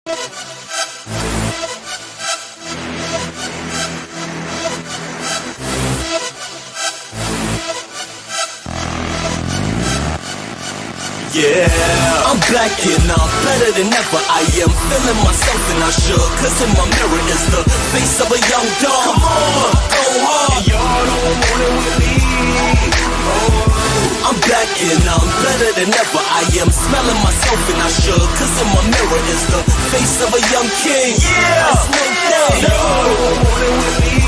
Yeah, I'm back and I'm better than ever. I am feeling myself and I should, cause in my mirror is the face of a young dog. Come on, go hard. And y'all don't want it with me. I'm back and I'm better than ever. I am smelling myself and I should, cause in my mirror is the face of a young king. Yeah, it's no thing. Y'all don't want it with me.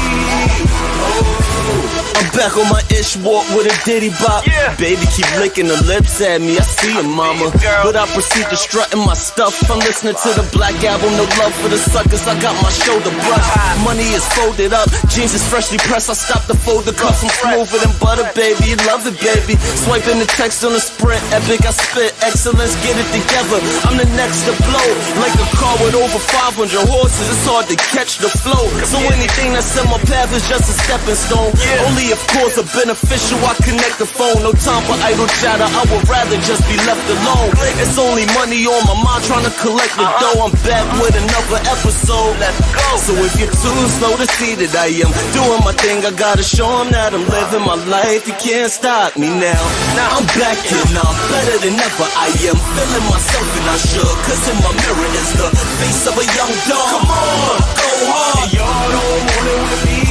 I'm back on my ish walk with a ditty bop. Yeah. Baby keep licking her lips at me, I see her mama. But I proceed to strutting my stuff. I'm listening to the Black Album, no love for the suckers. I got my shoulder brush. Money is folded up, jeans is freshly pressed. I stop to fold the cuffs, I'm smoother than butter, baby. You love it, baby. Swiping the text on the Sprint, epic. I spit excellence, get it together. I'm the next to blow, like a car with over 500 horses. It's hard to catch the flow. So anything that's in my path is just a stepping stone. Only of course a beneficial, I connect the phone. No time for idle chatter, I would rather just be left alone. It's only money on my mind, trying to collect the dough. I'm back with another episode. Let's go. So if you're too slow to see that I am doing my thing, I gotta show them that I'm living my life. You can't stop me now. I'm back and I'm better than ever. I am feeling myself and I should, cause in my mirror is the face of a young dog. Come on, go hard. And y'all don't want it with me.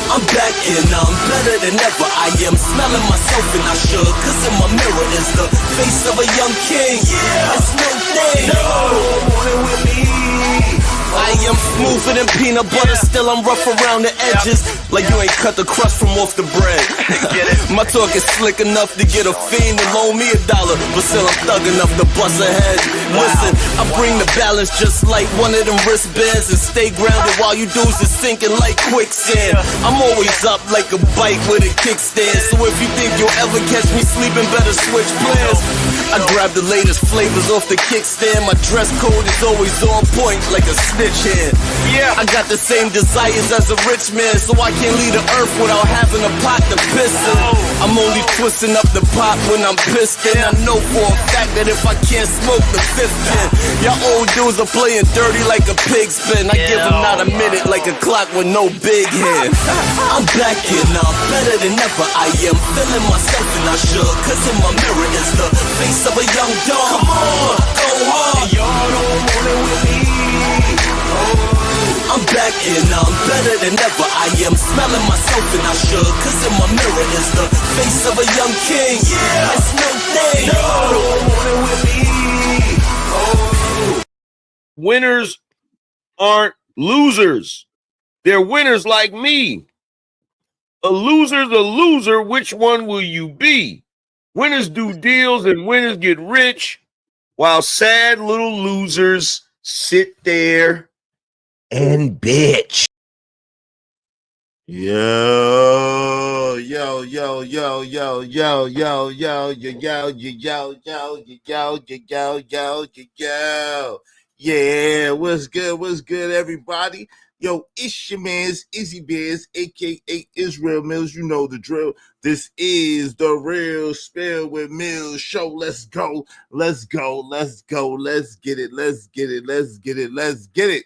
I'm back and I'm better than ever. I am smelling myself and I should, cause in my mirror is the face of a young king. Yeah, it's no thing. No, want it with me. I am smoother than peanut butter, still I'm rough around the edges. Like you ain't cut the crust from off the bread. My talk is slick enough to get a fiend to loan me $1, but still I'm thug enough to bust a head. Listen, I bring the balance just like one of them wristbands, and stay grounded while you dudes is sinking like quicksand. I'm always up like a bike with a kickstand, so if you think you'll ever catch me sleeping, better switch plans. I grab the latest flavors off the kickstand. My dress code is always on point like a snitch hand. Yeah, I got the same desires as a rich man, so I can't leave the earth without having a pot to piss in. I'm only twisting up the pot when I'm pissed in. I know for a fact that if I can't smoke the fifth pin, y'all old dudes are playing dirty like a pig spin. I give them not a minute like a clock with no big hand. I'm back and I'm better than ever. I am feeling myself and I should, cause in my mirror is the face of a young dog. Come on, go hard. And y'all don't want it with me. I'm back and I'm better than ever. I am smelling myself and I should, cause in my mirror is the face of a young king. Yeah, it's no thing. No, don't want it with me. Winners aren't losers. They're winners like me. A loser's a loser. Which one will you be? Winners do deals and winners get rich, while sad little losers sit there and bitch. Yo, yo, yo, yo, yo, yo, yo, yo, yo, yo, yo, yo, yo, yo, yo, yo, yo. Yeah, what's good, everybody? Yo, it's your man's Izzy Bears, a.k.a. Israel Mills. You know the drill. This is the Real Spill with Mills show. Let's go. Let's go. Let's go. Let's get it. Let's get it. Let's get it. Let's get it.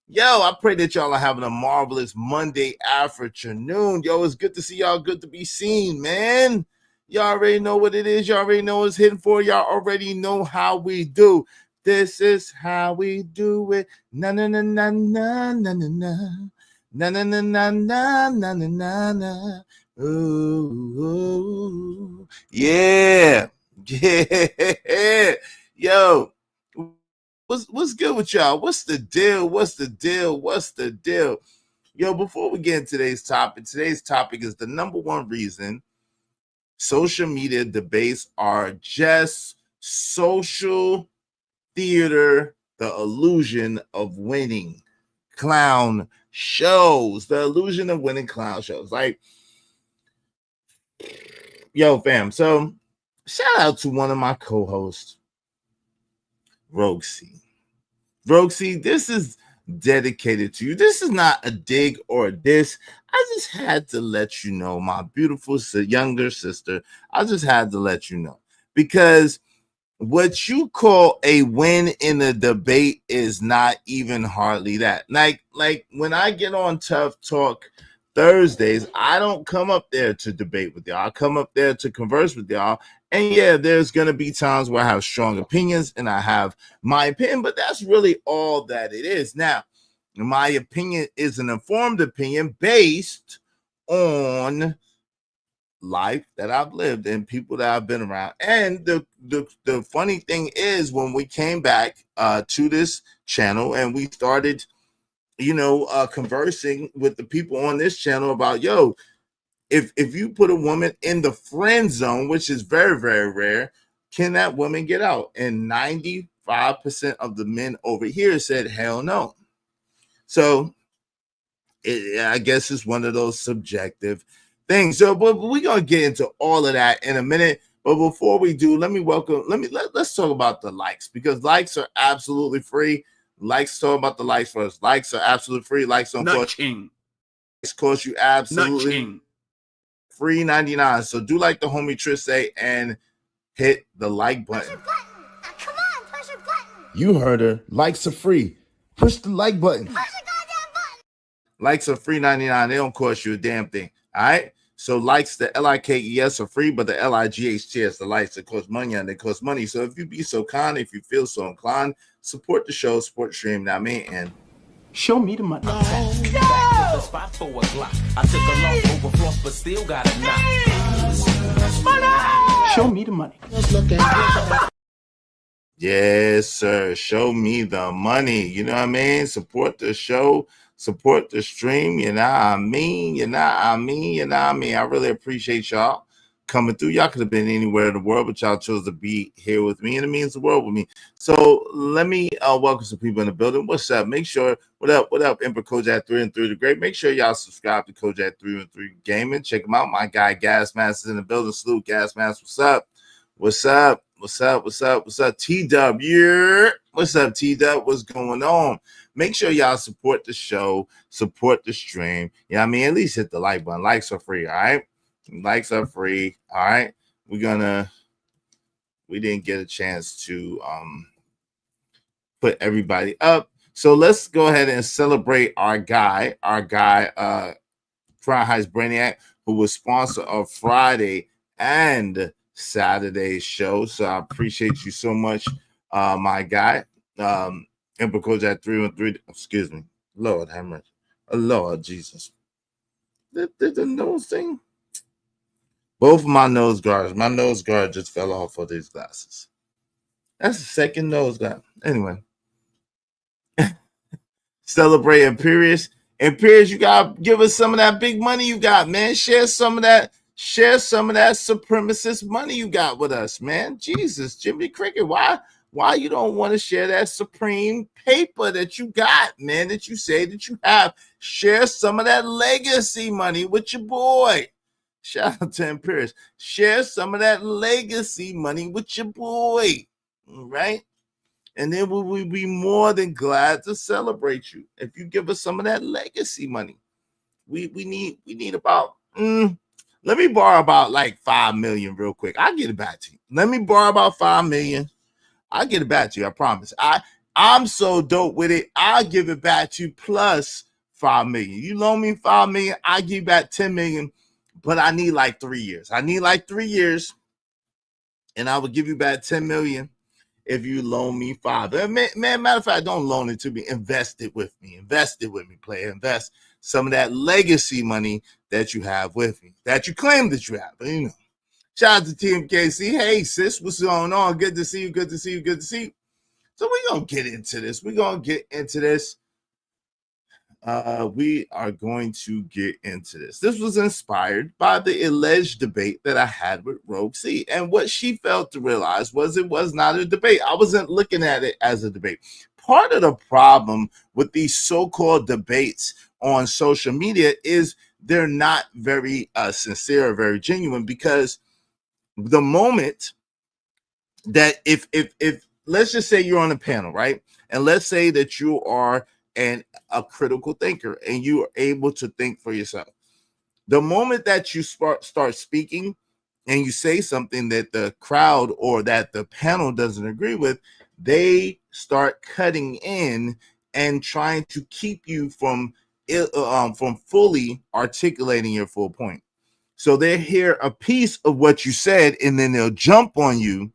Yo, I pray that y'all are having a marvelous Monday afternoon. Yo, it's good to see y'all. Good to be seen, man. Y'all already know what it is. Y'all already know what's hitting for. Y'all already know how we do. This is how we do it. Na na na na na na na na na na na na na na na na. Ooh, yeah, yeah. Yo, what's good with y'all? What's the deal? What's the deal? What's the deal? Yo, before we get into today's topic is the number one reason social media debates are just social theater, the illusion of winning clown shows. The illusion of winning clown shows. Like, yo, fam. So, shout out to one of my co-hosts, Rogue C. Rogue C, this is dedicated to you. This is not a dig or a diss. I just had to let you know, my beautiful younger sister. I just had to let you know because what you call a win in a debate is not even hardly that. Like when I get on Tough Talk Thursdays, I don't come up there to debate with y'all. I come up there to converse with y'all. And yeah, there's gonna be times where I have strong opinions and I have my opinion, but that's really all that it is. Now, my opinion is an informed opinion based on life that I've lived and people that I've been around. And the funny thing is, when we came back to this channel and we started, conversing with the people on this channel about, yo, if you put a woman in the friend zone, which is very, very rare, can that woman get out? And 95% of the men over here said, hell no. So I guess it's one of those subjective things. So, but we're gonna get into all of that in a minute. But before we do, let's talk about the likes, because likes are absolutely free. Talk about the likes first. Likes are absolutely free. Likes don't cost you absolutely free 99. So do like the homie Trish say and hit the like button. Come on, push a button. You heard her. Likes are free. Push the like button. Push a goddamn button. Likes are free 99. They don't cost you a damn thing. All right. So likes, the LIKES are free, but the LIGHTS, the likes, that cost money and they cost money. So if you be so kind, if you feel so inclined, support the show, support the stream. Now, me and show me the money. No! The spot for a Glock. I took a loss over floss, but still got a knock. Money! Show me the money. yes, sir. Show me the money. You know what I mean? Support the show. Support the stream, you know what I mean? You know what I mean? You know what I mean? I really appreciate y'all coming through. Y'all could have been anywhere in the world, but y'all chose to be here with me, and it means the world with me. So let me welcome some people in the building. What's up? Make sure, what up, Emperor Kojak 3 and 3 the Great. Make sure y'all subscribe to Kojak 3 and 3 Gaming. Check him out. My guy Gas Master's in the building. Salute, Gas Master. What's up? What's up? What's up? What's up? What's up? T-Dub, yeah. What's up, T-Dub? What's going on? Make sure y'all support the show, support the stream. You know what I mean? At least hit the like button. Likes are free, all right? Likes are free, all right? We didn't get a chance to put everybody up. So let's go ahead and celebrate our guy, Crown Heights Brainiac, who was sponsor of Friday and Saturday's show. So I appreciate you so much, my guy. Emperor Kojak 3 and 3. Excuse me. Lord have mercy. Lord Jesus. The nose thing. Both of my nose guards. My nose guard just fell off for these glasses. That's the second nose guard. Anyway. Celebrate Imperious. Imperious, you gotta give us some of that big money you got, man. Share some of that supremacist money you got with us, man. Jesus, Jimmy Cricket, why you don't want to share that supreme paper that you got, man, that you say that you have? Share some of that legacy money with your boy. Shout out to Imperious. Share some of that legacy money with your boy, all right? And then we will be more than glad to celebrate you if you give us some of that legacy money. We need about let me borrow about like 5 million real quick. I'll get it back to you. Let me borrow about 5 million. I'll get it back to you. I promise. I'm so dope with it. I'll give it back to you plus 5 million. You loan me 5 million, I give you back 10 million, but I need like 3 years. I need like 3 years, and I will give you back 10 million if you loan me 5. Man, matter of fact, don't loan it to me. Invest it with me. Invest it with me, player. Invest some of that legacy money that you have with me, that you claim that you have. But you know, shout out to TMKC. Hey, sis, what's going on? Good to see you. Good to see you. Good to see you. So we're going to get into this. We are going to get into this. This was inspired by the alleged debate that I had with Rogue C. And what she failed to realize was it was not a debate. I wasn't looking at it as a debate. Part of the problem with these so-called debates on social media is they're not very sincere or very genuine, because the moment that if let's just say you're on a panel, right? And let's say that you are a critical thinker and you are able to think for yourself. The moment that you start speaking, and you say something that the crowd or that the panel doesn't agree with, they start cutting in and trying to keep you from fully articulating your full point. So they hear a piece of what you said, and then they'll jump on you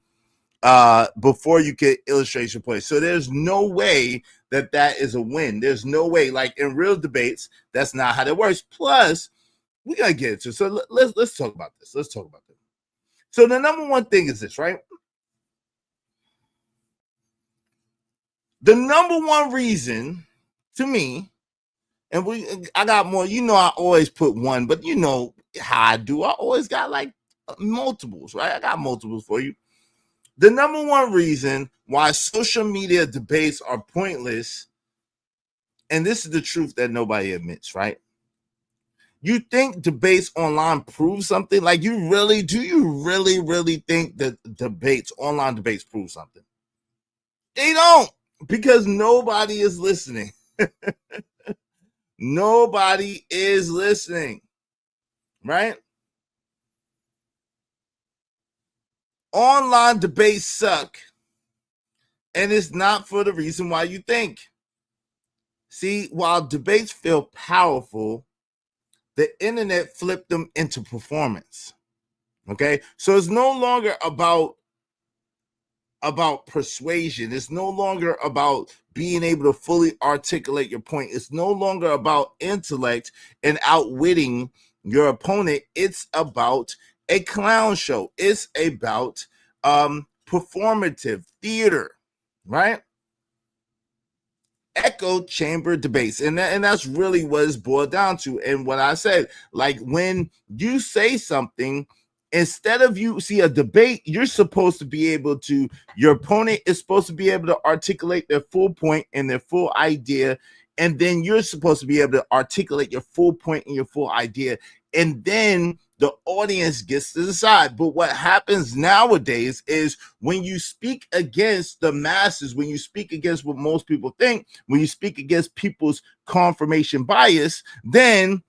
before you can illustrate your point. So there's no way that is a win. There's no way, like in real debates, that's not how that works. Plus, we gotta get it to. So let's talk about this. Let's talk about this. So the number one thing is this, right? The number one reason to me, and I got more, I always put one, but you know how I do. I always got like multiples, right? I got multiples for you. The number one reason why social media debates are pointless, and this is the truth that nobody admits, right? You think debates online prove something? Like do you really think that online debates prove something? They don't, because nobody is listening. Nobody is listening, right? Online debates suck, and it's not for the reason why you think. See, while debates feel powerful, the internet flipped them into performance. Okay, so it's no longer about persuasion. It's no longer about being able to fully articulate your point. It's no longer about intellect and outwitting your opponent. It's about a clown show. It's about performative theater, right? Echo chamber debates, and that's really what it's boiled down to. And what I said, like when you say something, instead of you see a debate, you're supposed to be able to, your opponent is supposed to be able to articulate their full point and their full idea, and then you're supposed to be able to articulate your full point and your full idea, and then the audience gets to decide. But what happens nowadays is when you speak against the masses, when you speak against what most people think, when you speak against people's confirmation bias, then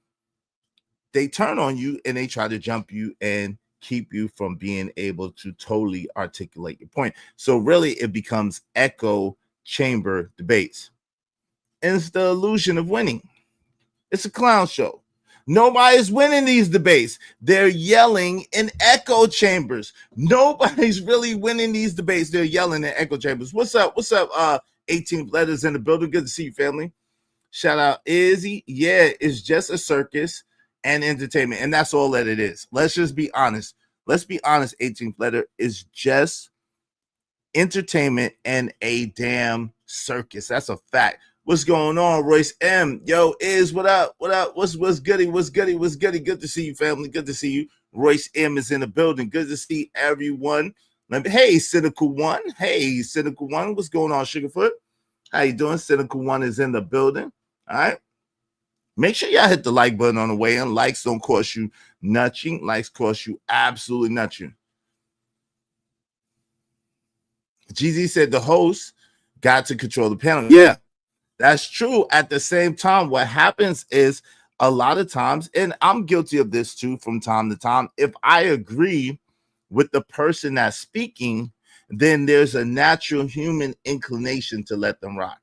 they turn on you and they try to jump you and keep you from being able to totally articulate your point. So really it becomes echo chamber debates. And it's the illusion of winning. It's a clown show. Nobody's winning these debates. They're yelling in echo chambers. Nobody's really winning these debates. They're yelling in echo chambers. What's up? 18th letters in the building. Good to see you, family. Shout out Izzy. Yeah, it's just a circus and entertainment. And that's all that it is. Let's just be honest. Let's be honest, 18th letter is just entertainment and a damn circus. That's a fact. What's going on, Royce M? Yo, what up? What up? What's goody? What's goody? What's goody? Good to see you, family. Good to see you. Royce M is in the building. Good to see everyone. Hey, Cynical One. Hey, Cynical One. What's going on, Sugarfoot? How you doing? Cynical One is in the building. All right. Make sure y'all hit the like button on the way in. Likes don't cost you nothing. Likes cost you absolutely nothing. GZ said the host got to control the panel. Yeah. That's true. At the same time, what happens is a lot of times, and I'm guilty of this too from time to time, if I agree with the person that's speaking, then there's a natural human inclination to let them rock.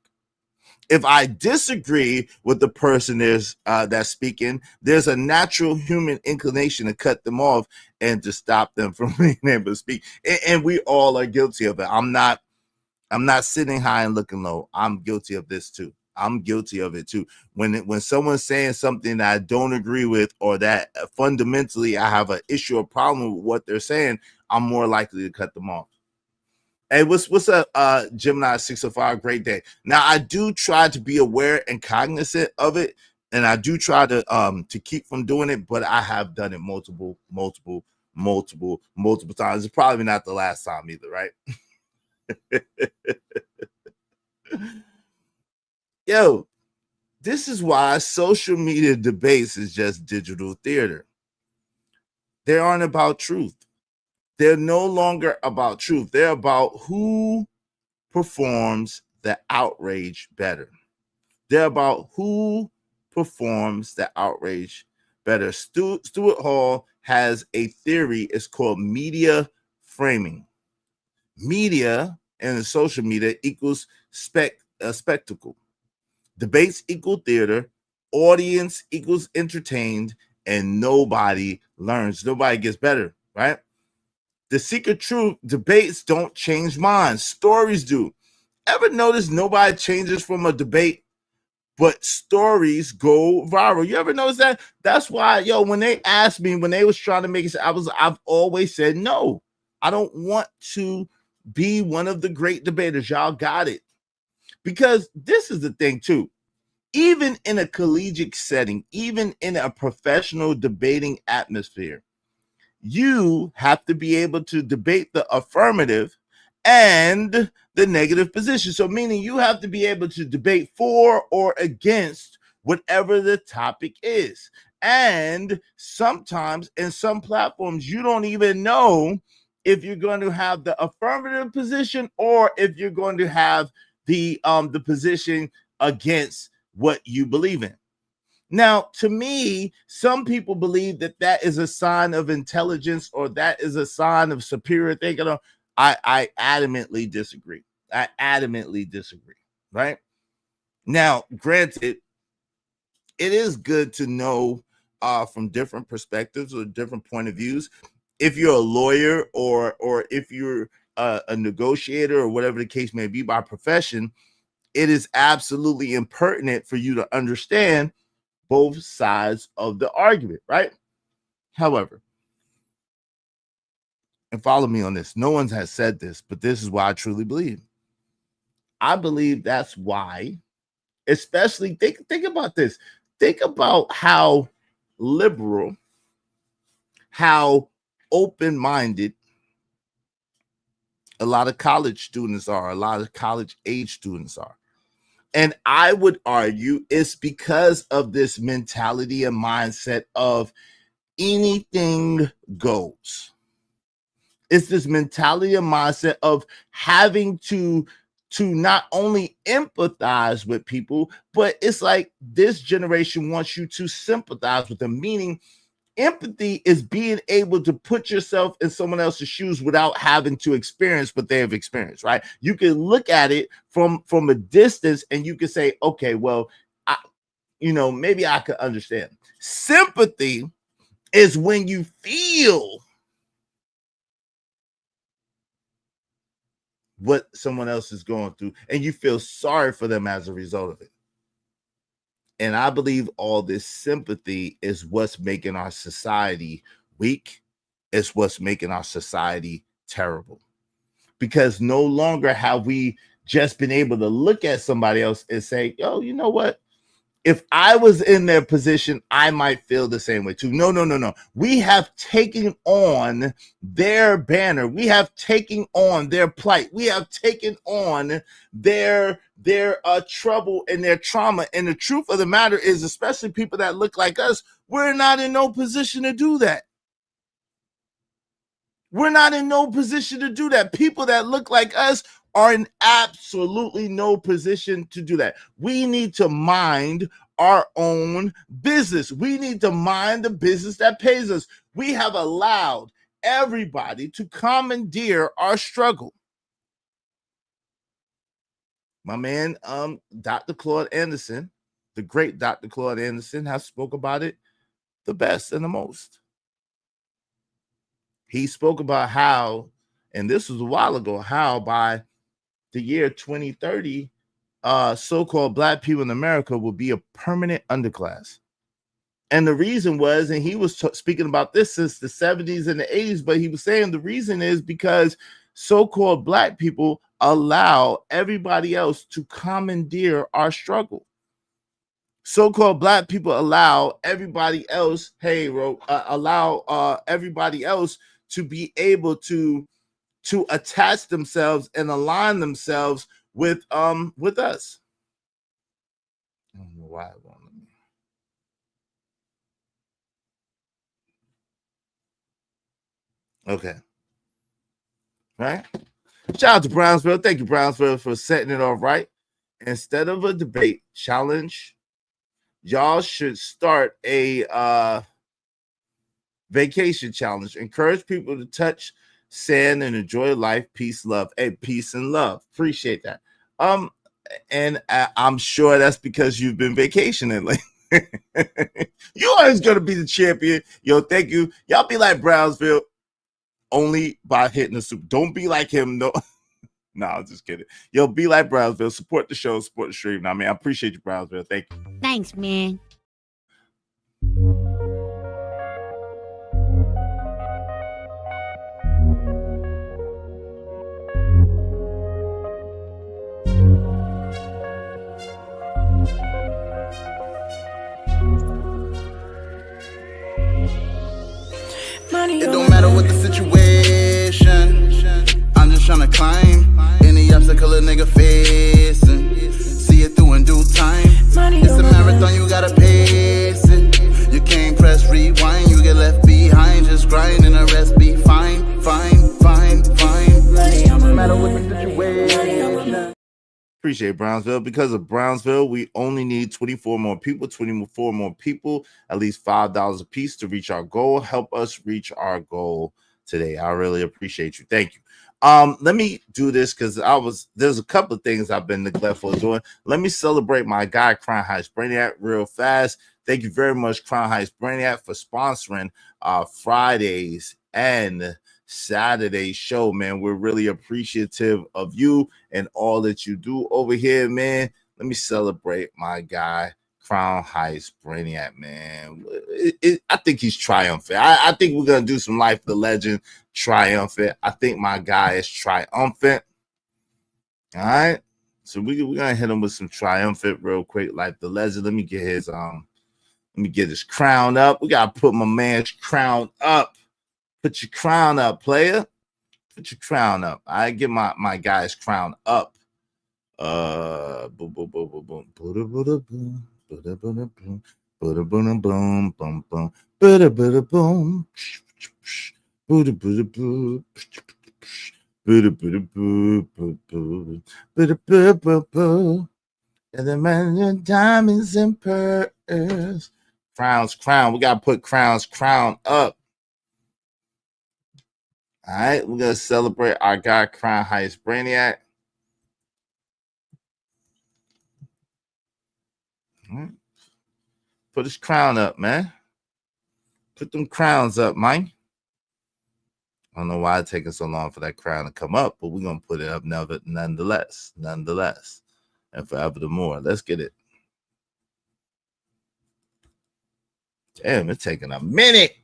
If I disagree with the person that's speaking, there's a natural human inclination to cut them off and to stop them from being able to speak. And we all are guilty of it. I'm not sitting high and looking low. I'm guilty of this too. I'm guilty of it too. When someone's saying something that I don't agree with, or that fundamentally I have an issue or problem with what they're saying, I'm more likely to cut them off. Hey, what's up, Gemini 605? Great day. Now I do try to be aware and cognizant of it, and I do try to keep from doing it, but I have done it multiple times. It's probably not the last time either, right? Yo, this is why social media debates is just digital theater. They aren't about truth. They're no longer about truth. They're about who performs the outrage better. They're about who performs the outrage better. Stuart Hall has a theory. It's called media framing. Media and social media equals spectacle. Debates equal theater. Audience equals entertained, and nobody learns. Nobody gets better, right? The secret truth: debates don't change minds. Stories do. Ever notice nobody changes from a debate, but stories go viral? You ever notice that? That's why, when they asked me, when they was trying to make it, I've always said no. I don't want to be one of the great debaters. Y'all got it. Because this is the thing too. Even in a collegiate setting, even in a professional debating atmosphere, you have to be able to debate the affirmative and the negative position. So meaning you have to be able to debate for or against whatever the topic is. And sometimes in some platforms, you don't even know if you're going to have the affirmative position or if you're going to have the position against what you believe in. Now, to me, some people believe that that is a sign of intelligence or that is a sign of superior thinking. I adamantly disagree. Right? Now, granted, it is good to know from different perspectives or different point of views. If you're a lawyer or if you're a negotiator or whatever the case may be by profession, it is absolutely impertinent for you to understand both sides of the argument, right? However, and follow me on this, no one has said this, but this is why I truly believe. I believe that's why, especially think about this. Think about how liberal, how open-minded a lot of college students are, a lot of college age students are. And I would argue it's because of this mentality and mindset of anything goes. It's this mentality and mindset of having to not only empathize with people, but it's like this generation wants you to sympathize with them, meaning empathy is being able to put yourself in someone else's shoes without having to experience what they have experienced, right? You can look at it from a distance and you can say, okay, well, maybe I could understand. Sympathy is when you feel what someone else is going through and you feel sorry for them as a result of it. And I believe all this sympathy is what's making our society weak. It's what's making our society terrible. Because no longer have we just been able to look at somebody else and say, yo, you know what? If I was in their position, I might feel the same way too. No. We have taken on their banner. We have taken on their plight. We have taken on their trouble and their trauma. And the truth of the matter is, especially people that look like us, we're not in no position to do that. We're not in no position to do that. People that look like us are in absolutely no position to do that. We need to mind our own business. We need to mind the business that pays us. We have allowed everybody to commandeer our struggle. My man, Dr. Claude Anderson, the great Dr. Claude Anderson, has spoke about it the best and the most. He spoke about how, and this was a while ago, how by the year 2030, so-called Black people in America will be a permanent underclass. And the reason was, and he was speaking about this since the 70s and the 80s, but he was saying the reason is because so-called Black people allow everybody else to commandeer our struggle. So-called Black people allow everybody else, allow everybody else to be able to attach themselves and align themselves with us. I don't know why it won't let me. Okay. Right? Shout out to Brownsville. Thank you, Brownsville, for setting it off right. Instead of a debate challenge, y'all should start a vacation challenge. Encourage people to touch sand and enjoy life. Peace, love. Hey, peace and love. Appreciate that. And I'm sure that's because you've been vacationing lately. You always gonna be the champion. Yo, thank you. Y'all be like Brownsville only by hitting the super. Don't be like him. No, no, I'm just kidding. Yo, be like Brownsville. Support the show, support the stream. I mean, I appreciate you, Brownsville. Thank you. Thanks, man. It don't matter what the situation. I'm just tryna climb any obstacle a nigga facing. See it through in due time. It's a marathon, you gotta pace it. You can't press rewind, you get left behind. Just grind and the rest be fine, fine, fine, fine. No matter what the situation. Appreciate Brownsville. Because of Brownsville, we only need 24 more people, at least $5 a piece to reach our goal. Help us reach our goal today. I really appreciate you. Thank you. Let me do this because there's a couple of things I've been neglectful of doing. Let me celebrate my guy, Crown Heights Brainiac, real fast. Thank you very much, Crown Heights Brainiac, for sponsoring Fridays and Saturday show, man. We're really appreciative of you and all that you do over here, man. Let me celebrate my guy, Crown Heights Brainiac, man. I think he's triumphant. I think we're gonna do some Life of the Legend triumphant. I think my guy is triumphant. All right, so we're gonna hit him with some triumphant real quick, like the legend. Let me get his crown up. We gotta put my man's crown up. Put your crown up, player. Put your crown up. I get my guy's crown up. Boom, boom, boom, boom, boom. Boom, boom, boom. Boom, boom, boom, boom, boom. Boom, and the man diamonds and pearls. Crown. We gotta put crown up. All right, we're gonna celebrate our guy, Crown Heights Brainiac. All right. Put his crown up, man. Put them crowns up, man. I don't know why it's taking so long for that crown to come up, but we're gonna put it up nonetheless, and forever the more. Let's get it. Damn, it's taking a minute.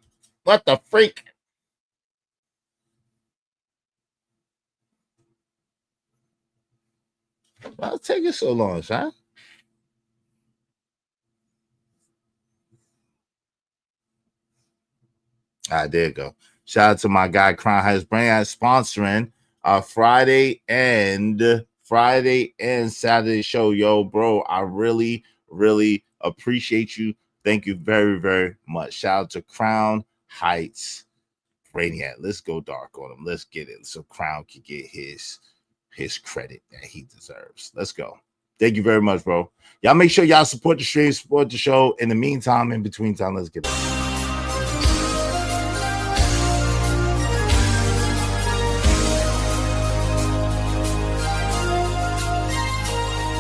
What the freak? Why it's taking so long, son? All right, there you go. Shout out to my guy, Crown Heights Brainiac, sponsoring our Friday and Saturday show. Yo, bro, I really, really appreciate you. Thank you very, very much. Shout out to Crown Heights Brainiac. Let's go dark on him. Let's get it so Crown can get his credit that he deserves. Let's go. Thank you very much, bro. Y'all make sure y'all support the stream, support the show. In the meantime, in between time, let's get it.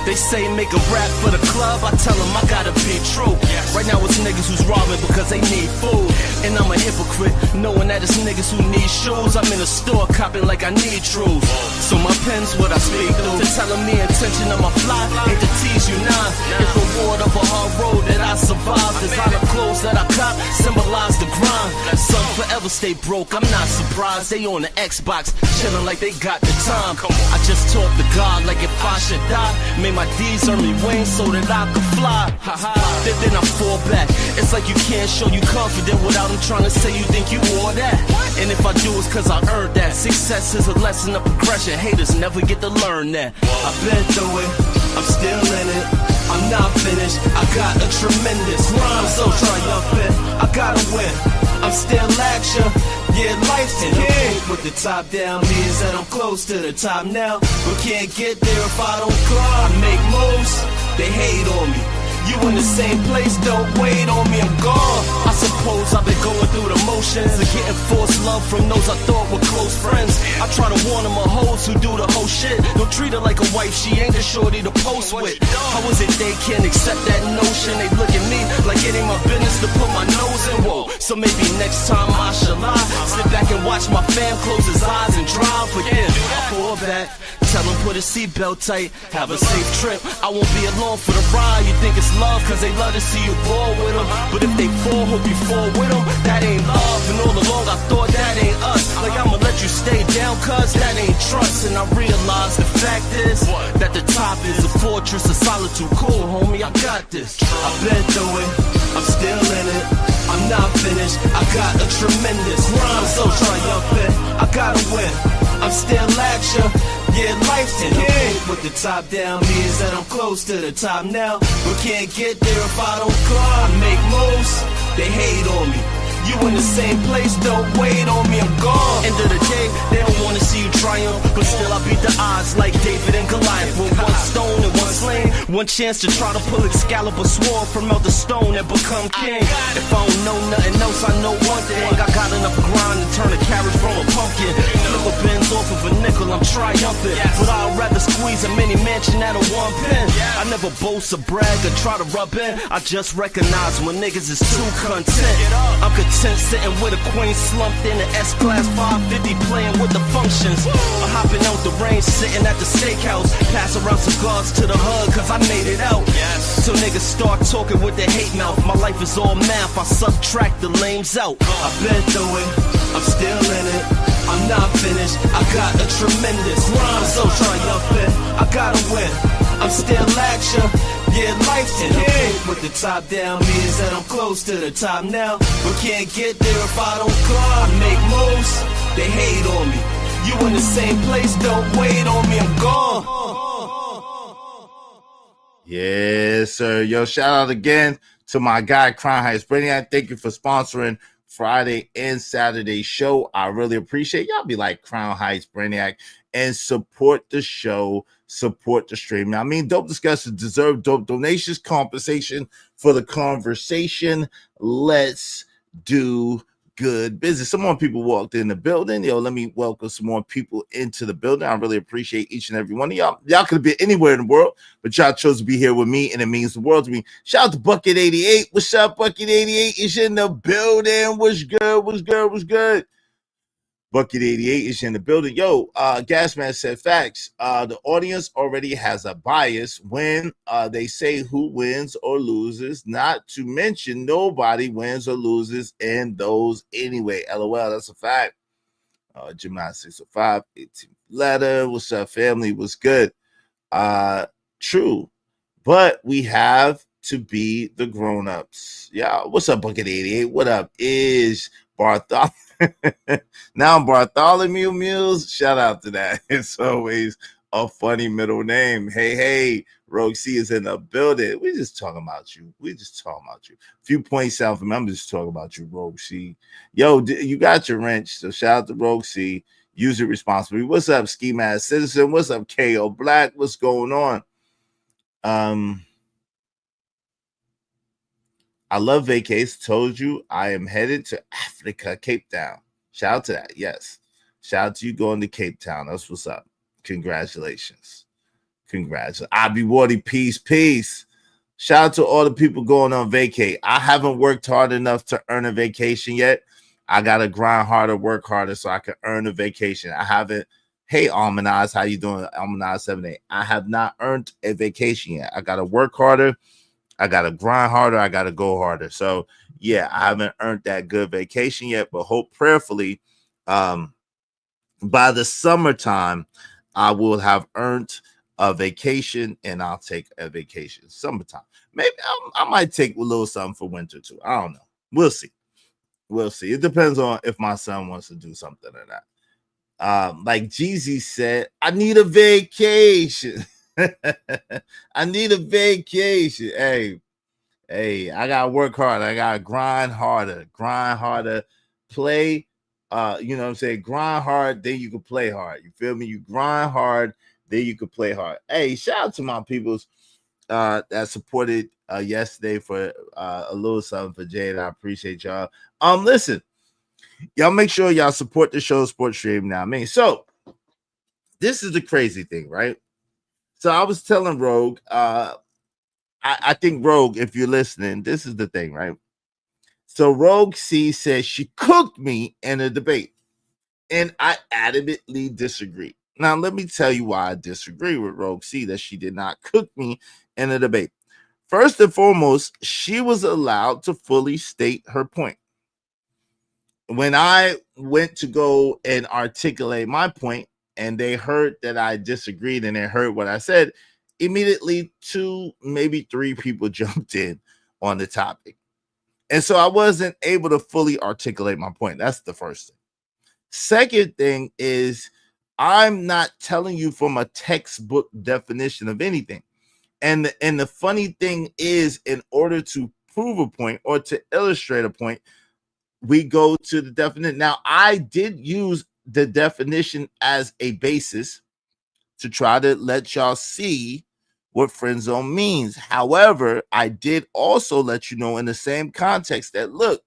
They say make a rap for the club, I tell them I gotta be true. Right now it's niggas who's robbing because they need food. And I'm a hypocrite, knowing that it's niggas who need shoes. I'm in a store copping like I need truths. So my pen's what I speak through. To telling me intention of my fly ain't to tease you now. It's reward of a hard road that I survived. Designer clothes that I cop symbolize the grind. Some forever stay broke, I'm not surprised. They on the Xbox, chilling like they got the time. I just talk to God like if I should die. My D's earn me wings so that I could fly. Then I fall back. It's like you can't show you confident without them trying to say you think you all that. And if I do, it's cause I earned that. Success is a lesson of progression. Haters never get to learn that. I've been through it, I'm still in it. I'm not finished, I got a tremendous rhyme, so triumphant. I gotta win, I'm still action. Yeah, life's a game. Put the top down means that I'm close to the top now. But can't get there if I don't climb. I make moves, they hate on me. You in the same place, don't wait on me, I'm gone. I suppose I've been going through the motions of getting forced love from those I thought were close friends. I try to warn them of hoes who do the whole shit. Don't treat her like a wife, she ain't the shorty to post with. How is it they can't accept that notion? They look at me like it ain't my business to put my nose in. Whoa, so maybe next time I shall lie. Sit back and watch my fam close his eyes and drive. But yeah, I pull back. Tell him put his seatbelt tight, have a safe trip. I won't be alone for the ride. You think it's love, cause they love to see you ball with them. But if they fall, hope you fall with them. That ain't love, and all along I thought that ain't us. Like I'ma let you stay down, cause that ain't trust. And I realize the fact is that the top is a fortress of solitude. Cool, homie, I got this. I've been through it, I'm still in it. I'm not finished, I got a tremendous rhyme so triumphant. I gotta win, I'm still action. Yeah, life's in the paint with the top down means that I'm close to the top now. But can't get there if I don't climb. I make moves, they hate on me. You in the same place, don't wait on me, I'm gone. End of the day, they don't wanna see you triumph, but still I beat the odds like David and Goliath. With one stone and one sling, one chance to try to pull Excalibur sword from out the stone and become king. If I don't know nothing else, I know one thing. I got enough grind to turn a carrot from a pumpkin. Flip a Benz off of a nickel, I'm triumphant. But I'd rather squeeze a mini mansion out of one pen. I never boast or brag or try to rub in. I just recognize when niggas is too content. I'm content sitting with a queen slumped in an S-Class 550 playing with the functions. I'm hopping out the range, sitting at the steakhouse. Pass around cigars to the hood, cause I made it out. So niggas start talking with their hate mouth. My life is all math, I subtract the lames out. I've been through it, I'm still in it. I'm not finished, I got a tremendous rhyme so triumphant. I gotta win, I'm still action. Yeah, life's in the paint with the top down means that I'm close to the top now. But can't get there if I don't climb. I make moves, they hate on me. You in the same place, don't wait on me, I'm gone. Yes, sir. Yo, shout out again to my guy, Crown Heights Brainiac. Thank you for sponsoring Friday and Saturday show. I really appreciate y'all. Be like Crown Heights Brainiac and support the show, support the stream. I mean, dope discussions deserve dope donations, compensation for the conversation. Let's do good business. Some more people walked in the building. Yo, let me welcome some more people into the building. I really appreciate each and every one of y'all. Y'all could be anywhere in the world, but y'all chose to be here with me, and it means the world to me. Shout out to Bucket 88. What's up, Bucket 88? Is in the building. What's good? What's good? What's good? Bucket 88 is in the building. Yo, Gasman said facts. The audience already has a bias when they say who wins or loses, not to mention nobody wins or loses in those anyway. LOL, that's a fact. Gemini 605, 18 letter. What's up, family? What's good? True. But we have to be the grown-ups. Yeah, what's up, Bucket 88? What up? Is Bartholomew? Now Bartholomew Mills. Shout out to that. It's always a funny middle name. Hey, Rogue C is in the building. We just talking about you. A few points out from me. I'm just talking about you, Rogue C. Yo, you got your wrench. So shout out to Rogue C. Use it responsibly. What's up, Ski Mask Citizen? What's up, KO Black? What's going on? I love vacations. Told you I am headed to Africa, Cape Town. Shout out to that. Yes. Shout out to you going to Cape Town. That's what's up. Congratulations. Abi Wardy, peace. Shout out to all the people going on vacay. I haven't worked hard enough to earn a vacation yet. I got to grind harder, work harder so I can earn a vacation. I haven't. Hey, Almanaz, how you doing? Almanaz 78. I have not earned a vacation yet. I got to work harder. I got to grind harder. I got to go harder. So, yeah, I haven't earned that good vacation yet, but hope prayerfully by the summertime, I will have earned a vacation and I'll take a vacation. Summertime. Maybe I might take a little something for winter too. I don't know. We'll see. It depends on if my son wants to do something or not. Like Jeezy said, I need a vacation. I need a vacation. Hey, I gotta work hard. I gotta grind harder, play. You know what I'm saying? Grind hard, then you can play hard. You feel me? You grind hard, then you can play hard. Hey, shout out to my peoples. that supported yesterday for a little something for Jade. I appreciate y'all. Listen, y'all make sure y'all support the show, Sports Stream. Now, I mean, so this is the crazy thing, right? So I was telling Rogue, I think Rogue, if you're listening, this is the thing, right? So Rogue C says she cooked me in a debate, and I adamantly disagree. Now, let me tell you why I disagree with Rogue C that she did not cook me in a debate. First and foremost, she was allowed to fully state her point. When I went to go and articulate my point, and they heard that I disagreed and they heard what I said, immediately 2, maybe 3 people jumped in on the topic. And so I wasn't able to fully articulate my point. That's the first thing. Second thing is, I'm not telling you from a textbook definition of anything. And the funny thing is, in order to prove a point or to illustrate a point, we go to the definition. Now, I did use the definition as a basis to try to let y'all see what friend zone means. However, I did also let you know in the same context that, look,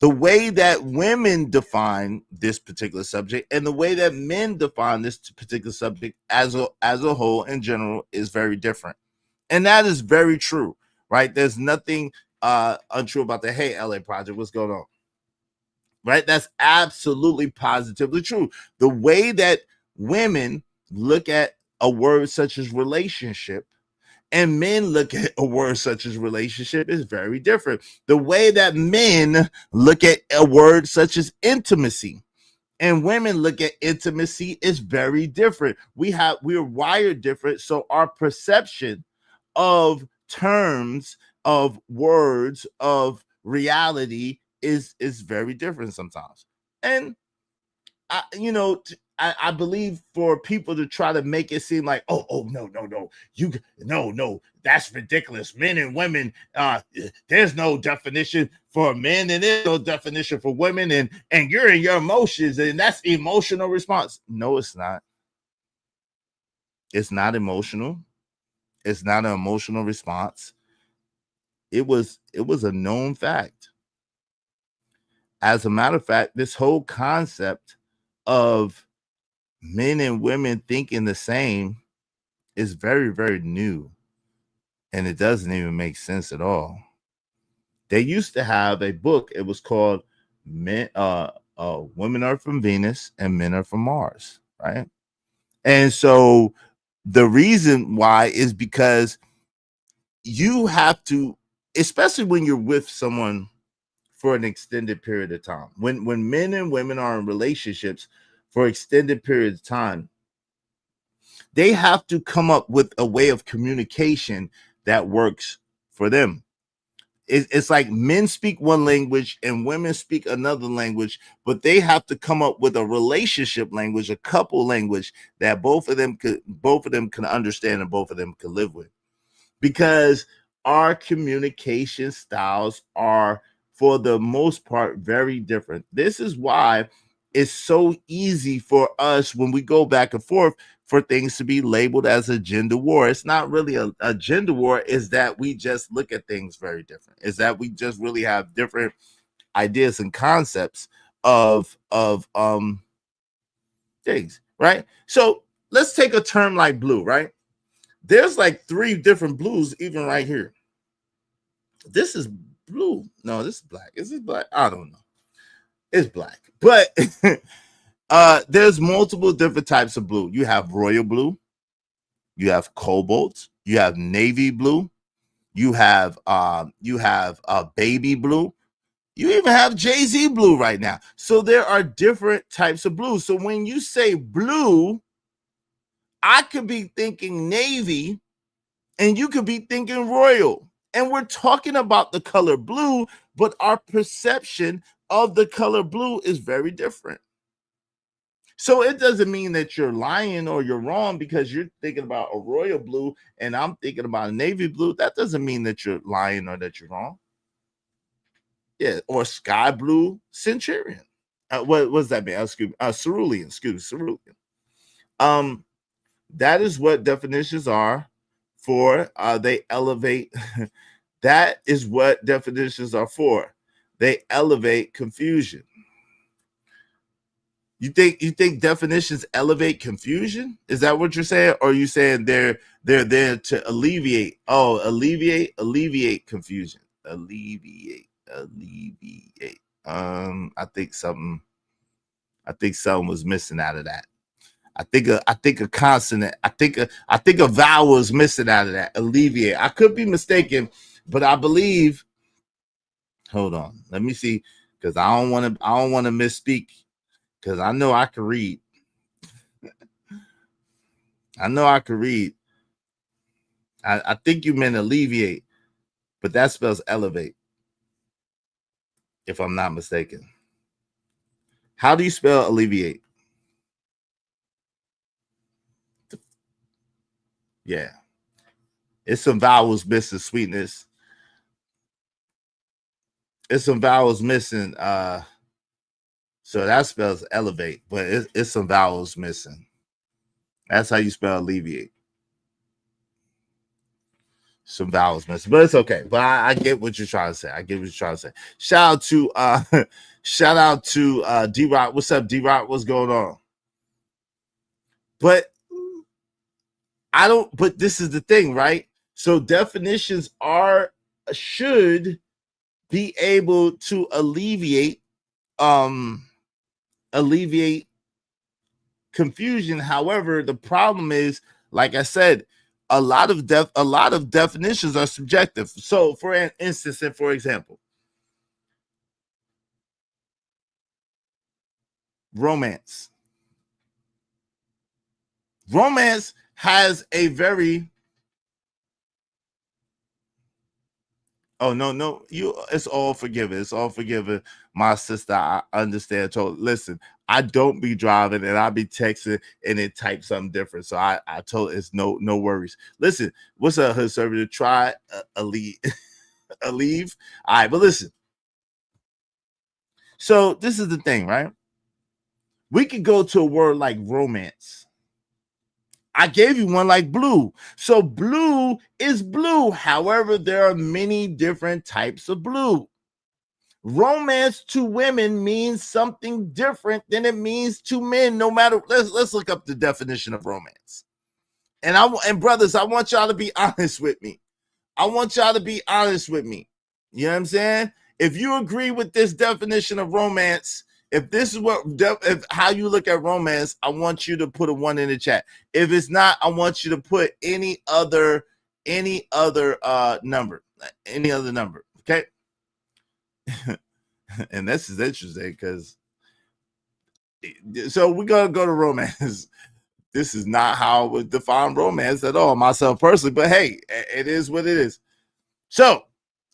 the way that women define this particular subject and the way that men define this particular subject as a whole in general is very different. And that is very true, right? There's nothing untrue about the Hey LA Project. What's going on? Right? That's absolutely positively true. The way that women look at a word such as relationship and men look at a word such as relationship is very different. The way that men look at a word such as intimacy and women look at intimacy is very different. We're wired different, so our perception of terms, of words, of reality is very different sometimes. And I believe for people to try to make it seem like, oh no, that's ridiculous. Men and women, there's no definition for men and there's no definition for women, and you're in your emotions, and that's emotional response. No, it's not. It's not emotional. It's not an emotional response. It was a known fact. As a matter of fact, this whole concept of men and women thinking the same is very, very new. And it doesn't even make sense at all. They used to have a book. It was called Women Are from Venus and Men Are from Mars, right? And so the reason why is because you have to, especially when you're with someone for an extended period of time, when men and women are in relationships for extended periods of time, they have to come up with a way of communication that works for them. It's like men speak one language and women speak another language, but they have to come up with a relationship language, a couple language that both of them can understand and both of them can live with. Because our communication styles are, for the most part, very different. This is why it's so easy for us when we go back and forth for things to be labeled as a gender war. It's not really a gender war, is that we just look at things very different. Is that we just really have different ideas and concepts of things, right? So let's take a term like blue, right? There's like 3 different blues, even right here. This is blue. No, this is black. Is this black? I don't know. It's black. But there's multiple different types of blue. You have royal blue, you have cobalt, you have navy blue, you have baby blue, you even have Jay-Z blue right now. So there are different types of blue. So when you say blue, I could be thinking navy and you could be thinking royal. And we're talking about the color blue, but our perception of the color blue is very different. So it doesn't mean that you're lying or you're wrong because you're thinking about a royal blue and I'm thinking about a navy blue. That doesn't mean that you're lying or that you're wrong. Yeah, or sky blue centurion. What does that mean? Cerulean. That is what definitions are for. They elevate. That is what definitions are for. They elevate confusion. You think definitions elevate confusion? Is that what you're saying? Or are you saying they're there to alleviate? Oh, alleviate confusion. Alleviate. I think something was missing out of that. I think a consonant. I think a vowel is missing out of that. Alleviate. I could be mistaken, but I believe. Hold on. Let me see, because I don't want to misspeak, because I know I can read. I think you meant alleviate, but that spells elevate, if I'm not mistaken. How do you spell alleviate? Yeah. It's some vowels missing, sweetness. It's some vowels missing. So that spells elevate, but it's some vowels missing. That's how you spell alleviate. Some vowels missing, but it's okay. But I get what you're trying to say. Shout out to D-Rock. What's up, D-Rock? What's going on? But this is the thing, right? So definitions should be able to alleviate confusion. However, the problem is, like I said, a lot of definitions are subjective. So, for an instance, and for example, romance. Romance has a very no, it's all forgiven. It's all forgiven. My sister, I understand. Listen, I don't be driving and I be texting and it types something different. So I told it's no worries. Listen, what's up, her server? Try a leave. All right, but listen. So this is the thing, right? We could go to a word like romance. I gave you one like blue. So blue is blue. However, there are many different types of blue. Romance to women means something different than it means to men. No matter, let's look up the definition of romance. And brothers, I want y'all to be honest with me. You know what I'm saying? If you agree with this definition of romance, if this is how you look at romance, I want you to put a 1 in the chat. If it's not, I want you to put any other number. Okay. And this is interesting because so we're gonna go to romance. This is not how I would define romance at all, myself personally, but hey, it is what it is. So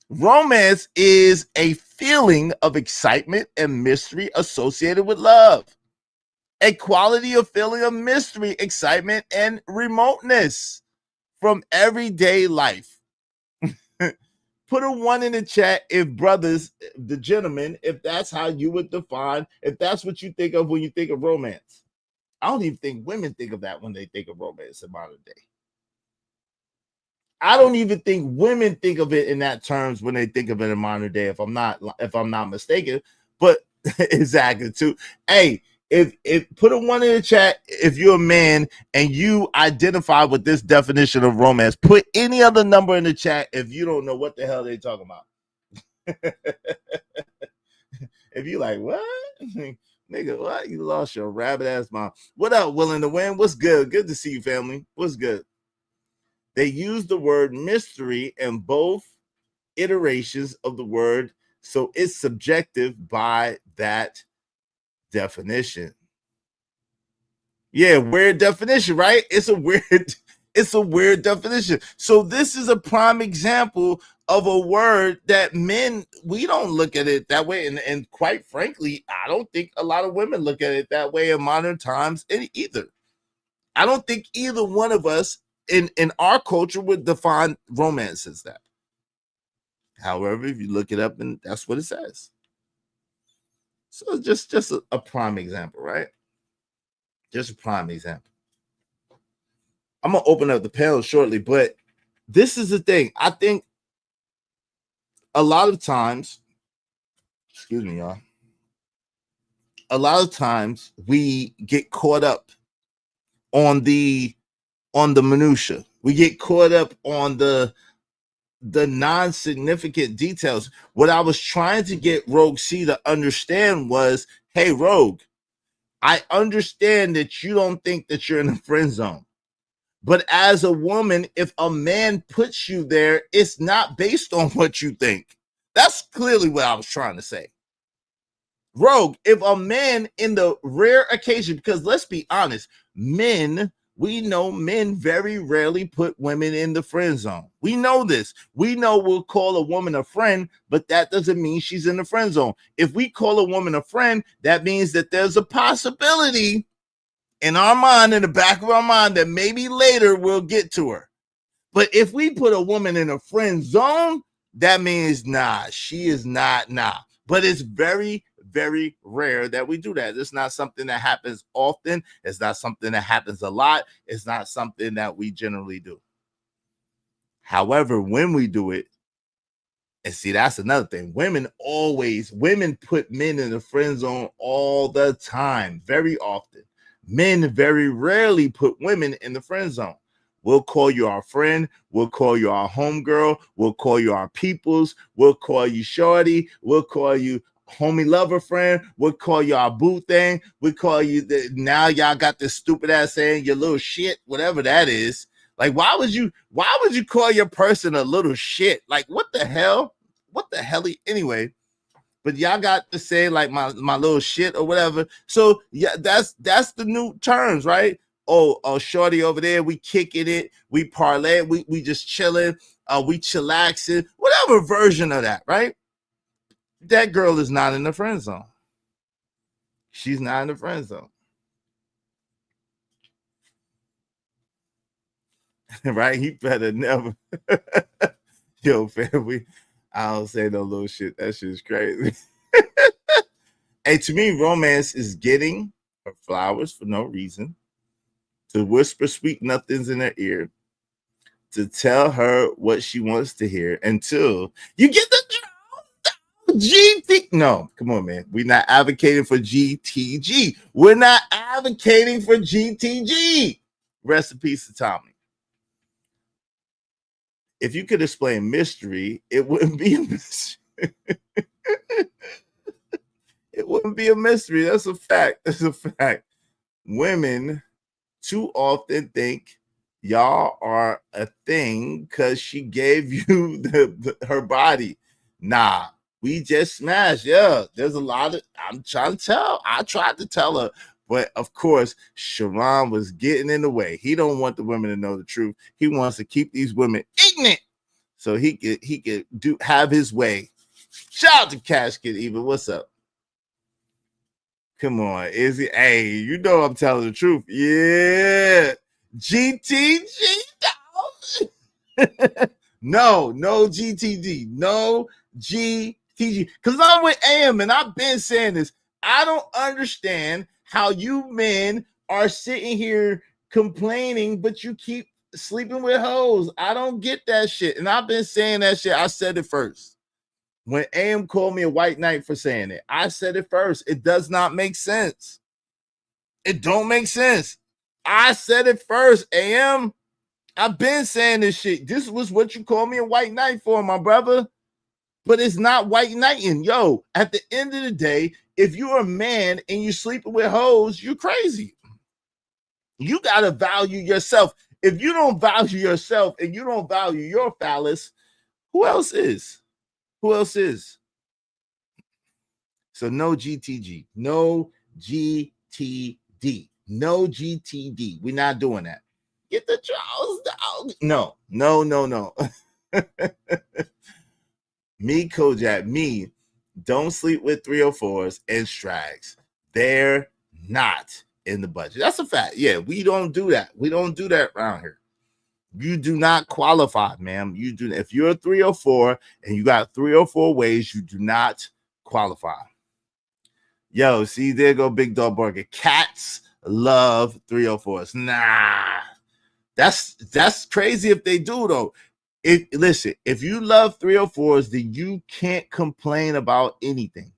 romance is a feeling of excitement and mystery associated with love. A quality of feeling of mystery, excitement, and remoteness from everyday life. Put a 1 in the chat if brothers, the gentlemen, if that's how you would define, if that's what you think of when you think of romance. I don't even think women think of that when they think of romance in modern day. I don't even think women think of it in that terms when they think of it in modern day, if I'm not mistaken. But exactly too. Hey, if put a 1 in the chat if you're a man and you identify with this definition of romance. Put any other number in the chat if you don't know what the hell they're talking about. If you like, what? Nigga, what? You lost your rabbit ass mom. What up, Willing to Win? What's good? Good to see you, family. What's good? They use the word mystery in both iterations of the word, so it's subjective by that definition. Yeah, weird definition, right? It's a weird definition. So this is a prime example of a word that men, we don't look at it that way. And quite frankly, I don't think a lot of women look at it that way in modern times either. I don't think either one of us in our culture would define romance as that. However, if you look it up, and that's what it says. So just a prime example, right? Just a prime example. I'm gonna open up the panel shortly, but this is the thing. I think a lot of times, excuse me, y'all. A lot of times we get caught up on the minutia. We get caught up on the non-significant details. What I was trying to get Rogue C to understand was, hey, Rogue, I understand that you don't think that you're in a friend zone. But as a woman, if a man puts you there, it's not based on what you think. That's clearly what I was trying to say. Rogue, if a man, in the rare occasion, because let's be honest, we know men very rarely put women in the friend zone. We know this. We know we'll call a woman a friend, but that doesn't mean she's in the friend zone. If we call a woman a friend, that means that there's a possibility in our mind, in the back of our mind, that maybe later we'll get to her. But if we put a woman in a friend zone, that means nah, she is not, nah. But it's very, very rare that we do that. It's not something that happens often. It's not something that happens a lot. It's not something that we generally do. However, when we do it, and see, that's another thing. Women put men in the friend zone all the time, very often. Men very rarely put women in the friend zone. We'll call you our friend. We'll call you our homegirl. We'll call you our peoples. We'll call you shorty. We'll call you homie lover friend. We'll call you our boo thing. We call you now y'all got this stupid ass saying your little shit, whatever that is. Like, why would you call your person a little shit? Like, what the hell? What the hell? Anyway, but y'all got to say like my little shit or whatever. So yeah, that's the new terms, right? Oh, shorty over there, we kicking it, we parlay, we just chilling, we chillaxing, whatever version of that, right? That girl is not in the friend zone. She's not in the friend zone. Right? He better never. Yo, fam, I don't say no little shit. That shit's crazy. Hey, to me, romance is getting her flowers for no reason, to whisper sweet nothings in her ear, to tell her what she wants to hear until you get the GT. No, come on, man. We're not advocating for GTG. We're not advocating for GTG. Rest in peace to Tommy. If you could explain mystery, it wouldn't be a mystery. It wouldn't be a mystery. That's a fact. That's a fact. Women too often think y'all are a thing because she gave you her body. Nah, we just smashed. Yeah, there's a lot of, I'm trying to tell. I tried to tell her, but of course, Sharon was getting in the way. He don't want the women to know the truth. He wants to keep these women ignorant so he could have his way. Shout out to Cash Kid Even. What's up? Come on, is it? Hey, you know I'm telling the truth. Yeah, GTG. No GTG, no GTG. Because I'm with AM and I've been saying this. I don't understand how you men are sitting here complaining, but you keep sleeping with hoes. I don't get that shit. And I've been saying that shit. I said it first. When AM called me a white knight for saying it, I said it first. It does not make sense. It don't make sense. I said it first, AM. I've been saying this shit. This was what you call me a white knight for, my brother. But it's not white knighting. Yo, at the end of the day, if you're a man and you're sleeping with hoes, you're crazy. You got to value yourself. If you don't value yourself and you don't value your phallus, who else is? Who else is? So no GTG, no GTD, no GTD. We're not doing that. Get the draws down. No. Me, Kojak, me, don't sleep with 304s and strags. They're not in the budget. That's a fact. Yeah, we don't do that. We don't do that around here. You do not qualify, ma'am. You do. If you're a 304 and you got 304 ways, you do not qualify. Yo, see, there go Big Dog Burger. Cats love 304s. Nah, that's crazy if they do though. Listen, if you love 304s, then you can't complain about anything.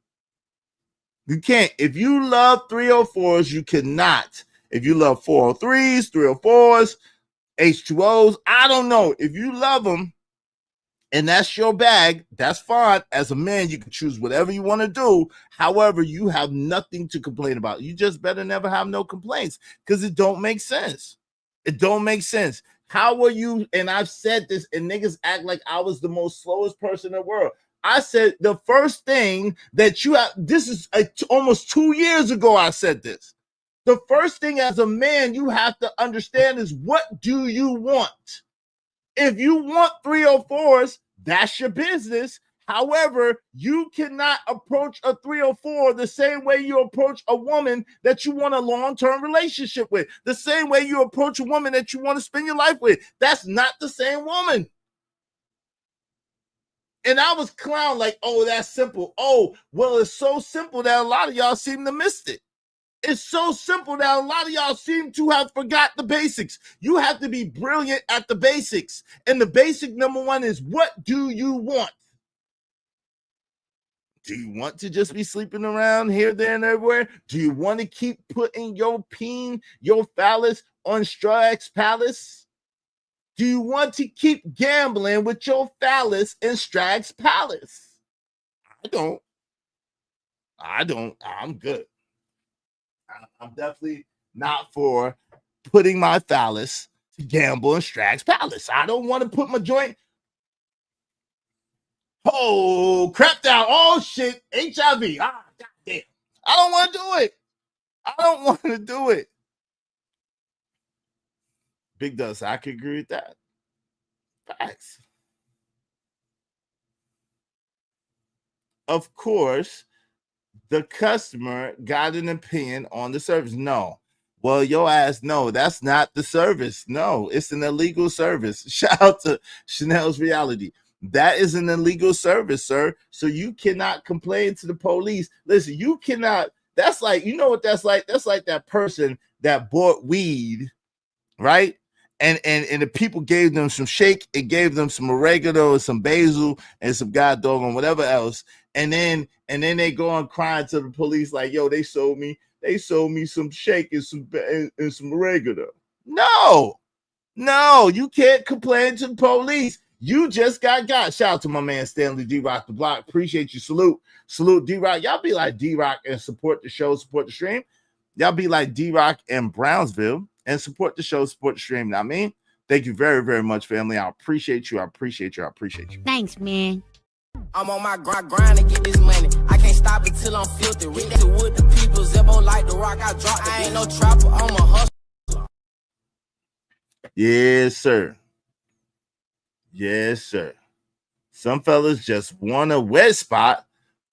You can't. If you love 304s, you cannot. If you love 403s, 304s, H2Os, I don't know. If you love them and that's your bag, that's fine. As a man, you can choose whatever you want to do. However, you have nothing to complain about. You just better never have no complaints because it don't make sense. It don't make sense. How are you? And I've said this, and niggas act like I was the most slowest person in the world. I said the first thing that you have, this is almost 2 years ago I said this. The first thing as a man you have to understand is, what do you want? If you want 304s, that's your business. However, you cannot approach a 304 the same way you approach a woman that you want a long-term relationship with, the same way you approach a woman that you want to spend your life with. That's not the same woman. And I was clown like, oh, that's simple. Oh, well, it's so simple that a lot of y'all seem to miss it. It's so simple that a lot of y'all seem to have forgot the basics. You have to be brilliant at the basics. And the basic number one is, what do you want? Do you want to just be sleeping around here, there, and everywhere? Do you want to keep putting your peen, your phallus on Strax Palace? Do you want to keep gambling with your phallus in Strax Palace? I don't. I'm good. I'm definitely not for putting my phallus to gamble in Strax Palace. I don't want to put my joint. Oh, crap down. Oh, shit. HIV. Ah, goddamn. I don't want to do it. I don't want to do it. Big Dust, I could agree with that. Facts. Of course, the customer got an opinion on the service. No. Well, your ass, no, that's not the service. No, it's an illegal service. Shout out to Chanel's Reality. That is an illegal service, sir. So you cannot complain to the police. Listen, you cannot. That's like, you know what that's like? That's like that person that bought weed, right? And the people gave them some shake, it gave them some oregano and some basil and some god dog and whatever else. And then they go on crying to the police like, yo, they sold me some shake and some oregano. No, you can't complain to the police. You just got. Shout out to my man Stanley D-Rock the Block. Appreciate you. Salute D-Rock. Y'all be like D-Rock and support the show, support the stream. Y'all be like D-Rock in Brownsville and support the show, support the stream. Now, I mean, thank you very, very much, family. I appreciate you. Thanks, man. I'm on my grind to get this money. I can't stop until I'm filthy. Read that with the people. Zebo like the rock. I drop. I ain't no trapper. I'm a hustler. Yes, sir. Yes, sir. Some fellas just want a wet spot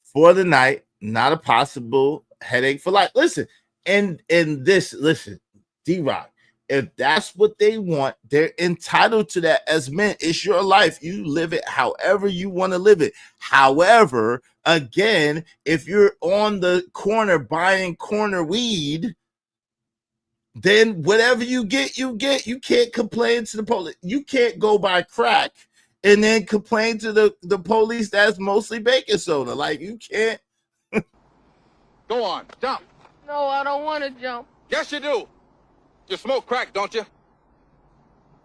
for the night, not a possible headache for life. Listen, listen, D-Rock, if that's what they want, they're entitled to that as men. It's your life. You live it however you want to live it. However, again, if you're on the corner buying corner weed, then whatever you get, you get. You can't complain to the police. You can't go buy crack and then complain to the police that's mostly baking soda. Like, you can't. Go on, jump. No, I don't want to jump. Yes, you do. You smoke crack, don't you?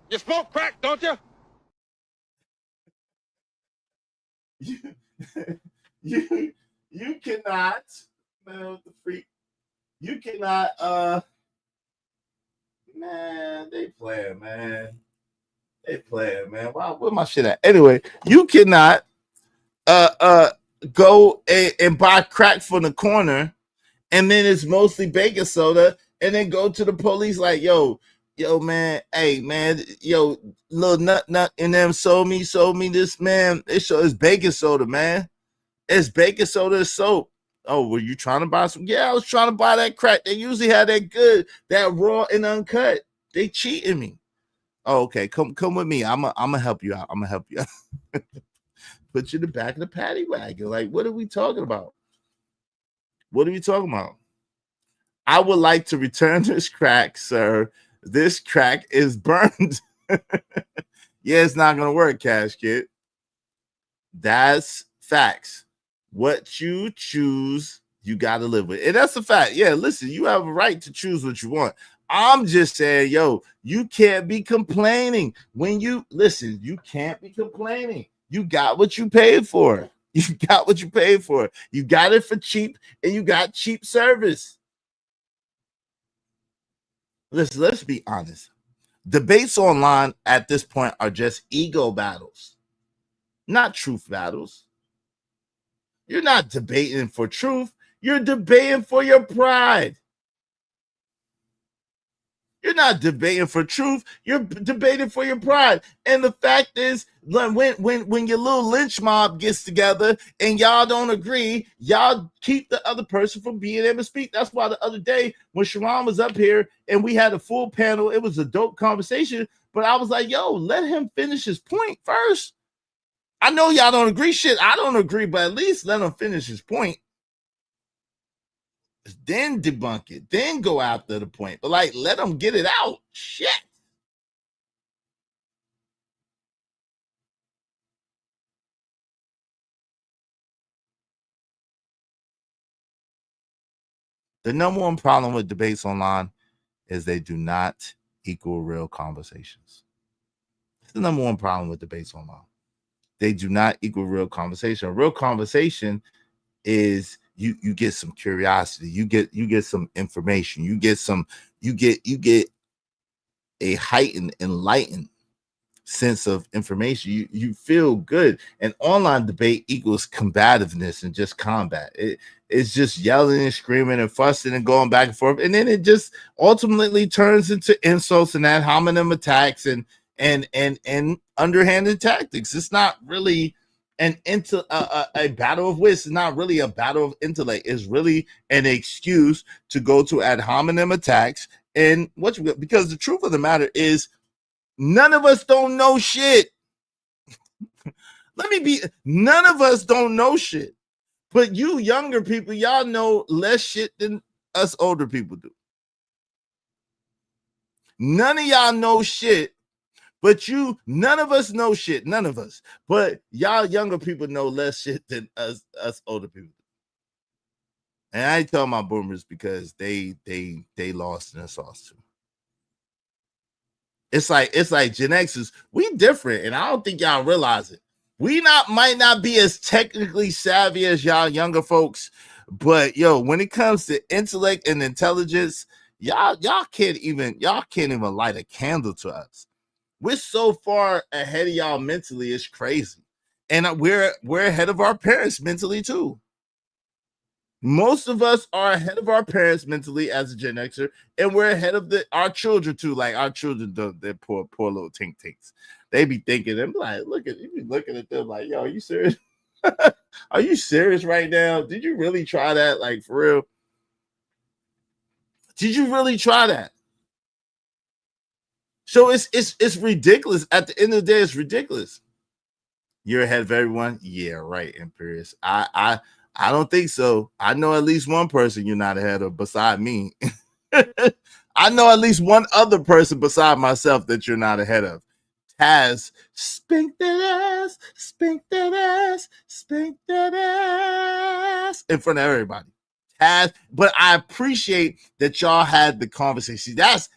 You smoke crack, don't you? You cannot, man, what the freak. You cannot, man, they playing, man. Wow, where my shit at? Anyway, you cannot go and buy crack from the corner, and then it's mostly baking soda, and then go to the police like, yo, man, hey, man, yo, little nut, and them sold me this, man. It's baking soda, man. It's baking soda and soap. Oh, were you trying to buy some? Yeah, I was trying to buy that crack. They usually have that good, that raw and uncut. They cheating me. Oh, okay. Come with me. I'm gonna help you out. Put you in the back of the paddy wagon. Like, what are we talking about? I would like to return this crack, sir. This crack is burned. Yeah, it's not gonna work, Cash Kid. That's facts. What you choose, you got to live with. And that's a fact. Yeah, listen, you have a right to choose what you want. I'm just saying, yo, you can't be complaining when you listen. You can't be complaining. You got what you paid for. You got what you paid for. You got it for cheap, and you got cheap service. Listen, let's be honest. Debates online at this point are just ego battles, not truth battles. You're not debating for truth. You're debating for your pride. You're not debating for truth. You're debating for your pride. And the fact is, when your little lynch mob gets together and y'all don't agree, y'all keep the other person from being able to speak. That's why the other day when Sharon was up here and we had a full panel, it was a dope conversation. But I was like, yo, let him finish his point first. I know y'all don't agree. Shit, I don't agree, but at least let him finish his point. Then debunk it. Then go after the point. But like, let them get it out. Shit. The number one problem with debates online is they do not equal real conversations. It's the number one problem with debates online. They do not equal real conversation. A real conversation is you get some curiosity, you get some information, you get a heightened, enlightened sense of information. You feel good. An online debate equals combativeness and just combat. It's just yelling and screaming and fussing and going back and forth, and then it just ultimately turns into insults and ad hominem attacks and underhanded tactics. It's not really a battle of wits. It's not really a battle of intellect. It's really an excuse to go to ad hominem attacks. And because the truth of the matter is, none of us don't know shit. None of us don't know shit. But you younger people, y'all know less shit than us older people do. None of y'all know shit, but none of us know shit. None of us. But y'all younger people know less shit than us older people do. And I ain't telling my boomers because they lost in the sauce too. It's like Gen Xers, we different, and I don't think y'all realize it. We might not be as technically savvy as y'all younger folks, but yo, when it comes to intellect and intelligence, y'all can't even light a candle to us. We're so far ahead of y'all mentally, it's crazy. And we're ahead of our parents mentally too. Most of us are ahead of our parents mentally as a Gen Xer, and we're ahead of our children too. Like our children, they're poor little tink tinks. They be thinking, them like, you be looking at them like, yo, are you serious? Are you serious right now? Did you really try that? Like for real? Did you really try that? So it's ridiculous. At the end of the day, it's ridiculous. You're ahead of everyone. Yeah, right, Imperious. I don't think so. I know at least one person you're not ahead of beside me. I know at least one other person beside myself that you're not ahead of. Taz, spank that ass, spank that ass, spank that ass in front of everybody. Taz, but I appreciate that y'all had the conversation. That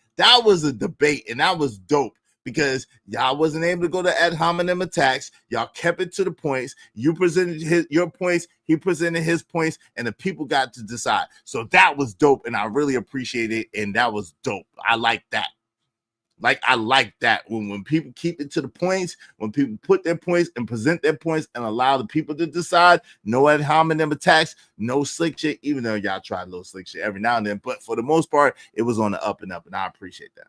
was a debate, and that was dope. Because y'all wasn't able to go to ad hominem attacks. Y'all kept it to the points. You presented your points. He presented his points, and the people got to decide. So that was dope, and I really appreciate it. And that was dope. I like that. I like that when people keep it to the points, when people put their points and present their points and allow the people to decide. No ad hominem attacks, no slick shit. Even though y'all try a little slick shit every now and then, but for the most part, it was on the up and up, and I appreciate that.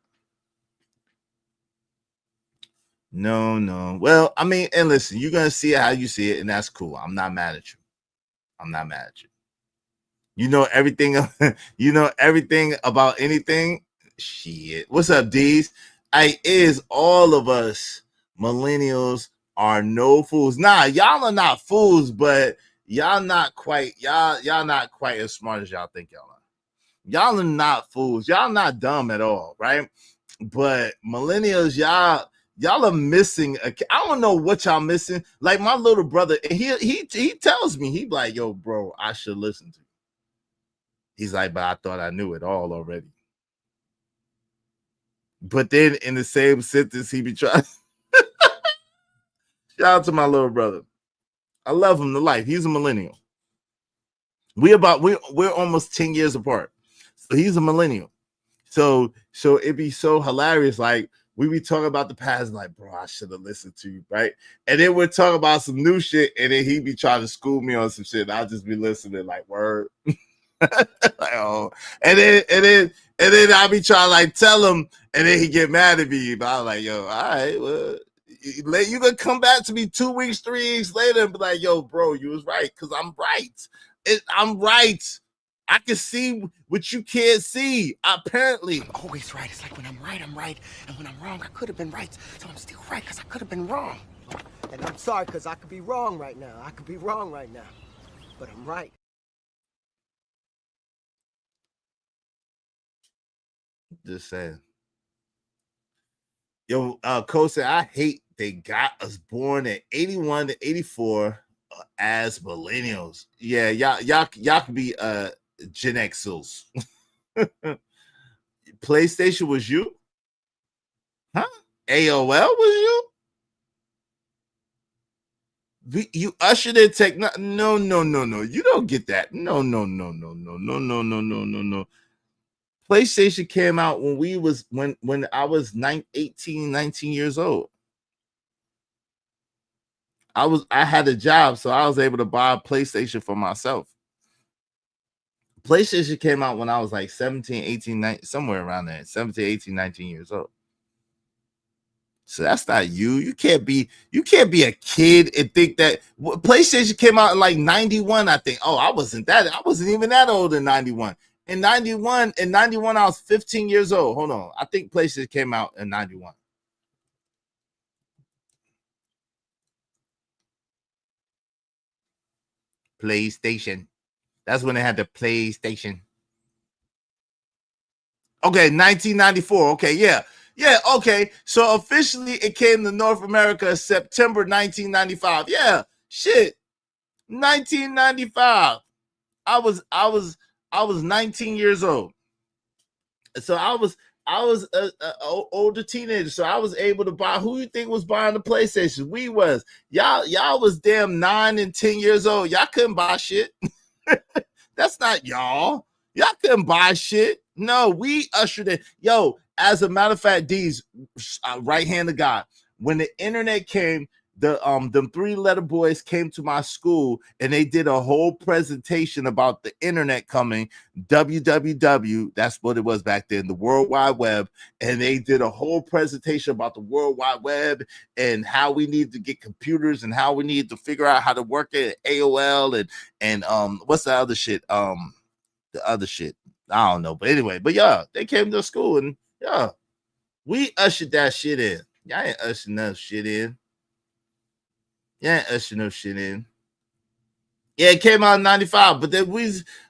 No. Well, I mean, and listen, you're gonna see it how you see it, and that's cool. I'm not mad at you. You know everything. You know everything about anything. Shit. What's up, D's? Is all of us millennials are no fools. Nah, y'all are not fools, but y'all not quite as smart as y'all think y'all are. Y'all are not fools. Y'all not dumb at all, right? But millennials, Y'all are missing. I don't know what y'all missing. Like my little brother, and he tells me, he like, yo, bro, I should listen to you. He's like, but I thought I knew it all already. But then in the same sentence, he be trying. Shout out to my little brother. I love him to life. He's a millennial. We're almost 10 years apart. So he's a millennial. So it'd be so hilarious. Like we be talking about the past, like, bro, I should have listened to you, right? And then we're talking about some new shit, and then he'd be trying to school me on some shit. And I'll just be listening, like, word. Like, oh, and then I be trying to like tell him, and then he get mad at me. But I'm like, yo, all right, well, you gonna come back to me 2 weeks, 3 weeks later, and be like, yo, bro, you was right, because I'm right. I'm right. I can see what you can't see. Apparently, I'm always right. It's like when I'm right, I'm right, and when I'm wrong, I could have been right. So I'm still right because I could have been wrong. And I'm sorry because I could be wrong right now. I could be wrong right now, but I'm right. just saying. Yo, Kosa, I hate they got us born at 81 to 84 as millennials. Yeah, y'all could be Gen Xers. PlayStation was you? Huh? AOL was you? You ushered in tech. No. You don't get that. No. PlayStation came out when I was 18, 19 years old. I had a job, so I was able to buy a PlayStation for myself. PlayStation came out when I was like 17, 18, 19, somewhere around there, 17, 18, 19 years old. So that's not you. You can't be a kid and think that PlayStation came out in like 91, I think. Oh, I wasn't even that old in 91. In 91, I was 15 years old. Hold on. I think PlayStation came out in 91. PlayStation. That's when they had the PlayStation. Okay, 1994. Okay, yeah. Yeah, okay. So officially it came to North America September 1995. Yeah, shit. 1995. I was 19 years old. So I was a older teenager, so I was able to buy. Who you think was buying the PlayStation? We was. Y'all was damn 9 and 10 years old. Y'all couldn't buy shit. That's not y'all. Y'all couldn't buy shit. No, we ushered in. Yo, as a matter of fact, D's right hand of God. When the internet came, them 3-letter boys came to my school and they did a whole presentation about the internet coming, www, that's what it was back then, the World Wide Web. And they did a whole presentation about the World Wide Web and how we need to get computers and how we need to figure out how to work it, AOL and what's the other shit? The other shit. I don't know. But anyway, but yeah, they came to school and yeah, we ushered that shit in. Y'all ain't ushering no shit in. Yeah, usher no shit in. Yeah, it came out in 95, but then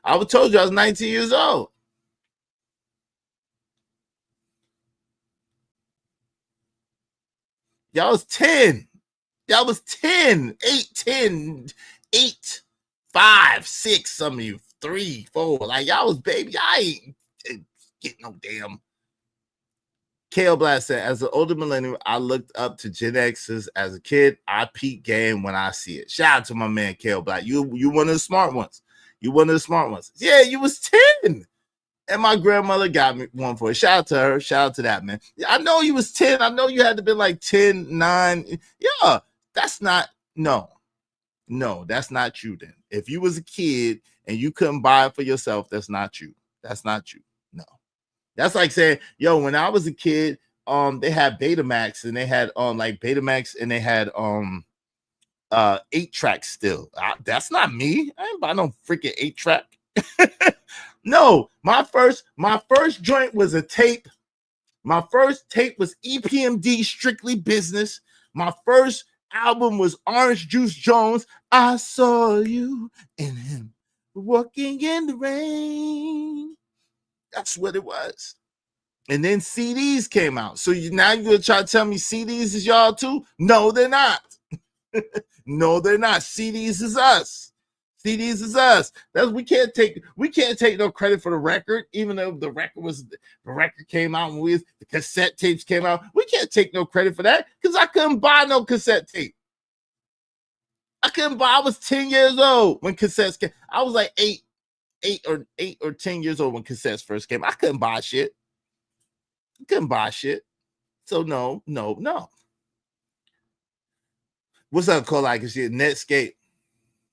I told you I was 19 years old. Y'all was 10. Y'all was 10, 8, 10, 8, 5, 6, some of you, 3, 4. Like y'all was baby. I ain't getting no damn. KO Black said, as an older millennial, I looked up to Gen X's as a kid. I peak game when I see it. Shout out to my man KO Black. You one of the smart ones. You one of the smart ones. Yeah, you was 10. And my grandmother got me one for it. Shout out to her. Shout out to that, man. I know you was 10. I know you had to be like 10, 9. Yeah, that's not, no, that's not you then. If you was a kid and you couldn't buy it for yourself, that's not you. That's not you. No. That's like saying, yo, when I was a kid, they had Betamax and they had like Betamax and they had 8 tracks still. That's not me. I ain't buy no freaking 8 track. No, my first joint was a tape. My first tape was EPMD Strictly Business. My first album was Orange Juice Jones. I saw you and him walking in the rain. That's what it was. And then CDs came out. So now you're going to try to tell me CDs is y'all too? No, they're not. No, they're not. CDs is us. CDs is us. We can't take no credit for the record, even though the record came out when the cassette tapes came out. We can't take no credit for that because I couldn't buy no cassette tape. I was 10 years old when cassettes came. I was like 8 or 10 years old when cassettes first came. I couldn't buy shit. So no. What's up, Cole? Like shit, Netscape.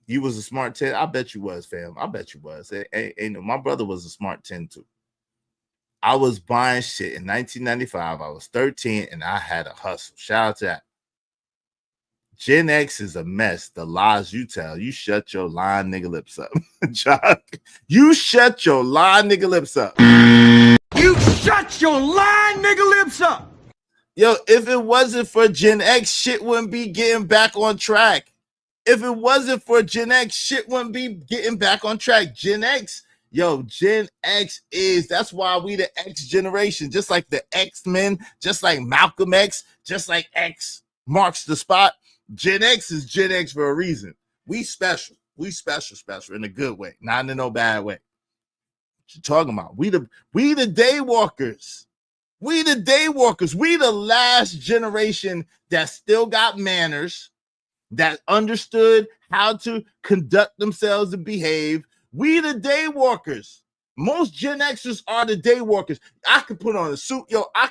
You was a smart 10. I bet you was, fam. I bet you was. My brother was a smart 10 too. I was buying shit in 1995. I was 13 and I had a hustle. Shout out to that. Gen X is a mess. The lies you tell. You shut your lying nigga lips up. You shut your lying nigga lips up. You shut your lying nigga lips up. Yo, if it wasn't for Gen X, shit wouldn't be getting back on track. If it wasn't for Gen X, shit wouldn't be getting back on track. Gen X is, that's why we the X generation, just like the X-Men, just like Malcolm X, just like X marks the spot. Gen X is Gen X for a reason. We special in a good way, not in no bad way. What you talking about? We the day walkers. We the last generation that still got manners, that understood how to conduct themselves and behave. We the day walkers. Most Gen Xers are the day walkers. I could put on a suit, I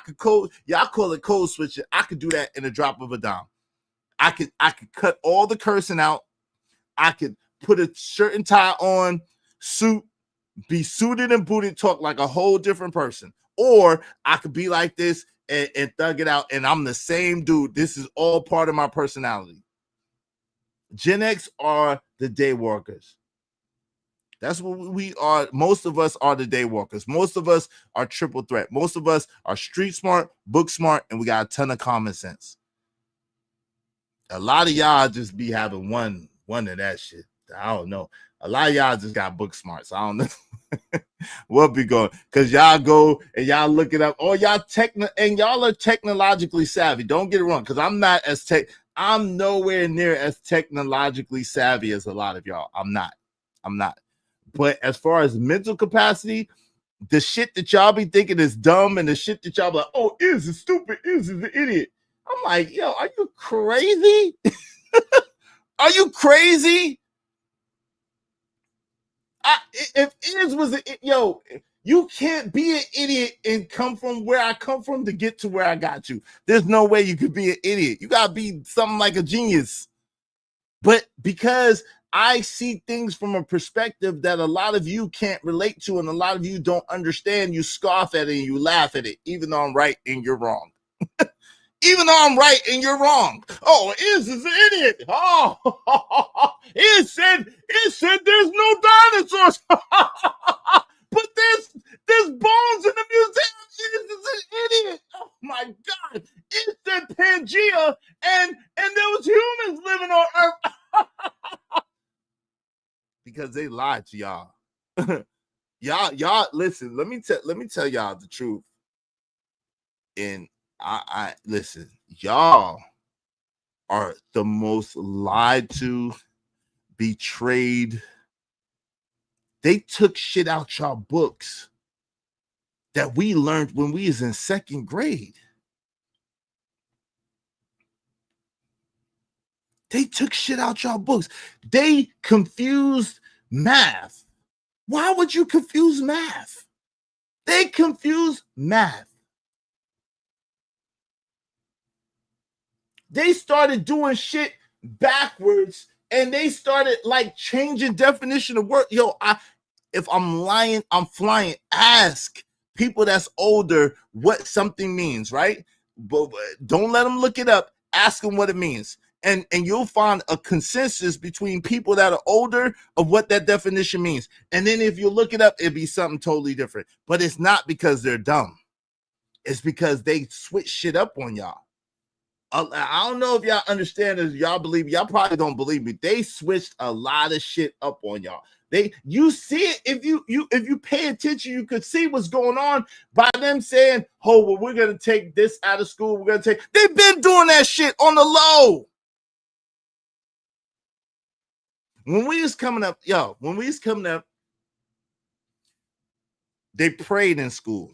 call it code switching. I could do that in a drop of a dime. I could cut all the cursing out. I could put a shirt and tie on, suit, be suited and booted, talk like a whole different person. Or I could be like this and thug it out, and I'm the same dude. This is all part of my personality. Gen X are the day workers. That's what we are. Most of us are the day workers. Most of us are triple threat. Most of us are street smart, book smart, and we got a ton of common sense. A lot of y'all just be having one of that shit. I don't know. A lot of y'all just got book smart, so I don't know what be going. Because y'all go and y'all look it up. Oh, y'all are technologically savvy. Don't get it wrong, because I'm nowhere near as technologically savvy as a lot of y'all. I'm not. But as far as mental capacity, the shit that y'all be thinking is dumb and the shit that y'all be like, oh, is stupid, is an idiot. I'm like, yo, are you crazy? Are you crazy? If is was you can't be an idiot and come from where I come from to get to where I got to. There's no way you could be an idiot. You gotta be something like a genius. But because I see things from a perspective that a lot of you can't relate to and a lot of you don't understand, you scoff at it and you laugh at it, even though I'm right and you're wrong. Even though I'm right and you're wrong. Oh, is an idiot. Oh, it said there's no dinosaurs. But there's bones in the museum. Is an idiot. Oh my God. It said Pangea and there was humans living on Earth. Because they lied to y'all. y'all listen, let me tell y'all the truth. And I listen, y'all are the most lied to, betrayed. They took shit out y'all books that we learned when we was in second grade. They took shit out y'all books. They confused math. Why would you confuse math? They confused math. They started doing shit backwards and they started like changing definition of word. Yo, if I'm lying, I'm flying. Ask people that's older what something means, right? But don't let them look it up. Ask them what it means. And you'll find a consensus between people that are older of what that definition means. And then if you look it up, it'd be something totally different. But it's not because they're dumb. It's because they switch shit up on y'all. I don't know if y'all understand this. Y'all probably don't believe me. They switched a lot of shit up on y'all. You see it if you pay attention, you could see what's going on by them saying, "Oh, well, we're gonna take this out of school. We're gonna take." They've been doing that shit on the low. When we was coming up, they prayed in school.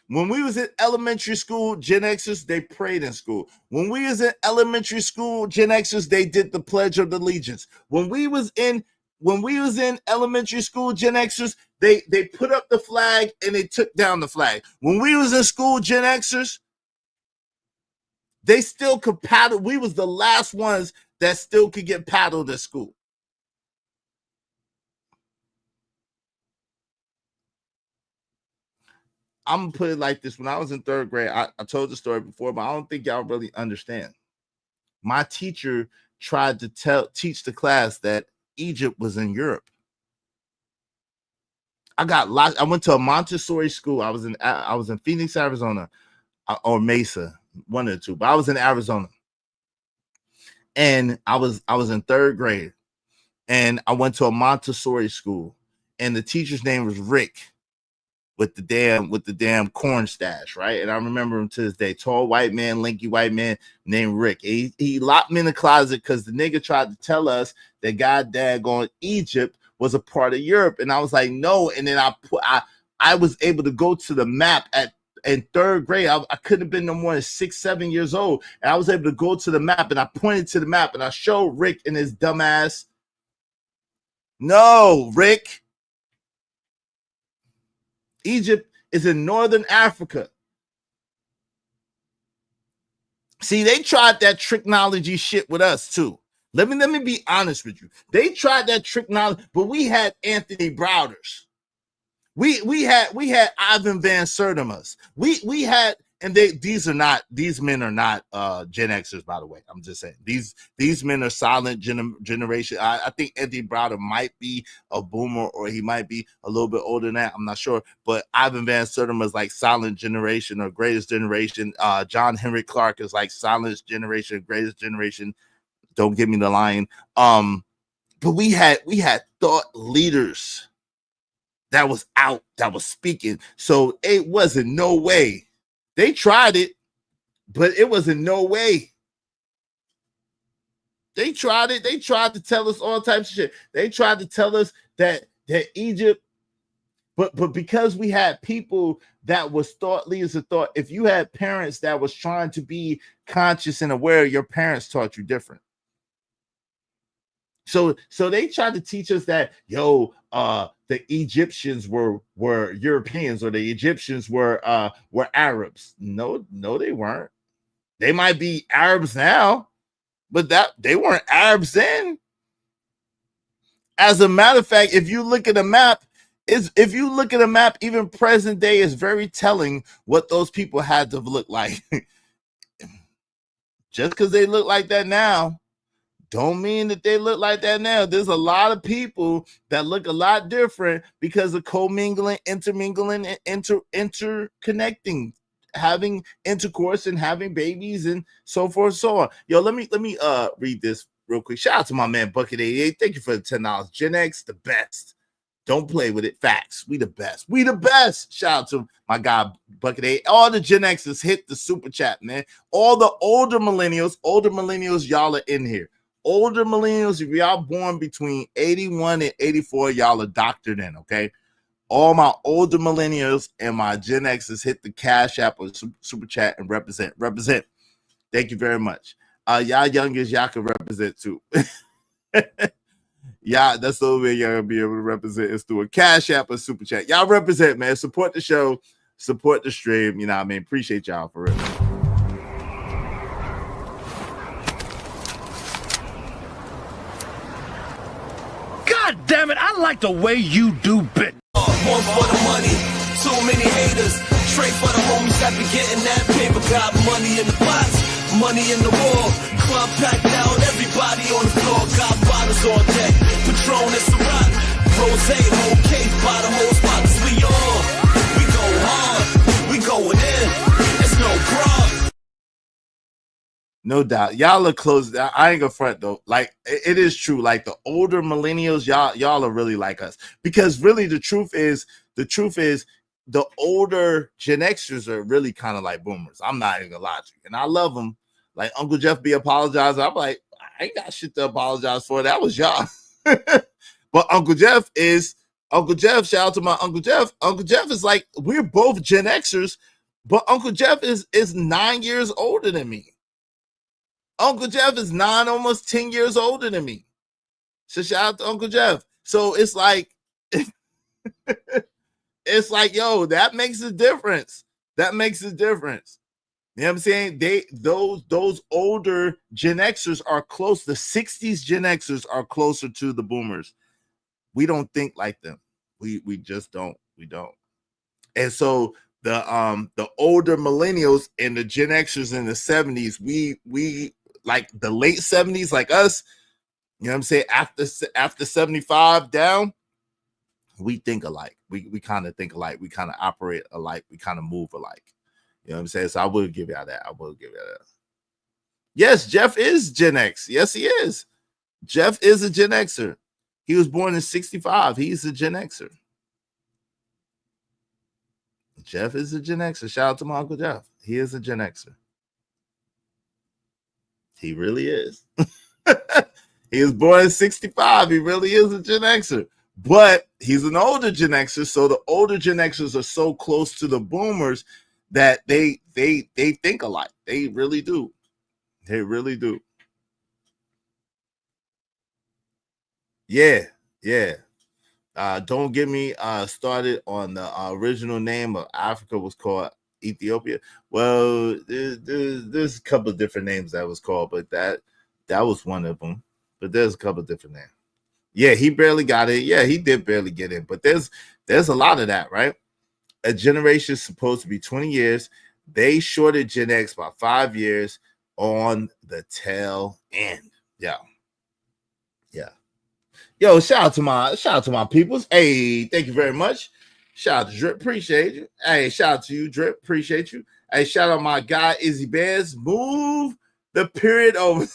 When we was in elementary school, Gen Xers, they prayed in school. When we was in elementary school, Gen Xers, they did the Pledge of Allegiance. When we was in elementary school, Gen Xers, they put up the flag and they took down the flag. When we was in school, Gen Xers, they still could paddle. We was the last ones that still could get paddled at school. I'm gonna put it like this. When I was in third grade, I told the story before, but I don't think y'all really understand. My teacher tried to teach the class that Egypt was in Europe. I went to a Montessori school. I was in Phoenix, Arizona, or Mesa, one of the two, but I was in Arizona. And I was in third grade, and I went to a Montessori school, and the teacher's name was Rick. With the damn corn stash, right? And I remember him to this day. Tall white man, lanky white man named Rick. He locked me in the closet because the nigga tried to tell us that goddamn Egypt was a part of Europe, and I was like, no. And then I was able to go to the map in third grade. I couldn't have been no more than 6, 7 years old, and I was able to go to the map, and I pointed to the map, and I showed Rick and his dumb ass. No, Rick. Egypt is in northern Africa. See, they tried that technology shit with us too. Let me be honest with you. They tried that technology, but we had Anthony Browders. We had Ivan Van Sertima's. We had, and these men are not Gen Xers, by the way. I'm just saying these men are silent generation. I think Anthony Browder might be a boomer, or he might be a little bit older than that. I'm not sure, but Ivan Van Sertima is like silent generation or greatest generation. John Henry Clark is like silent generation, greatest generation. Don't give me the line. But we had thought leaders that was out, that was speaking. So it wasn't no way. They tried it, but it was in no way. They tried it. They tried to tell us all types of shit. They tried to tell us that Egypt, but because we had people that was thought leaders of thought, if you had parents that was trying to be conscious and aware, your parents taught you different. So they tried to teach us that, the Egyptians were Europeans, or the Egyptians were Arabs. No, they weren't. They might be Arabs now, but they weren't Arabs then. As a matter of fact, if you look at a map, even present day is very telling what those people had to look like. Just because they look like that now, don't mean that they look like that now. There's a lot of people that look a lot different because of commingling, intermingling, and interconnecting, having intercourse and having babies and so forth, so on. Let me read this real quick. Shout out to my man Bucket 88. Thank you for the $10. Gen X, the best. Don't play with it. Facts. We the best. We the best. Shout out to my guy Bucket 8. All the Gen Xers hit the super chat, man. All the older millennials, y'all are in here. Older millennials, if y'all born between 81 and 84, y'all are doctored in, okay? All my older millennials and my Gen Xers hit the Cash App or super chat and represent. Thank you very much. Y'all youngers, y'all can represent too. Yeah, that's the only way y'all gonna be able to represent is through a Cash App or super chat. Y'all represent, man. Support the show, support the stream. You know what I mean? Appreciate y'all for real. God damn it, I like the way you do bit. One for the money, too many haters. Trade for the homies that be getting that paper. Got money in the pots, money in the wall. Club packed out, everybody on the floor. Got bottles on deck, Patron and Ciroc. Rose, whole case, bottom hole spots. We go hard, we going in. It's no problem. No doubt. Y'all are close. I ain't gonna front though. Like it is true. Like the older millennials, y'all are really like us. Because really the truth is the older Gen Xers are really kind of like boomers. I'm not even gonna lie to you. And I love them. Like Uncle Jeff be apologizing. I'm like, I ain't got shit to apologize for. That was y'all. But Uncle Jeff, shout out to my Uncle Jeff. Uncle Jeff is like, we're both Gen Xers, but Uncle Jeff is 9 years older than me. Uncle Jeff is 9, almost 10 years older than me. So shout out to Uncle Jeff. So it's like, yo, that makes a difference. That makes a difference. You know what I'm saying? Those older Gen Xers are close. The 60s Gen Xers are closer to the boomers. We don't think like them. We just don't. We don't. And so the older millennials and the Gen Xers in the 70s, we like the late 70s, like us, you know what I'm saying? After 75 down, we think alike. We kind of think alike. We kind of operate alike. We kind of move alike. You know what I'm saying? So I will give y'all that. Yes, Jeff is Gen X. Yes, he is. Jeff is a Gen Xer. He was born in 65. He's a Gen Xer. Jeff is a Gen Xer. Shout out to my Uncle Jeff. He is a Gen Xer. He really is. He was born in 65. He really is a Gen Xer. But he's an older Gen Xer. So the older Gen Xers are so close to the boomers that they think alike. They really do. They really do. Yeah. Don't get me started on the original name of Africa was called Ethiopia. Well, there's a couple of different names that was called, but that was one of them. But there's a couple of different names. Yeah, he barely got it. Yeah, he did barely get in. But there's a lot of that, right? A generation is supposed to be 20 years. They shorted Gen X by 5 years on the tail end. Yeah. Yo, shout out to my peoples. Hey, thank you very much. Shout out to Drip, appreciate you. Hey, shout out to you, Drip, appreciate you. Hey, shout out my guy Izzy Bears. Move the period over.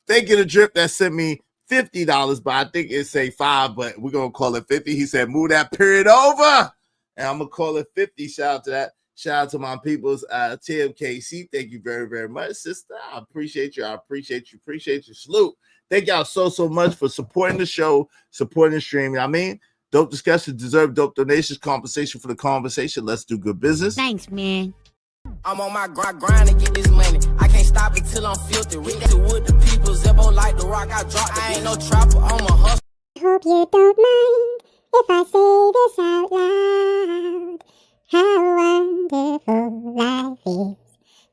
Thank you to Drip that sent me $50, but I think it say 5, but we're gonna call it 50. He said, move that period over. And I'm gonna call it 50. Shout out to that. Shout out to my people's TMKC. Thank you very, very much, sister. I appreciate you. Appreciate you. Salute. Thank y'all so much for supporting the show, supporting the stream. I mean, dope discussion, deserve dope donations, compensation for the conversation. Let's do good business. Thanks, man. I'm on my grind to get this money. I can't stop it till I'm filthy. With the people, Zebo like the rock. I drop. I ain't no trapper. I'm a hustler. Hope you don't mind if I say this out loud. How wonderful life is,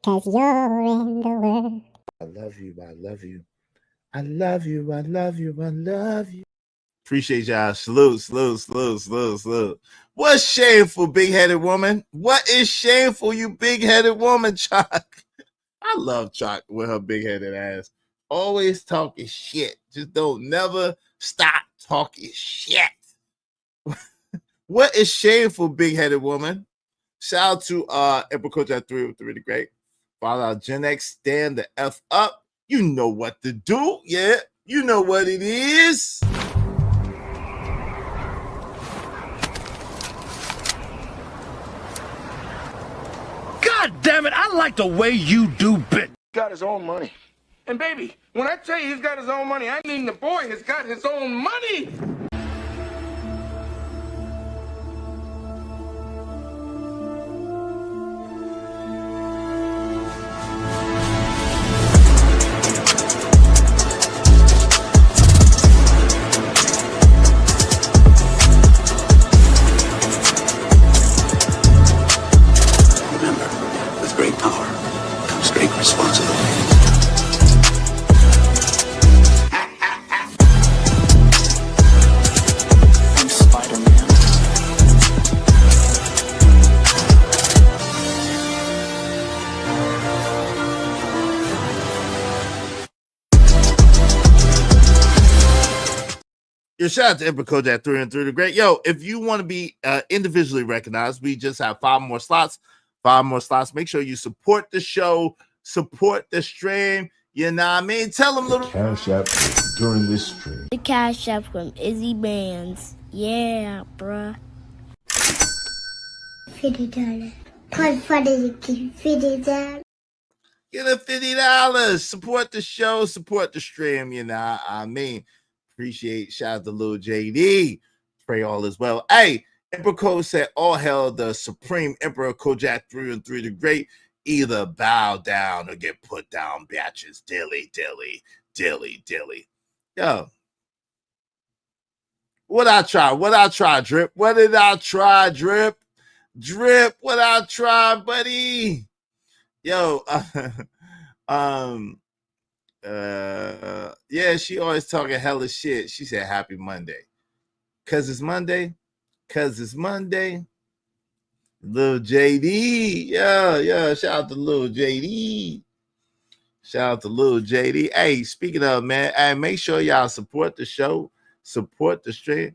'cause you're in the world. I love you. I love you. Appreciate y'all. Salute. What's shameful, big-headed woman? What is shameful, you big-headed woman, Chuck? I love Chuck with her big-headed ass. Always talking shit. Just don't never stop talking shit. What is shameful, big-headed woman? Shout out to Emperor Coach at 303 the Great. Follow our Gen X, stand the F up. You know what to do. Yeah, you know what it is. God damn it, I like the way you do bit. Got his own money. And baby, when I tell you he's got his own money, I mean the boy has got his own money. Shout out to Emperor Kojak 303 the Great. Yo, if you want to be individually recognized, we just have 5 more slots. 5 more slots. Make sure you support the show, support the stream. You know what I mean? Tell them little Cash App during this stream. The Cash App from Izzy Bands. Yeah, bruh. $50. Quite funny to keep $50. Get a $50. Support the show, support the stream. You know, I mean, appreciate. Shout out to Lil JD. Pray all is well. Hey, Emperor Code said, all hail the Supreme Emperor Kojak 3 and 3 the Great. Either bow down or get put down, batches. Dilly, dilly, dilly, dilly. Yo. What I try, Drip? What did I try, Drip? Drip, what I try, buddy? Yo, yeah, she always talking hella shit. She said happy Monday. Cause it's Monday. Lil JD. Yeah. Shout out to Lil JD. Hey, speaking of, man, hey, make sure y'all support the show, support the stream.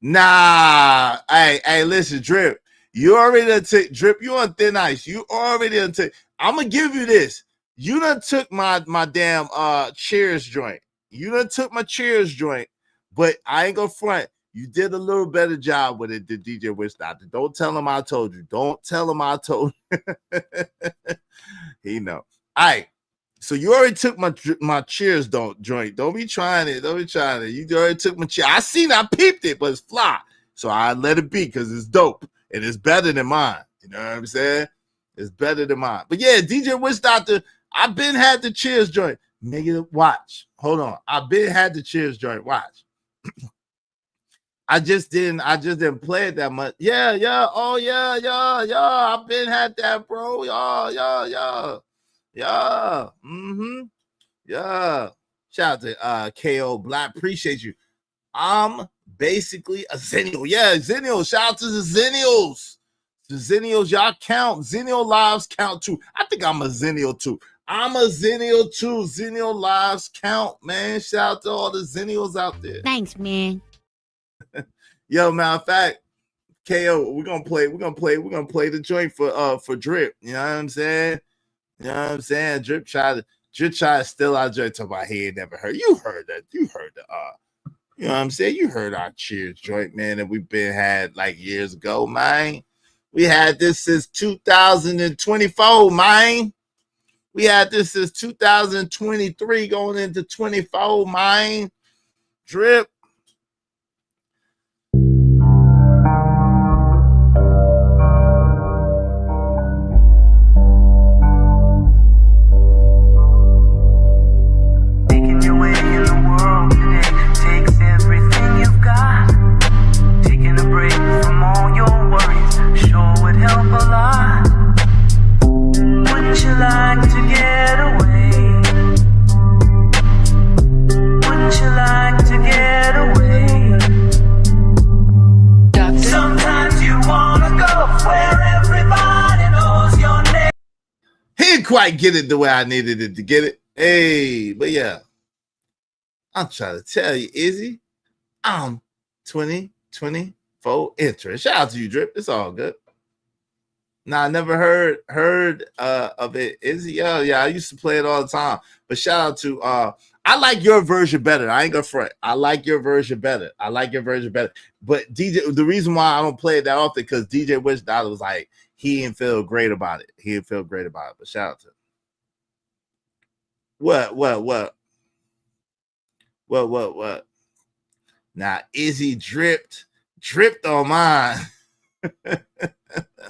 Nah, hey, listen, Drip. You already done took Drip. You on thin ice. You already done took. I'm gonna give you this. You done took my damn Cheers joint. You done took my Cheers joint, but I ain't gonna front. You did a little better job with it than DJ Witch Doctor. Don't tell him I told you. Don't tell him I told you. He know. All right. So you already took my Cheers joint. Don't be trying it. You already took my Cheers. I peeped it, but it's fly. So I let it be because it's dope. And it's better than mine. You know what I'm saying? It's better than mine. But yeah, DJ Witch Doctor, I've been had the Cheers joint. Nigga, watch. Hold on. I've been had the Cheers joint. Watch. I just didn't play it that much. Yeah. Oh, yeah. I've been had that, bro. Yeah. Yeah. Shout out to KO Black. Appreciate you. I'm basically a Zennial. Yeah, Zennial. Shout out to the Zennials. The Zennials, y'all count. Zennial lives count too. I think I'm a Zennial too. Zennial lives count, man. Shout out to all the Zennials out there. Thanks, man. Yo, matter of fact, KO, we're gonna play the joint for Drip. You know what I'm saying? Drip tried to steal our joint to my head, never heard. You heard that. You heard the you know what I'm saying? You heard our Cheers joint, man, that we've been had like years ago, man. We had this since 2024, man. We had this since 2023 going into 24, man. Drip. Quite get it the way I needed it to get it. Hey, but yeah, I'm trying to tell you, Izzy, I'm 2024 entering. Shout out to you, Drip. It's all good. Nah, I never heard of it, Izzy. Yeah, I used to play it all the time. But shout out to I like your version better. I ain't gonna front. I like your version better. But DJ, the reason why I don't play it that often because DJ Witch Doctor was like, he didn't feel great about it. But shout out to him. What? Now, Izzy dripped on mine.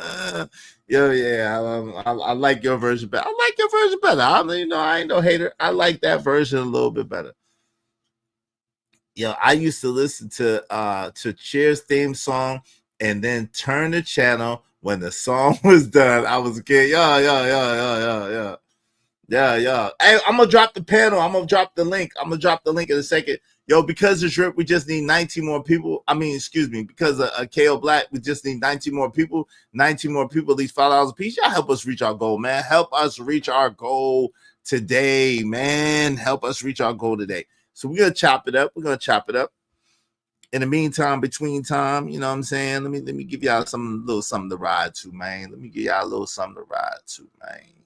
I like your version better. I ain't no hater. I like that version a little bit better. Yo, I used to listen to Cheers theme song and then turn the channel when the song was done. I was a kid. Yeah. Hey, I'm gonna drop the panel. I'm gonna drop the link in a second. Yo, because of Drip, we just need 19 more people. Because of KO Black, we just need 19 more people. 19 more people, at least $5 a piece. Y'all help us reach our goal, man. Help us reach our goal today, man. So we're gonna chop it up. In the meantime, between time, you know what I'm saying? Let me give y'all a little something to ride to, man. Let me give y'all a little something to ride to, man.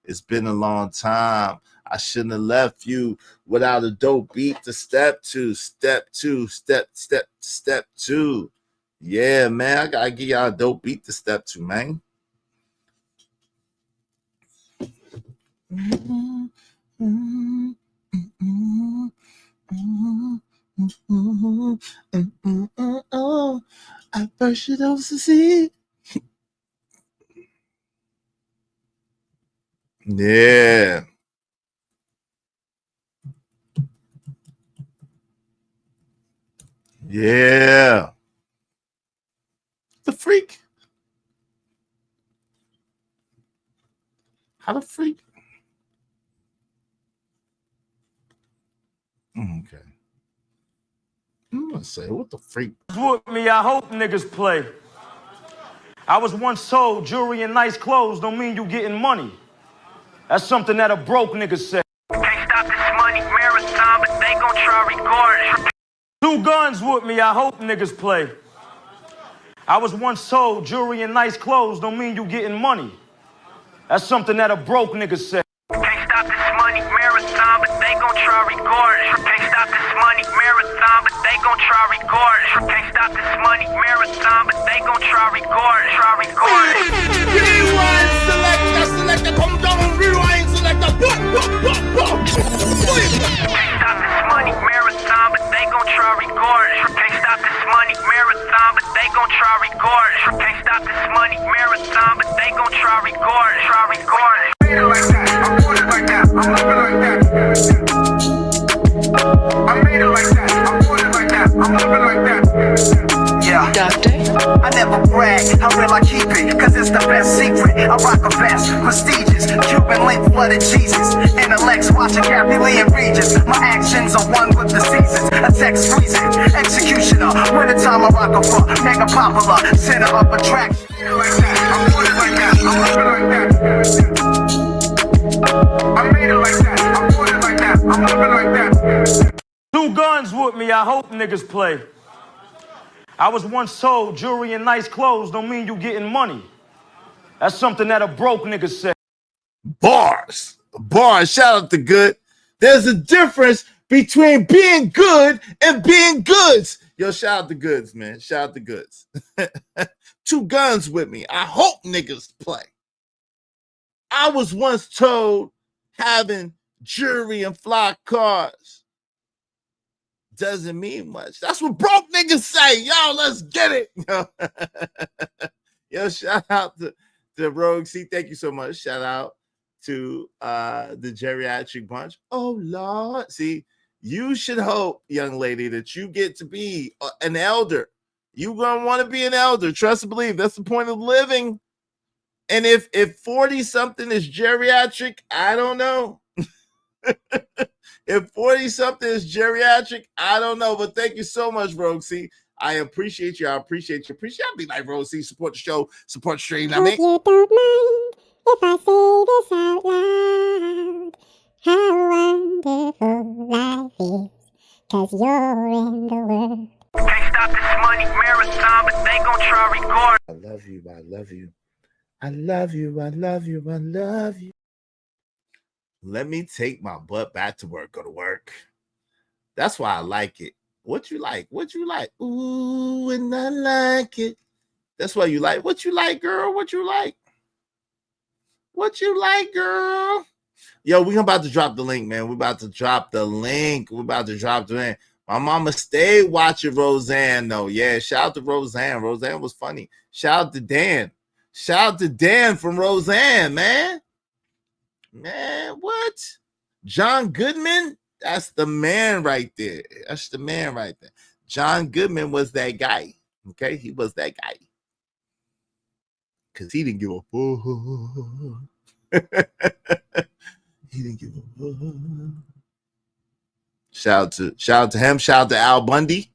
It's been a long time. I shouldn't have left you without a dope beat to step two. Yeah, man, I gotta give y'all a dope beat to step to, man. I first should also see. Yeah. Yeah. The freak. How the freak? Okay. I'm gonna say, what the freak? With me, I hope niggas play. I was once told jewelry and nice clothes don't mean you getting money. That's something that a broke nigga say. Can't stop this money marathon, but they gon' try regardless. 2 guns with me, I hope niggas play. I was once told jewelry and nice clothes don't mean you getting money. That's something that a broke nigga say. Can't stop this money marathon, but they gon' try regardless. Can't stop this money marathon, but they gon' try regardless. Can't stop this money marathon, but they gon' try regardless. Rewind selector, come down, rewind selector. Can't stop this money marathon, but they gon' try regardless. Can't stop this money marathon, but they gon' try regardless. Can't stop this money marathon, but they gon' try regardless. I made it like that, I want it like that, I made it like that, I want it like that, I'm living like that. Yeah. Doctor? I never brag, how real I keep it, cause it's the best secret. I rock a vest, prestigious, Cuban link, flooded Jesus. Intellects watching Kathy Lee and Regis. My actions are one with the seasons. A text freezing, executioner. Wintertime I rock a fuck, mega popular, center of attraction. I want it like that, I'm living like that. I made it like that, I want it like that, I'm living like that. 2 guns with me, I hope niggas play. I was once told jewelry and nice clothes don't mean you getting money. That's something that a broke nigga say. Bars. Shout out to Good. There's a difference between being good and being goods. Yo, shout out to Goods, man. Shout out to Goods. 2 guns with me. I hope niggas play. I was once told having jewelry and fly cars doesn't mean much. That's what broke niggas say. Yo, let's get it. Yo, shout out to Rogue C. Thank you so much. Shout out to the geriatric bunch. Oh, Lord. See, you should hope, young lady, that you get to be an elder. You're going to want to be an elder. Trust and believe. That's the point of living. And if 40-something is geriatric, I don't know. If 40-something is geriatric, I don't know. But thank you so much, Rogue C. I appreciate you. I'll be like Rogue C. Support the show. Support the stream. Hope you don't mind if I say this out loud. How wonderful life is, 'cause you're in the world. Can't stop this money marathon, but they gon' try regardless. I love you. I love you. I love you. I love you. I love you. Let me take my butt back to work. Go to work. That's why I like it. What you like? What you like? Ooh, and I like it. That's why you like. What you like, girl? What you like? What you like, girl? Yo, we about to drop the link, man. We about to drop the link. My mama stayed watching Roseanne, though. Yeah, shout out to Roseanne. Roseanne was funny. Shout out to Dan. Shout out to Dan from Roseanne, man. Man, what? John Goodman? That's the man right there. John Goodman was that guy. Okay, he was that guy. Because he didn't give a fuck. He didn't give a fuck. Shout out to him. Shout out to Al Bundy.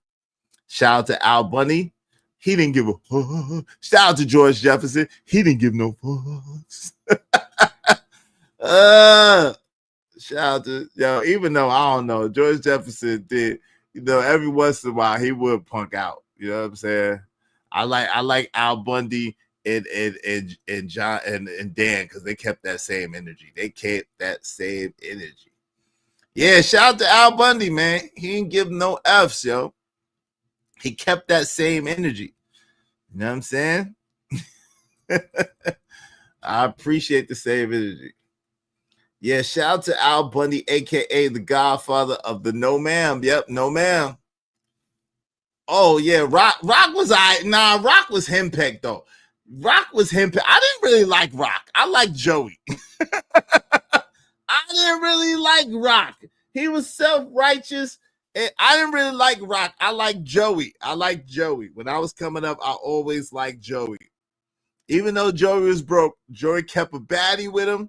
He didn't give a fuck. Shout out to George Jefferson. He didn't give no fucks. Shout out to, even though I don't know, George Jefferson did every once in a while he would punk out. You know what I'm saying? I like Al Bundy and John and Dan because they kept that same energy. They kept that same energy. Yeah, shout out to Al Bundy, man. He didn't give no F's, yo. He kept that same energy. You know what I'm saying? I appreciate the same energy. Yeah, shout out to Al Bundy, aka the Godfather of the No Ma'am. Yep, No Ma'am. Oh yeah, Rock was Rock was henpecked though. Rock was henpecked. I didn't really like Rock. I like Joey. I didn't really like Rock. He was self-righteous. And I didn't really like Rock. I like Joey. When I was coming up, I always liked Joey. Even though Joey was broke, Joey kept a baddie with him.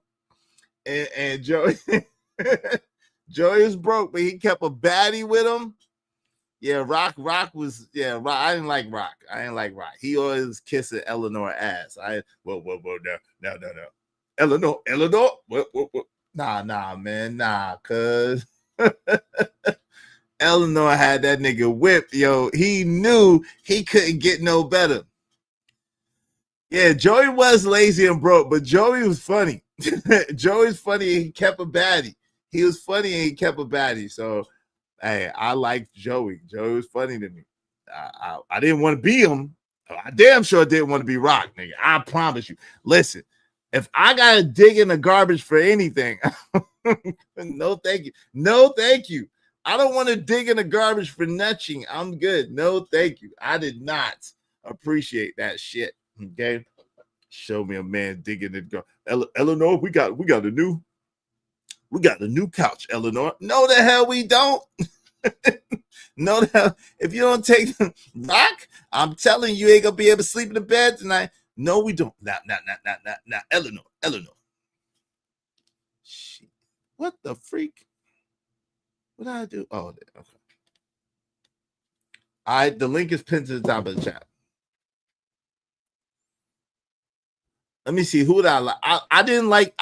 And Joey Joey was broke, but he kept a baddie with him. Yeah, Rock was Rock. I didn't like Rock. He always kissing Eleanor ass. No. Eleanor. What? Nah, man, cause Eleanor had that nigga whipped, yo. He knew he couldn't get no better. Yeah, Joey was lazy and broke, but Joey was funny. Joey's funny and he kept a baddie. He was funny and he kept a baddie. So, hey, I liked Joey. Joey was funny to me. I didn't want to be him. I damn sure didn't want to be Rock, nigga. I promise you. Listen, if I got to dig in the garbage for anything, no thank you. No thank you. I don't want to dig in the garbage for nothing. I'm good. No thank you. I did not appreciate that shit. Okay, show me a man digging the garbage. Eleanor, we got a new couch. Eleanor, no the hell we don't. No the hell. If you don't take the Rock, I'm telling you, ain't gonna be able to sleep in the bed tonight. No, we don't. Nah. Eleanor. Shit. What the freak? What did I do? Oh, okay. All right, the link is pinned to the top of the chat. Let me see who did I like. I didn't like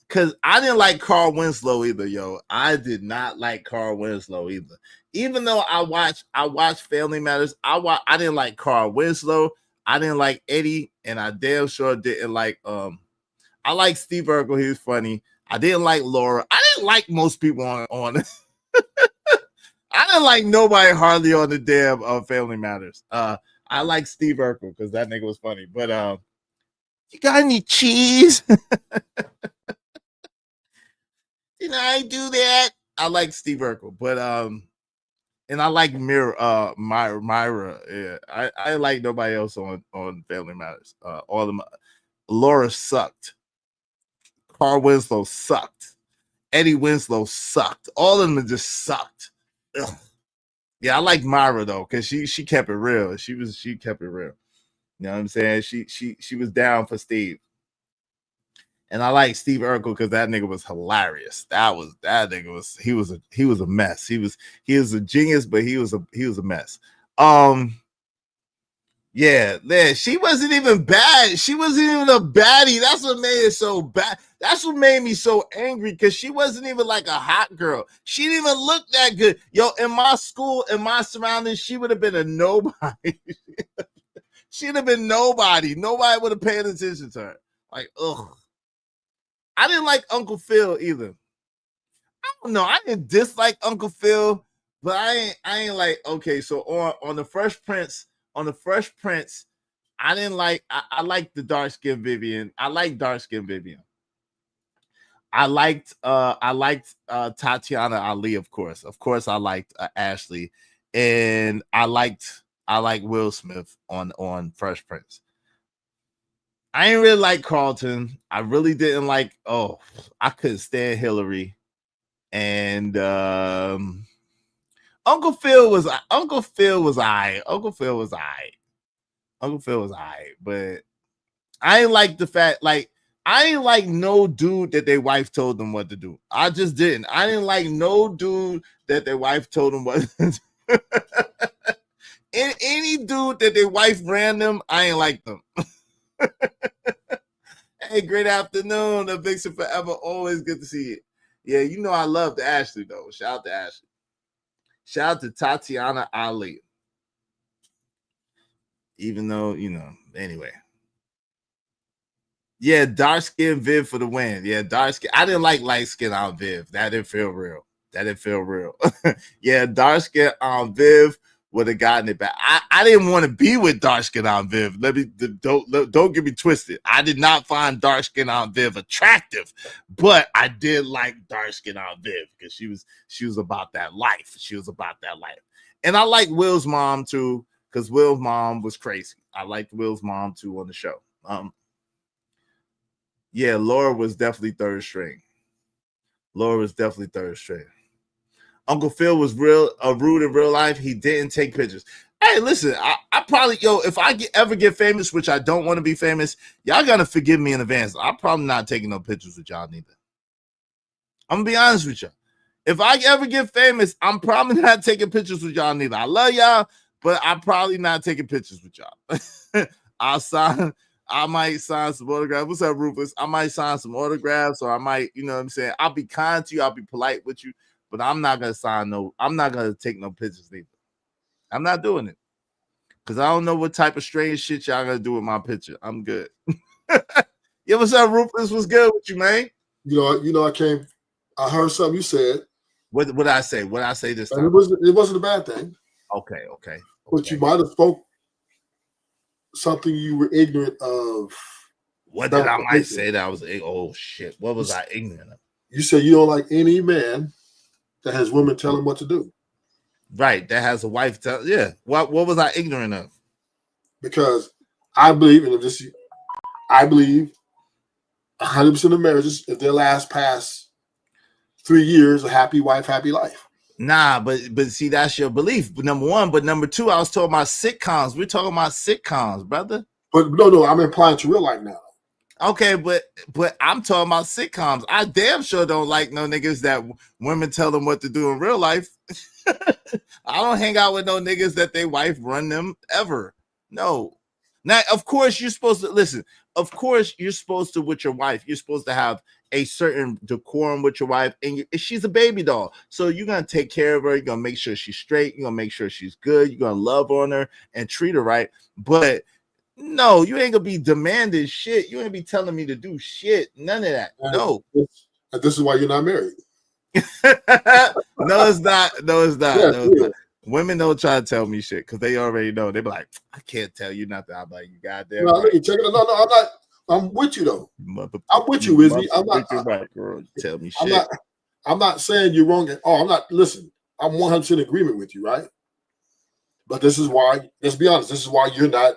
because I didn't like Carl Winslow either, yo. I did not like Carl Winslow either. Even though I watched Family Matters, I didn't like Carl Winslow. I didn't like Eddie, and I damn sure didn't like I like Steve Urkel. He was funny. I didn't like Laura. I didn't like most people on I didn't like nobody hardly on the damn Family Matters. I like Steve Urkel because that nigga was funny. But you got any cheese? Did I do that? I like Steve Urkel, but and I like Myra. Yeah, I like nobody else on Family Matters. All of them. Laura sucked. Carl Winslow sucked. Eddie Winslow sucked. All of them just sucked. Ugh. Yeah, I like Myra though, because she kept it real. She kept it real. You know what I'm saying? She was down for Steve. And I like Steve Urkel because that nigga was hilarious. That nigga was a mess. He was a genius, but he was a mess. Yeah, she wasn't even bad. She wasn't even a baddie. That's what made it so bad. That's what made me so angry because she wasn't even like a hot girl. She didn't even look that good. Yo, in my school, in my surroundings, she would have been a nobody. She'd have been nobody. Nobody would have paid attention to her. Like, ugh. I didn't like Uncle Phil either. I don't know. I didn't dislike Uncle Phil, but I ain't like, okay, so on the Fresh Prince, I didn't like, I liked the dark-skinned Vivian. I like dark-skinned Vivian. I liked Tatiana Ali, of course. Of course, I liked Ashley. And I liked Will Smith on Fresh Prince. I didn't really like Carlton. I really didn't like. Oh, I couldn't stand Hillary, and Uncle Phil was alright. Uncle Phil was alright, but I ain't like the fact. Like, I ain't like no dude that their wife told them what to do. I just didn't. I didn't like no dude that their wife told them what to do. Any dude that their wife ran them, I ain't like them. Hey, great afternoon. The Vixen Forever. Always good to see you. Yeah, you know I love Ashley, though. Shout out to Ashley. Shout out to Tatiana Ali. Even though, anyway. Yeah, dark skin Viv for the win. Yeah, dark skin. I didn't like light skin on Viv. That didn't feel real. Yeah, dark skin on Viv would have gotten it back. I didn't want to be with dark skin on Viv. Don't get me twisted. I did not find dark skin on Viv attractive, but I did like dark skin on Viv because she was about that life. And I like Will's mom too, because Will's mom was crazy. I liked Will's mom too on the show. Yeah, Laura was definitely third string. Uncle Phil was rude in real life. He didn't take pictures. Hey, listen, I probably, if I ever get famous, which I don't want to be famous, y'all gotta forgive me in advance. I'm probably not taking no pictures with y'all neither. I'm gonna be honest with y'all. If I ever get famous, I'm probably not taking pictures with y'all neither. I love y'all, but I'm probably not taking pictures with y'all. I might sign some autographs. What's up, Rufus? I might sign some autographs, or I might, you know what I'm saying? I'll be kind to you. I'll be polite with you, but I'm not going to take no pictures either. I'm not doing it because I don't know what type of strange shit y'all going to do with my picture. I'm good. Yeah, what's up, Rufus? What's good with you, man? I heard something you said. What did I say? What did I say this time? It wasn't a bad thing. Okay. But you might have spoke something you were ignorant of. What did I might say that I was? Oh shit! What was I ignorant of? You said you don't like any man that has women tell him what to do. Right, that has a wife tell. Yeah. What was I ignorant of? Because I believe, 100% of marriages, if they last past 3 years, a happy wife, happy life. Nah, but see, that's your belief. Number one, but number two, I was talking about sitcoms. We're talking about sitcoms, brother. But no, I'm implying to real life now. Okay, but I'm talking about sitcoms. I damn sure don't like no niggas that women tell them what to do in real life. I don't hang out with no niggas that they wife run them ever. No. Now, of course, you're supposed to listen. Of course, you're supposed to with your wife. You're supposed to have a certain decorum with your wife, and she's a baby doll. So you're gonna take care of her. You're gonna make sure she's straight. You're gonna make sure she's good. You're gonna love on her and treat her right. But no, you ain't gonna be demanding shit. You ain't be telling me to do shit. None of that. No. And this is why you're not married. No, it's not. Yes, it's not. Women don't try to tell me shit because they already know. They be like, I can't tell you nothing. I'm like, you goddamn. No, right. Check it out. No, I'm not. I'm with you though. I'm with you, Izzy. I'm not. Right, girl. Tell me shit. I'm not saying you're wrong at all. I'm not. Listen, I'm 100% in agreement with you, right? But this is why. Let's be honest. This is why you're not.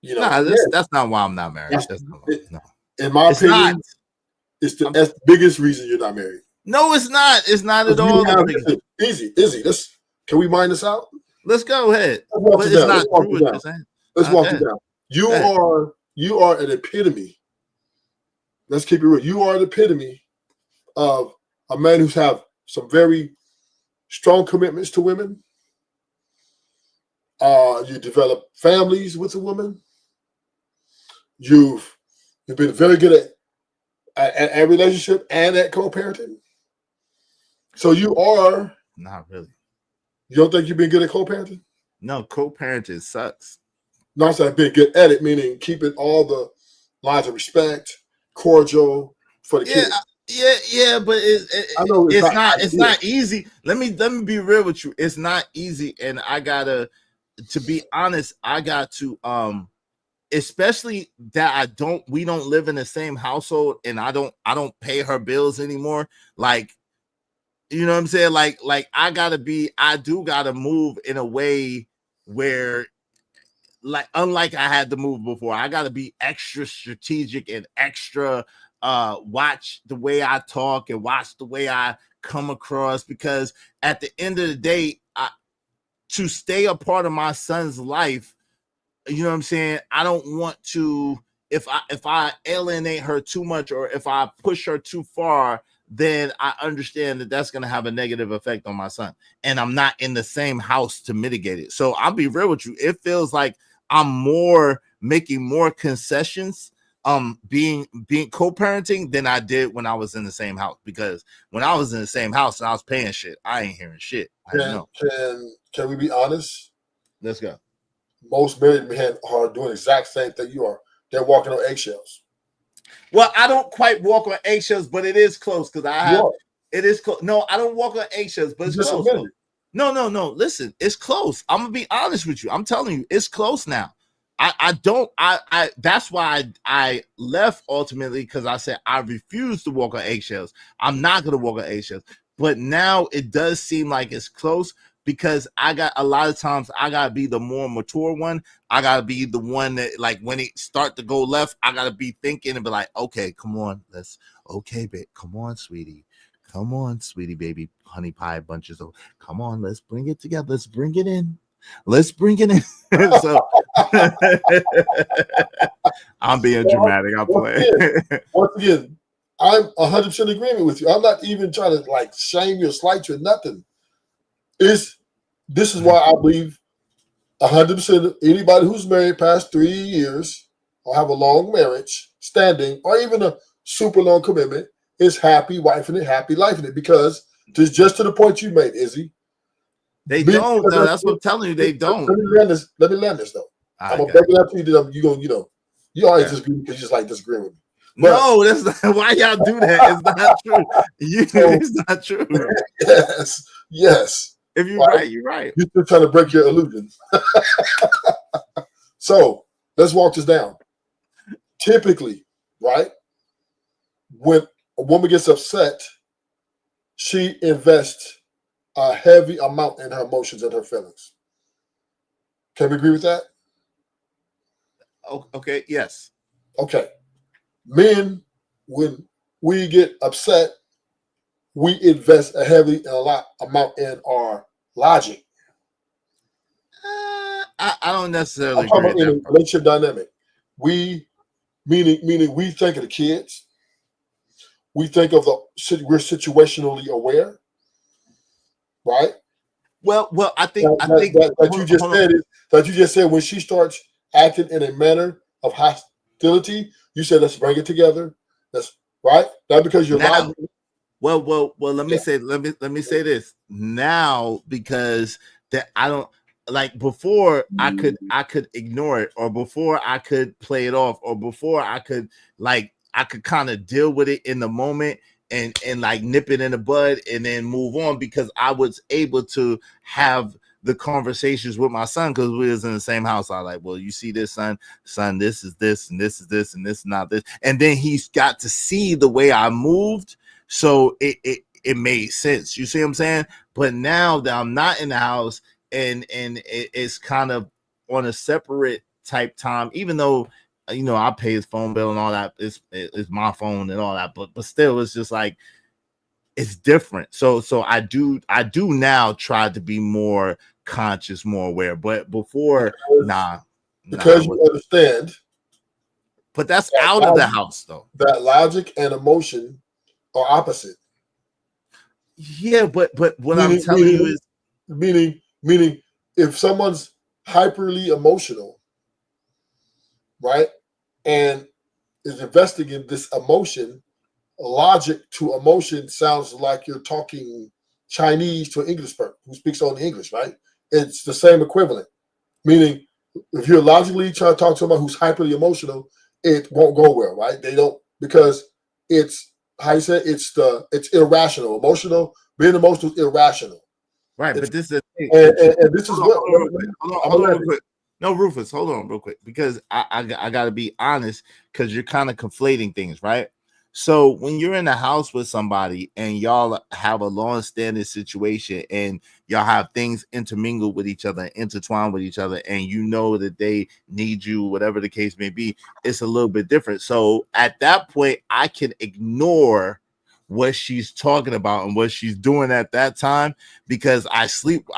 That's not why I'm not married. No. In my opinion, that's the biggest reason you're not married. No, it's not. It's not at all. Izzy. Can we mind this out? Let's go ahead. Let's walk it down. You are an epitome. Let's keep it real. You are the epitome of a man who's have some very strong commitments to women. You develop families with a woman. You've been very good at relationship and at co-parenting. So you are not really. You don't think you've been good at co-parenting? No, co-parenting sucks. No, I'm saying been good at it, meaning keeping all the lines of respect, cordial for the kids. Yeah, but it's not easy. Let me be real with you. It's not easy, and to be honest, I got to especially that we don't live in the same household, and I don't pay her bills anymore. Like, you know what I'm saying? Like I do gotta move in a way where, like, unlike I had to move before, I gotta be extra strategic and extra watch the way I talk and watch the way I come across, because at the end of the day, to stay a part of my son's life, you know what I'm saying? I don't want to, if I alienate her too much, or if I push her too far, then I understand that that's going to have a negative effect on my son. And I'm not in the same house to mitigate it. So I'll be real with you. It feels like I'm making more concessions being co-parenting than I did when I was in the same house, because when I was in the same house and I was paying shit, I ain't hearing shit. I don't know. Can we be honest? Let's go. Most married men are doing the exact same thing you are. They're walking on eggshells. Well, I don't quite walk on eggshells, but it is close because it is close. No, I don't walk on eggshells, but it's close. No. Listen, it's close. I'm gonna be honest with you. I'm telling you, it's close now. I that's why I left ultimately, because I said I refuse to walk on eggshells. I'm not gonna walk on eggshells. But now it does seem like it's close, because I got a lot of times I gotta be the more mature one. I gotta be the one that, like, when it start to go left, I gotta be thinking and be like, okay, come on, babe, come on, sweetie. Come on, sweetie, baby, honey pie bunches of, come on, let's bring it together. Let's bring it in. So I'm being dramatic. I'm playing. Once again, I'm 100% in agreement with you. I'm not even trying to like shame you or slight you or nothing. This is why I believe 100% anybody who's married past 3 years or have a long marriage, standing, or even a super long commitment is happy wifing it, happy lifing it, because just to the point you made, Izzy. They don't. No, that's what I'm telling you. They don't. Let me land this though. I'm gonna break it up to you. You gonna, you always disagree because you just like disagreeing with me. But, no, that's not why y'all do that. It's not true. It's not true. Yes. If you're right, you're right. You're still trying to break your illusion. So let's walk this down. Typically, right, when a woman gets upset, she invests a heavy amount in her emotions and her feelings. Can we agree with that? Okay, yes. Okay. Men, when we get upset, we invest a heavy amount in our logic. I don't necessarily I'm talking agree about with in a relationship dynamic. Meaning we think of the kids. We think of we're situationally aware, right? Well, I think that you just said when she starts acting in a manner of hostility, you said let's bring it together. That's right. Not because you're lying. Well. Let me say this now, because that I don't like before. I could ignore it, or before I could play it off, or before I could kind of deal with it in the moment and like nip it in the bud and then move on, because I was able to have the conversations with my son, because we was in the same house. I was like, well, you see this, son, this is this, and this is this, and this is not this. And then he's got to see the way I moved. So it made sense. You see what I'm saying? But now that I'm not in the house and it's kind of on a separate type time, even though, I pay his phone bill and all that, it's my phone and all that, but still, it's just like, it's different. So I do now try to be more conscious, more aware. But before, because you understand. But that's out of the house, though. That logic and emotion are opposite. Yeah, but what I'm telling you is meaning if someone's hyperly emotional, right, and is investing in this emotion, logic to emotion sounds like you're talking Chinese to an English person who speaks only English, right? It's the same equivalent. Meaning, if you're logically trying to talk to someone who's hyperly emotional, it won't go well, right? They don't, because it's, how you say it, it's irrational. Being emotional is irrational. Right, but this is and this is what. Hold on real quick. No, Rufus, hold on real quick, because I got to be honest, because you're kind of conflating things, right? So when you're in the house with somebody and y'all have a long-standing situation and y'all have things intermingled with each other, intertwined with each other, and you know that they need you, whatever the case may be, it's a little bit different. So at that point, I can ignore what she's talking about and what she's doing at that time, because I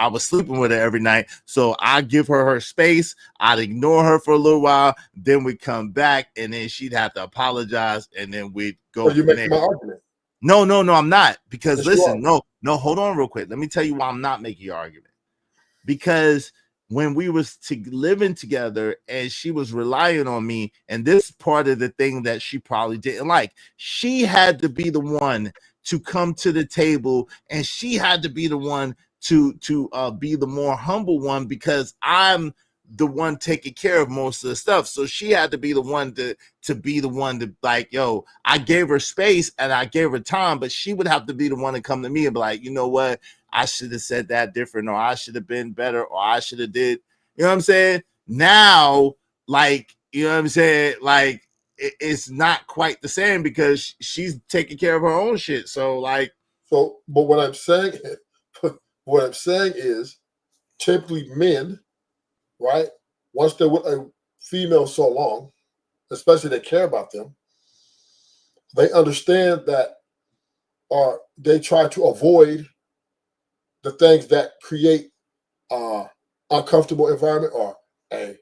was sleeping with her every night. So I give her space. I'd ignore her for a little while. Then we come back and then she'd have to apologize. And then we'd go. So you make my argument. No, I'm not. Because listen, no, hold on real quick. Let me tell you why I'm not making your argument. Because when we was living together and she was relying on me, and this part of the thing that she probably didn't like, she had to be the one to come to the table, and she had to be the one to be the more humble one, because I'm the one taking care of most of the stuff. So she had to be the one to be the one to, like, yo, I gave her space and I gave her time, but she would have to be the one to come to me and be like, you know what, I should have said that different, or I should have been better, or I should have did, you know what I'm saying? Now, like, you know what I'm saying? Like, it's not quite the same because she's taking care of her own shit. So, like, but what I'm saying is, typically men, right? Once they're with a female so long, especially they care about them, they understand that, or they try to avoid the things that create uncomfortable environment or a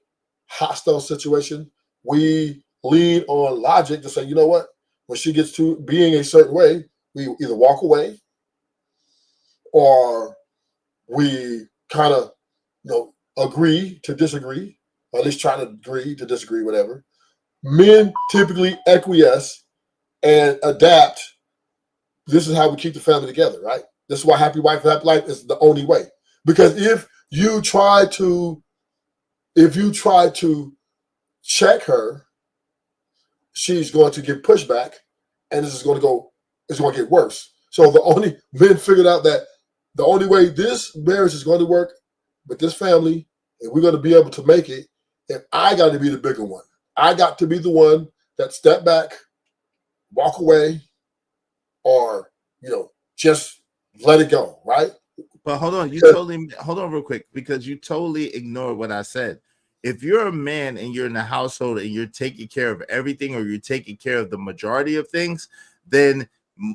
hostile situation. We lean on logic to say, you know what, when she gets to being a certain way, we either walk away or we kind of, agree to disagree, or at least try to agree to disagree, whatever. Men typically acquiesce and adapt. This is how we keep the family together, right? This is why happy wife, happy life is the only way. Because if you try to check her, she's going to give pushback, and it's going to get worse. So men figured out that the only way this marriage is going to work with this family, and we're going to be able to make it, and I got to be the bigger one. I got to be the one that step back, walk away, or, just let it go, right? But hold on, hold on real quick, because you totally ignored what I said. If you're a man and you're in the household and you're taking care of everything, or you're taking care of the majority of things, then,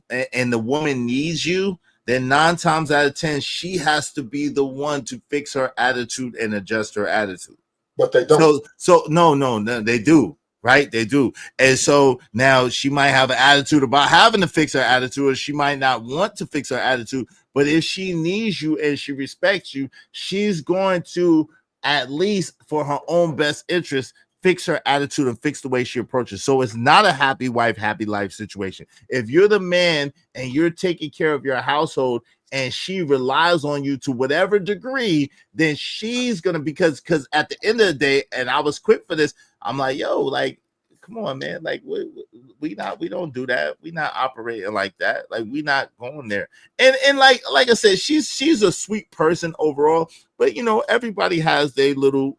and the woman needs you, then 9 times out of 10, she has to be the one to fix her attitude and adjust her attitude. But they don't. So no, they do. Right? They do. And so now she might have an attitude about having to fix her attitude, or she might not want to fix her attitude. But if she needs you and she respects you, she's going to, at least for her own best interest, fix her attitude and fix the way she approaches. So it's not a happy wife, happy life situation. If you're the man and you're taking care of your household and she relies on you to whatever degree, then she's gonna, because at the end of the day, and I was quick for this, I'm like, yo, like, come on, man, like we don't do that. We not operating like that. Like, we not going there. And like I said, she's a sweet person overall, but everybody has their little,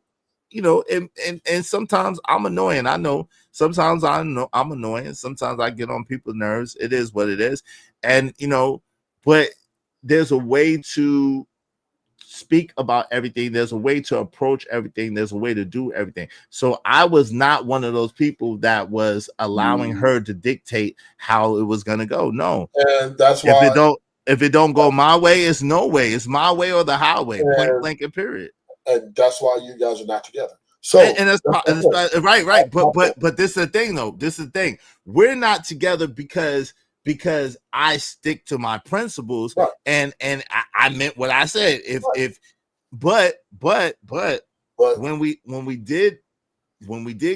and sometimes I'm annoying. I know sometimes I'm annoying. Sometimes I get on people's nerves. It is what it is. And but there's a way to speak about everything. There's a way to approach everything. There's a way to do everything. So I was not one of those people that was allowing her to dictate how it was going to go. No. And that's why if it don't go my way, it's no way. It's my way or the highway. Point blank and period. And that's why you guys are not together. So and that's right. But this is the thing, though. This is the thing. We're not together because I stick to my principles, right. and I meant what I said. But when we did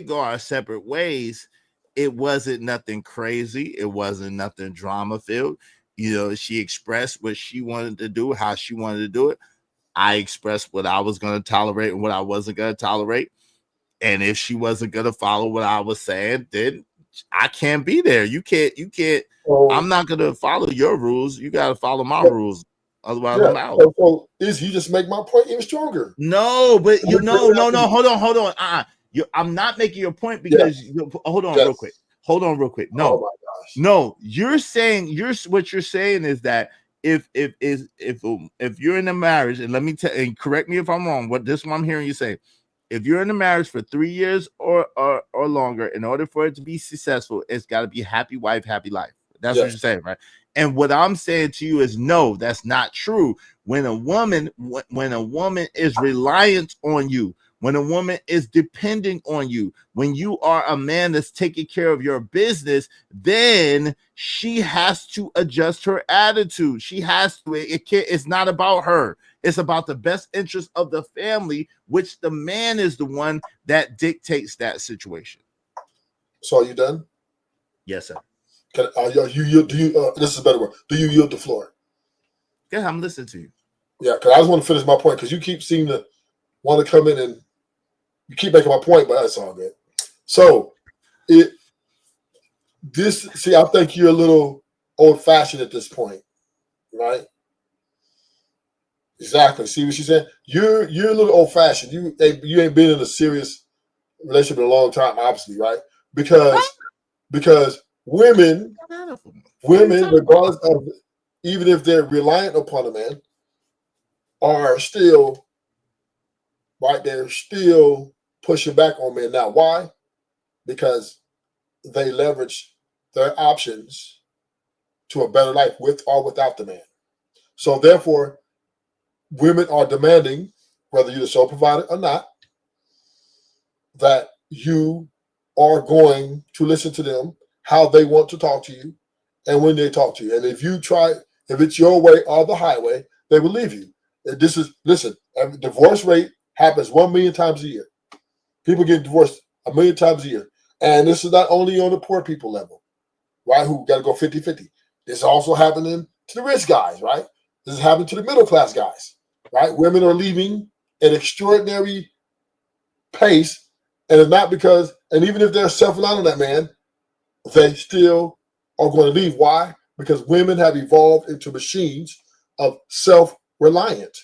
go our separate ways, it wasn't nothing crazy. It wasn't nothing drama filled. She expressed what she wanted to do, how she wanted to do it. I expressed what I was going to tolerate and what I wasn't going to tolerate. And if she wasn't going to follow what I was saying, then I can't be there. You can't. I'm not going to follow your rules. You got to follow my rules. Otherwise, I'm out. So you just make my point even stronger. No, but no. Hold on. I'm not making your point because hold on real quick. No, oh my gosh. No, you're saying what you're saying is that if you're in a marriage, and let me tell, and correct me if I'm wrong. What I'm hearing you say. If you're in a marriage for 3 years or longer, in order for it to be successful, it's got to be happy wife, happy life. That's what you're saying, right? And what I'm saying to you is, no, that's not true. When a woman is reliant on you, when a woman is depending on you, when you are a man that's taking care of your business, then she has to adjust her attitude. She has to. It's not about her. It's about the best interest of the family, which the man is the one that dictates that situation. So are you done? Yes, sir. Do you? This is a better word. Do you yield the floor? Yeah, I'm listening to you. Yeah, because I just want to finish my point because you keep seeming to want to come in and you keep making my point, but that's all good. So I think you're a little old-fashioned at this point, right? Exactly. See what she said? You're a little old-fashioned. You ain't been in a serious relationship in a long time, obviously, right? Because women, regardless of even if they're reliant upon a man, are still right. They're still pushing back on men now. Why? Because they leverage their options to a better life with or without the man. So therefore, women are demanding, whether you're the sole provider or not, that you are going to listen to them, how they want to talk to you, and when they talk to you. And if it's your way or the highway, they will leave you. Listen, divorce rate happens 1 million times a year. People get divorced 1 million times a year. And this is not only on the poor people level, right, who got to go 50-50. This is also happening to the rich guys, right? This is happening to the middle class guys, right? Women are leaving at extraordinary pace, and it's not because, and even if they're self-reliant on that man, they still are going to leave. Why? Because women have evolved into machines of self-reliant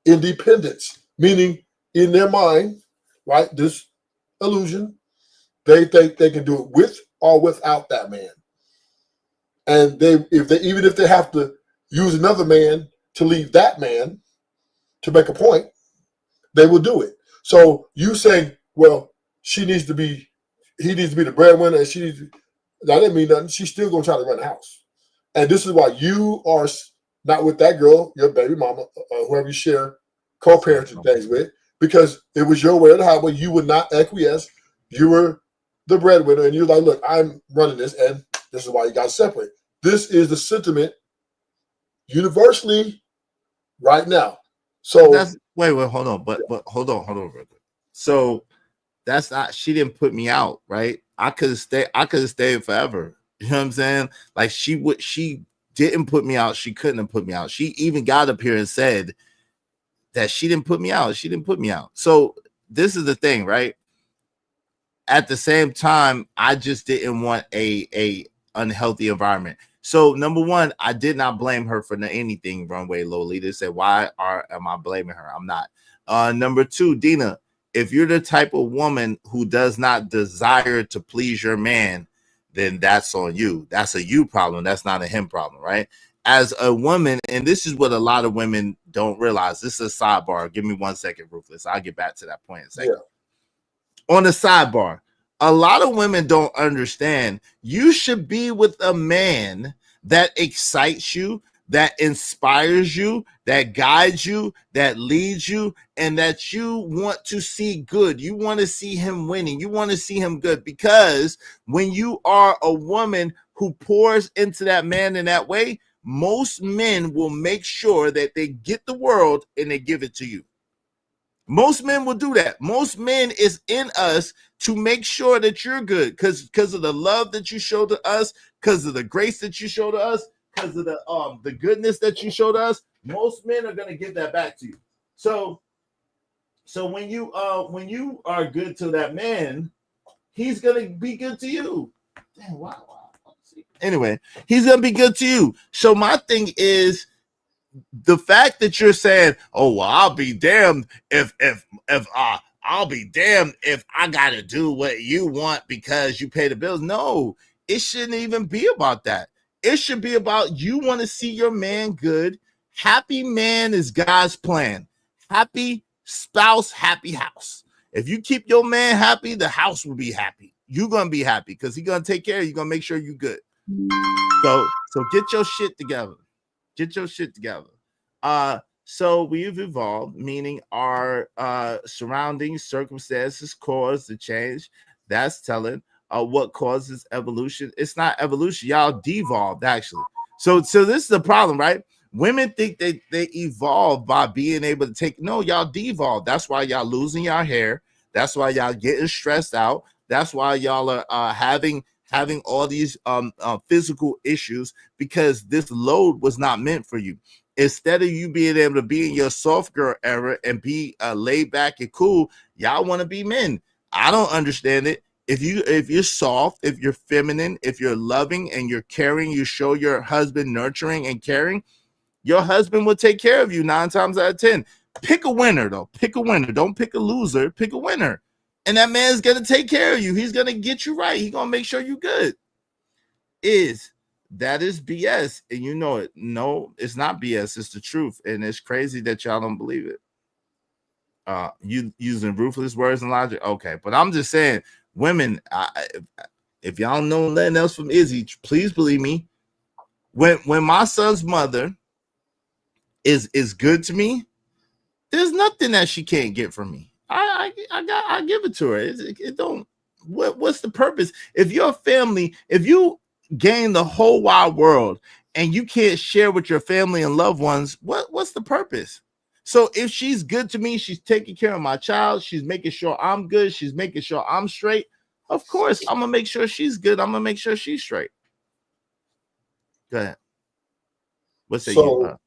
independence, meaning in their mind, right, this illusion, they think they can do it with or without that man. And even if they have to use another man to leave that man to make a point, they will do it. So you saying, well, he needs to be the breadwinner, and that didn't mean nothing. She's still going to try to run the house. And this is why you are not with that girl, your baby mama, whoever you share co-parenting things with, because it was your way or the highway. You would not acquiesce. You were the breadwinner, and you're like, look, I'm running this, and this is why you got to separate. This is the sentiment universally right now. So wait, hold on, but hold on real quick. So that's not, she didn't put me out, right? I could have stayed forever. You know what I'm saying? Like she didn't put me out. She couldn't have put me out. She even got up here and said that she didn't put me out. She didn't put me out. So this is the thing, right? At the same time, I just didn't want a unhealthy environment. So number one, I did not blame her for anything. Runway Lolita said, "Why am I blaming her? I'm not." Number two, Dina, if you're the type of woman who does not desire to please your man, then that's on you. That's a you problem. That's not a him problem, right? As a woman, and this is what a lot of women don't realize. This is a sidebar. Give me 1 second, Ruthless. I'll get back to that point in a second. Yeah. On the sidebar, a lot of women don't understand you should be with a man that excites you, that inspires you, that guides you, that leads you, and that you want to see good. You want to see him winning. You want to see him good, because when you are a woman who pours into that man in that way, most men will make sure that they get the world and they give it to you. Most men will do that. Most men is in us to make sure that you're good, because of the love that you show to us, because of the grace that you show to us, because of the goodness that you show to us. Most men are gonna give that back to you. So when you are good to that man, he's gonna be good to you. Damn, wow. Anyway, he's gonna be good to you. So my thing is, the fact that you're saying, "Oh, well, I'll be damned if I'll be damned if I gotta do what you want because you pay the bills." No, it shouldn't even be about that. It should be about you want to see your man good. Happy man is God's plan. Happy spouse, happy house. If you keep your man happy, the house will be happy. You're gonna be happy because he's gonna take care of you. Gonna make sure you're good. So get your shit together. Get your shit together. So we've evolved, meaning our surrounding circumstances cause the change. That's telling. What causes evolution? It's not evolution. Y'all devolved actually. So this is the problem, right? Women think they evolve by being able to take. No, y'all devolved. That's why y'all losing your hair. That's why y'all getting stressed out. That's why y'all are having all these physical issues, because this load was not meant for you. Instead of you being able to be in your soft girl era and be laid back and cool, y'all want to be men. I don't understand it. If you're soft, if you're feminine, if you're loving and you're caring, you show your husband nurturing and caring, your husband will take care of you 9 times out of 10. Pick a winner, though. Pick a winner. Don't pick a loser. Pick a winner. And that man's going to take care of you. He's going to get you right. He's going to make sure you're good. That is BS. And you know it. No, it's not BS. It's the truth. And it's crazy that y'all don't believe it. You using ruthless words and logic. Okay. But I'm just saying, women, if y'all know nothing else from Izzy, please believe me. When my son's mother is good to me, there's nothing that she can't get from me. I give it to her. It don't. What's the purpose? If your family, if you gain the whole wide world and you can't share with your family and loved ones, what's the purpose? So if she's good to me, she's taking care of my child, she's making sure I'm good, she's making sure I'm straight. Of course, I'm gonna make sure she's good. I'm gonna make sure she's straight. Go ahead. What's that?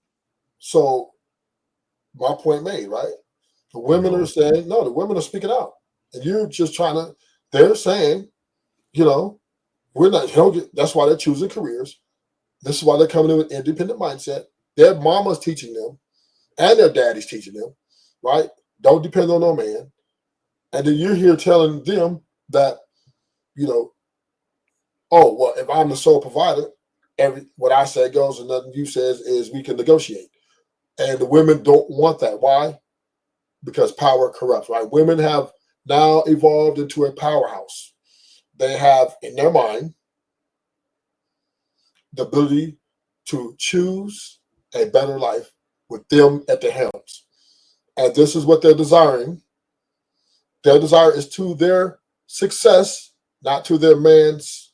So my point made, right? The women are saying, no, the women are speaking out. And you're just trying to, they're saying, we're not, that's why they're choosing careers. This is why they're coming in with independent mindset. Their mama's teaching them and their daddy's teaching them, right? Don't depend on no man. And then you're here telling them that, oh, well, if I'm the sole provider, what I say goes and nothing you says is we can negotiate. And the women don't want that. Why? Because power corrupts, right? Women have now evolved into a powerhouse. They have in their mind the ability to choose a better life with them at the helms. And this is what they're desiring. Their desire is to their success, not to their man's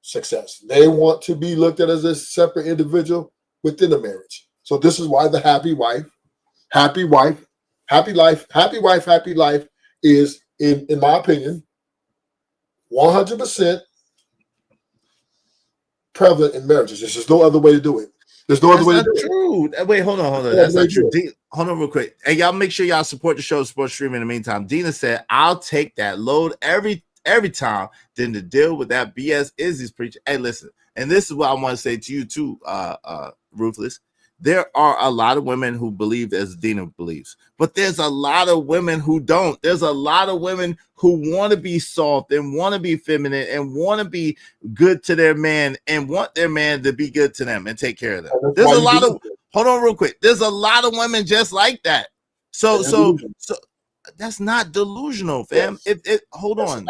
success. They want to be looked at as a separate individual within a marriage. So this is why the happy life is, in my opinion, 100% prevalent in marriages. There's just no other way to do it. There's no other way to do it. Wait, hold on. That's not true. Hold on real quick. And y'all make sure y'all support the show, Sports Stream in the meantime. Dina said, I'll take that load every time than to deal with that BS Izzy's preaching. Hey, listen, and this is what I want to say to you too, Ruthless. There are a lot of women who believe as Dina believes, but there's a lot of women who don't. There's a lot of women who want to be soft and want to be feminine and want to be good to their man and want their man to be good to them and take care of them. There's a lot of, hold on real quick. There's a lot of women just like that. So that's not delusional, fam. Hold on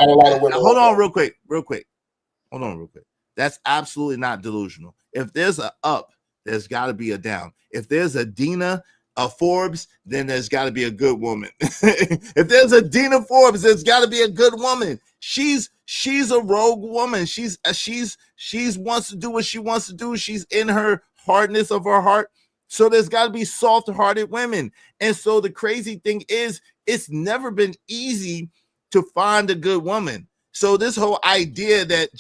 real quick. Hold on real quick. That's absolutely not delusional. If there's a up, there's got to be a down. If there's a Dina, a Forbes, then there's got to be a good woman. If there's a Dina Forbes, there's got to be a good woman. She's a rogue woman. She's wants to do what she wants to do. She's in her hardness of her heart. So there's got to be soft-hearted women. And so the crazy thing is, it's never been easy to find a good woman. So this whole idea that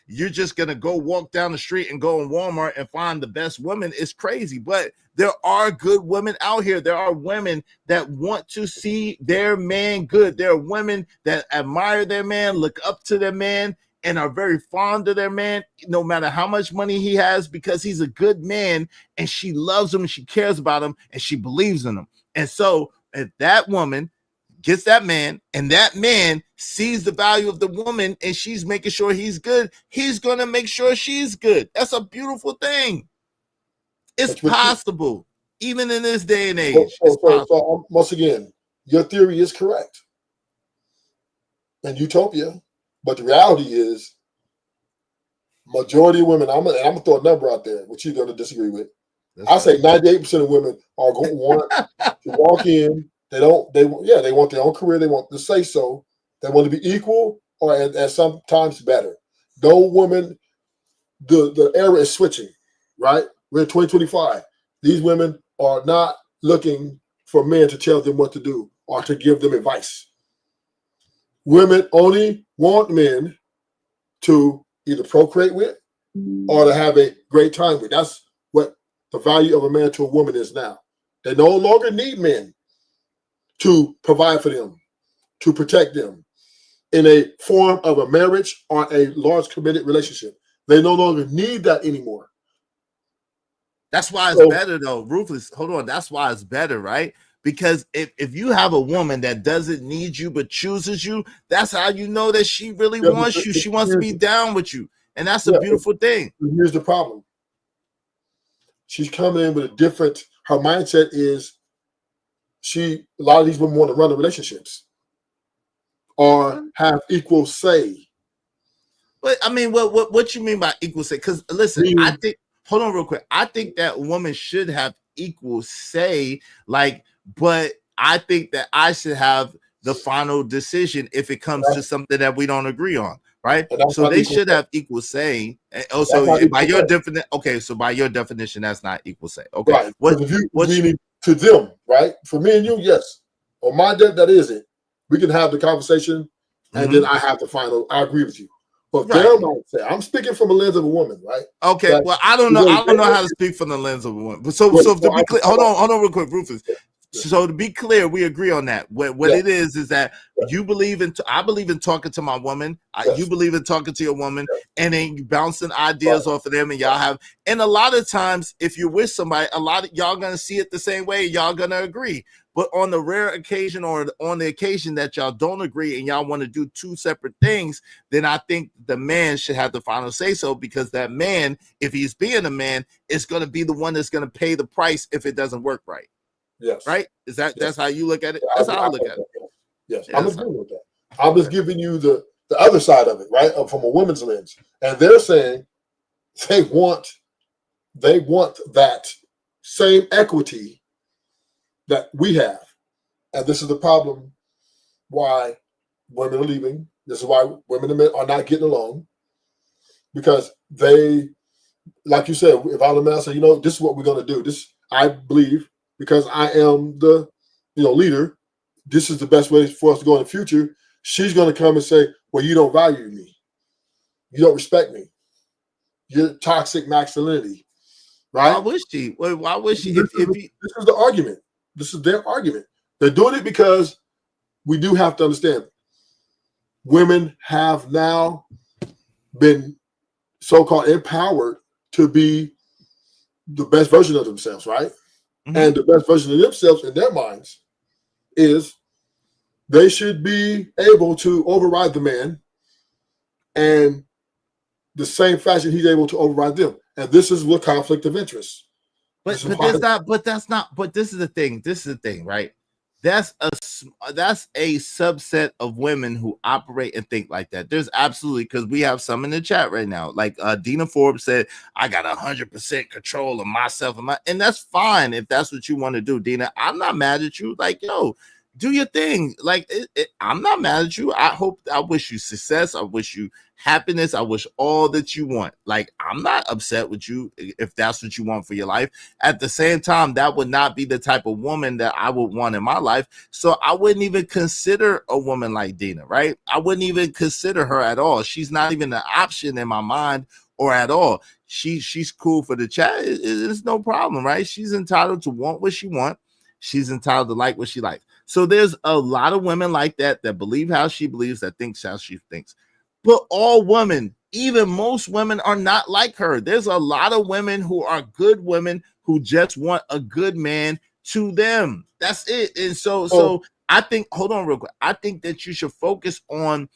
you're just going to go walk down the street and go in Walmart and find the best woman is crazy. But there are good women out here. There are women that want to see their man good. There are women that admire their man, look up to their man, and are very fond of their man, no matter how much money he has, because he's a good man and she loves him and she cares about him and she believes in him. And so if that woman gets that man and that man sees the value of the woman and she's making sure he's good, he's going to make sure she's good. That's a beautiful thing. It's possible, even in this day and age. So once again, your theory is correct in utopia, but the reality is majority of women, I'm going to throw a number out there, which you're going to disagree with. I say 98% of women are going to want to walk in. They want their own career. They want to say so. They want to be equal or at sometimes better. No woman, the era is switching, right? We're in 2025. These women are not looking for men to tell them what to do or to give them advice. Women only want men to either procreate with or to have a great time with. That's what the value of a man to a woman is now. They no longer need men to provide for them, to protect them in a form of a marriage or a large committed relationship. They no longer need that anymore. That's why it's better though. Ruthless, hold on. That's why it's better, right? Because if you have a woman that doesn't need you but chooses you, that's how you know that she really wants you. She wants to be down with you. And that's a beautiful thing. Here's the problem. She's coming in with a different, her mindset is a lot of these women want to run the relationships or have equal say. But I mean, what you mean by equal say? Because listen, I think, hold on real quick. I think that women should have equal say, but I think that I should have the final decision if it comes to something that we don't agree on, right? So they should have equal say. And also, by your definition, okay, so by your definition, that's not equal say. Okay, right. Meaning to them, right? For me and you, yes. On my debt, that is it. We can have the conversation, and then I have the final. I agree with you. But their mindset, I'm speaking from a lens of a woman, right? Okay, well, I don't know. I don't know how to speak from the lens of a woman. But so to be clear, hold on real quick, Rufus. So to be clear, we agree on that. What it is that you believe in. I believe in talking to my woman. You believe in talking to your woman, and then you bouncing ideas off of them, and y'all have. And a lot of times, if you're with somebody, a lot of y'all gonna see it the same way. Y'all gonna agree. But on the rare occasion or on the occasion that y'all don't agree and y'all want to do two separate things, then I think the man should have the final say so, because that man, if he's being a man, is going to be the one that's going to pay the price if it doesn't work right. Yes. Right? Is that that's how you look at it? That's how I look at it. Yes, I'm agreeing with that. I'm just giving you the other side of it, right? From a woman's lens. And they're saying they want that same equity that we have. And this is the problem why women are leaving. This is why women and men are not getting along. Because they, like you said, if I'm the man, I say, this is what we're going to do. This, I believe, because I am the leader, this is the best way for us to go in the future. She's going to come and say, well, you don't value me. You don't respect me. You're toxic masculinity. Right? Why would she? Why would she? This is the argument. This is their argument. They're doing it because we do have to understand women have now been so-called empowered to be the best version of themselves, right? Mm-hmm. And the best version of themselves in their minds is they should be able to override the man, and the same fashion he's able to override them. And this is what conflict of interest. But this is the thing. This is the thing, right? That's a subset of women who operate and think like that. There's absolutely, because we have some in the chat right now. Like Dina Forbes said, I got 100% control of myself and that's fine if that's what you want to do, Dina. I'm not mad at you. Like, yo, do your thing. Like, I'm not mad at you. I wish you success. I wish you happiness. I wish all that you want. Like, I'm not upset with you if that's what you want for your life. At the same time, that would not be the type of woman that I would want in my life. So I wouldn't even consider a woman like Dina, right? I wouldn't even consider her at all. She's not even an option in my mind or at all. She's cool for the chat. It's no problem, right? She's entitled to want what she wants. She's entitled to like what she likes. So there's a lot of women like that believe how she believes, that thinks how she thinks. But all women, even most women, are not like her. There's a lot of women who are good women who just want a good man to them. That's it. And so I think, hold on real quick. I think that you should focus on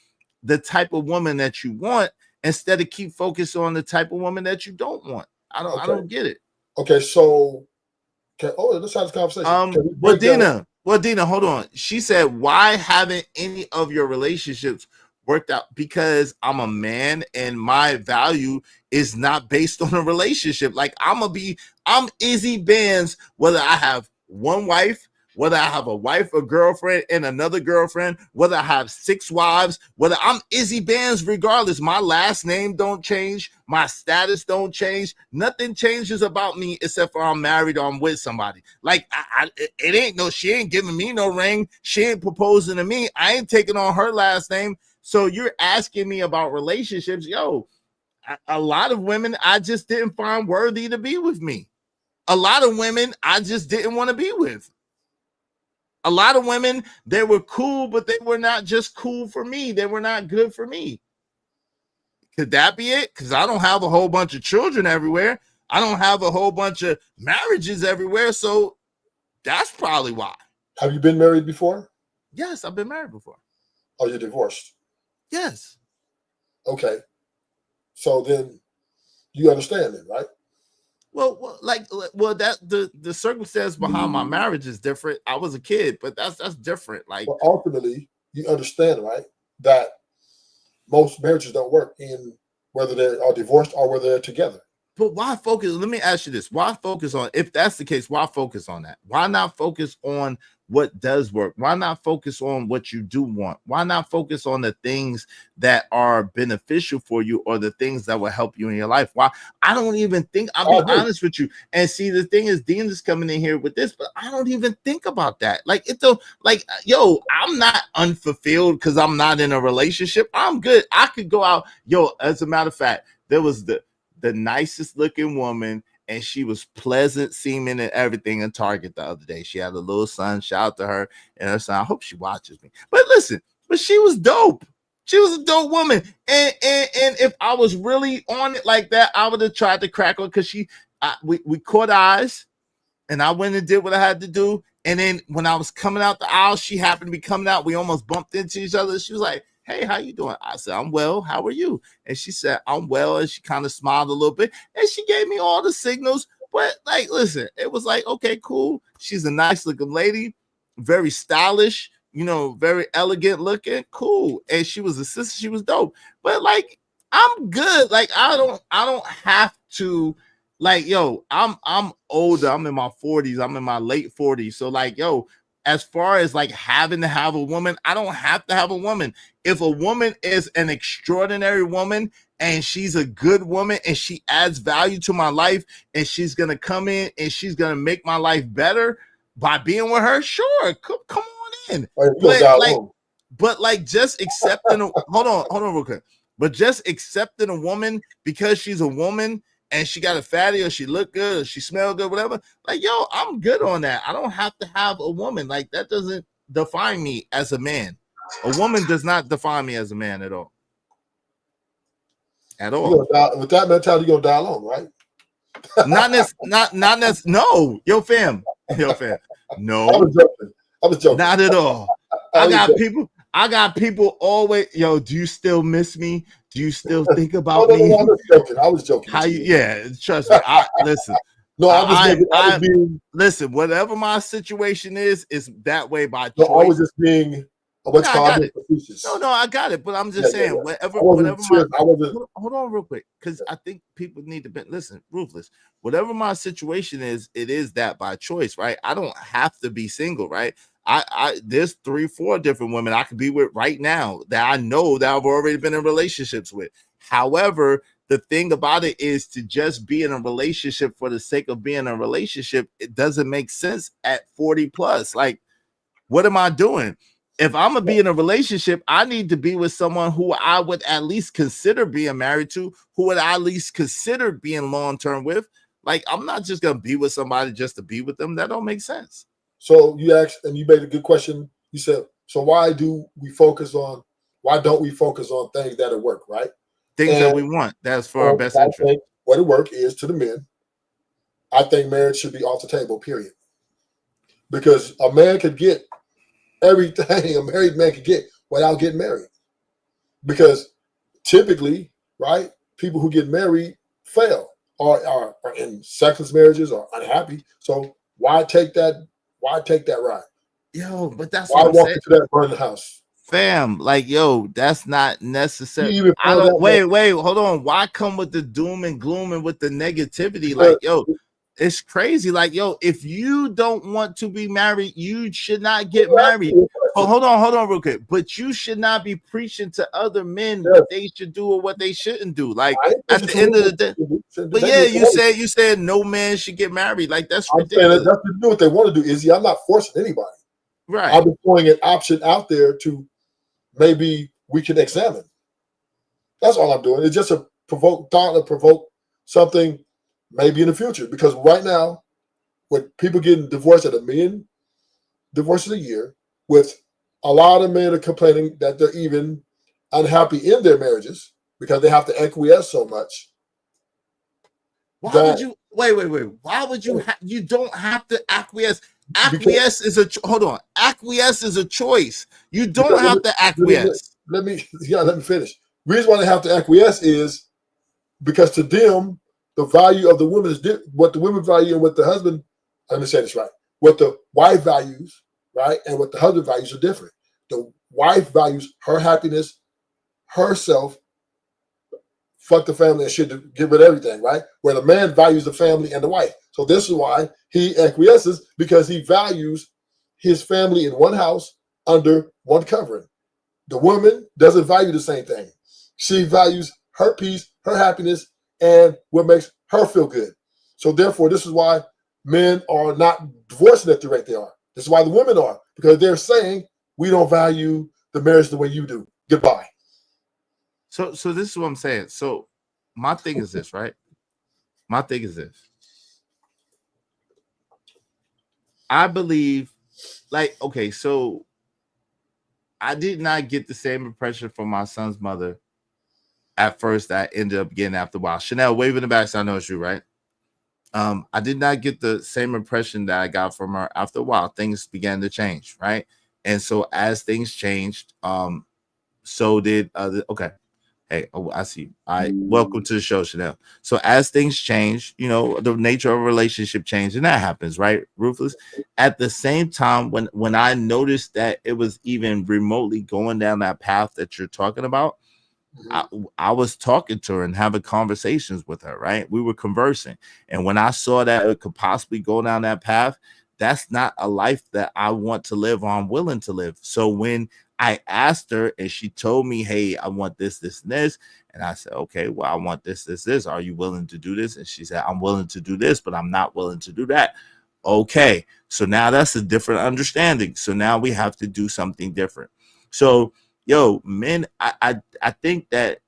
the type of woman that you want instead of keep focusing on the type of woman that you don't want. I don't get it. Okay, so let's have this conversation. Well, Dina, hold on. She said, why haven't any of your relationships worked out because I'm a man and my value is not based on a relationship. Like I'm Izzy Benz, whether I have one wife, whether I have a wife, a girlfriend, and another girlfriend, whether I have 6 wives, whether I'm Izzy Benz, regardless. My last name don't change. My status don't change. Nothing changes about me except for I'm married or I'm with somebody. Like, it ain't no, she ain't giving me no ring. She ain't proposing to me. I ain't taking on her last name. So you're asking me about relationships. Yo, a lot of women I just didn't find worthy to be with me. A lot of women I just didn't want to be with. A lot of women, they were cool, but they were not just cool for me. They were not good for me. Could that be it? Because I don't have a whole bunch of children everywhere. I don't have a whole bunch of marriages everywhere. So that's probably why. Have you been married before? Yes, I've been married before. Oh, you're divorced? Yes. Okay. So then you understand it, right? Well, that the circumstance behind my marriage is different. I was a kid, but that's different. Like, well, ultimately, you understand, right, that most marriages don't work in whether they are divorced or whether they're together. But why focus? Let me ask you this. Why focus on, if that's the case, why focus on that? Why not focus on what does work? Why not focus on what you do want? Why not focus on the things that are beneficial for you or the things that will help you in your life? Why? I don't even think, I'll be honest with you. And see, the thing is, Dean is coming in here with this, but I don't even think about that. Like, yo, I'm not unfulfilled because I'm not in a relationship. I'm good. I could go out. Yo, as a matter of fact, there was the nicest looking woman, and she was pleasant seeming and everything in Target the other day. She had a little son. Shout out to her and her son. I hope she watches me. But listen, but she was dope. She was a dope woman. And if I was really on it like that, I would have tried to crack her because we caught eyes, and I went and did what I had to do. And then when I was coming out the aisle, she happened to be coming out. We almost bumped into each other. She was like, "Hey, how you doing?" I said, "I'm well. How are you?" And she said, "I'm well." And she kind of smiled a little bit, and she gave me all the signals. But like, listen, it was like, okay, cool. She's a nice looking lady, very stylish, very elegant looking, cool. And she was a sister. She was dope. But like, I'm good. Like, I don't have to. Like, yo, I'm older. I'm in my 40s. I'm in my late 40s. So like, yo, as far as like having to have a woman, I don't have to have a woman. If a woman is an extraordinary woman and she's a good woman and she adds value to my life and she's going to come in and she's going to make my life better by being with her, sure, come on in. But like just accepting hold on real quick. But just accepting a woman because she's a woman and she got a fatty or she look good or she smell good, whatever. Like, yo, I'm good on that. I don't have to have a woman. Like, that doesn't define me as a man. A woman does not define me as a man at all. At all. With that mentality, you're gonna die alone, right? No, yo, fam. No. I was joking. Not at all. I got people always, yo, do you still miss me? Do you still think about me? No, I was joking. How you? Yeah, trust me. Listen. No, listen. Whatever my situation is that way by choice. I was just being. No, I got it. But I'm just saying, whatever. Hold on, real quick, because I think people need to listen. Ruthless. Whatever my situation is, it is that by choice, right? I don't have to be single, right? There's 3-4 different women I could be with right now that I know that I've already been in relationships with. However, the thing about it is to just be in a relationship for the sake of being in a relationship, it doesn't make sense at 40 plus. Like, what am I doing? If I'm gonna be in a relationship, I need to be with someone who I would at least consider being married to, who would I at least consider being long-term with. Like, I'm not just gonna be with somebody just to be with them. That don't make sense. So you asked, and you made a good question. You said, so why don't we focus on things that'll work, right? Things that we want. That's for our best interest. What it work is to the men. I think marriage should be off the table, period. Because a man could get everything a married man could get without getting married. Because typically, right, people who get married fail or are in sexless marriages or unhappy. So why take that ride? Yo, but that's why what I'm walk saying. into that burning house? Fam, like, yo, that's not necessary. You even I found don't out wait, hold on. Why come with the doom and gloom and with the negativity? because Like, yo, it's crazy. Like, yo, if you don't want to be married, you should not get married. Oh, hold on, real quick. But you should not be preaching to other men what they should do or what they shouldn't do. Like at the end of the day. But yeah, you said no man should get married. Like that's ridiculous. That's to do what they want to do, Izzy. I'm not forcing anybody. Right. I'll be throwing an option out there to maybe we can examine. That's all I'm doing. It's just a provoke thought to provoke something maybe in the future. Because right now, with people getting divorced at 1 million divorces a year, with a lot of men are complaining that they're even unhappy in their marriages because they have to acquiesce so much. Why would you wait? Why would you you don't have to acquiesce? Acquiesce is a hold on. Acquiesce is a choice. You don't have to acquiesce. Let me finish. Reason why they have to acquiesce is because to them, the value of the woman is what the women value and what the husband, let me say this right, what the wife values, right, and what the husband values are different. The wife values her happiness, herself, fuck the family and shit to get rid of everything, right? Where the man values the family and the wife. So this is why he acquiesces, because he values his family in one house under one covering. The woman doesn't value the same thing. She values her peace, her happiness, and what makes her feel good. So therefore, this is why men are not divorcing at the rate they are. This is why the women are, because they're saying, we don't value the marriage the way you do. Goodbye. So this is what I'm saying. So my thing is this, right? My thing is this. I believe, like, okay, so I did not get the same impression from my son's mother at first that I ended up getting after a while. Chanel, wave in the back so I know it's you, right? I did not get the same impression that I got from her after a while. Things began to change, right? And so as things changed, so did okay. Hey, oh, I see. All right, welcome to the show, Chanel. So as things change, you know, the nature of a relationship change, and that happens, right, Ruthless? At the same time, when I noticed that it was even remotely going down that path that you're talking about, I was talking to her and having conversations with her, right? We were conversing. And when I saw that it could possibly go down that path, that's not a life that I want to live or I'm willing to live. So when I asked her and she told me, hey, I want this, this, and this. And I said, okay, well, I want this, this, this. Are you willing to do this? And she said, I'm willing to do this, but I'm not willing to do that. Okay. So now that's a different understanding. So now we have to do something different. So, yo, men, I think that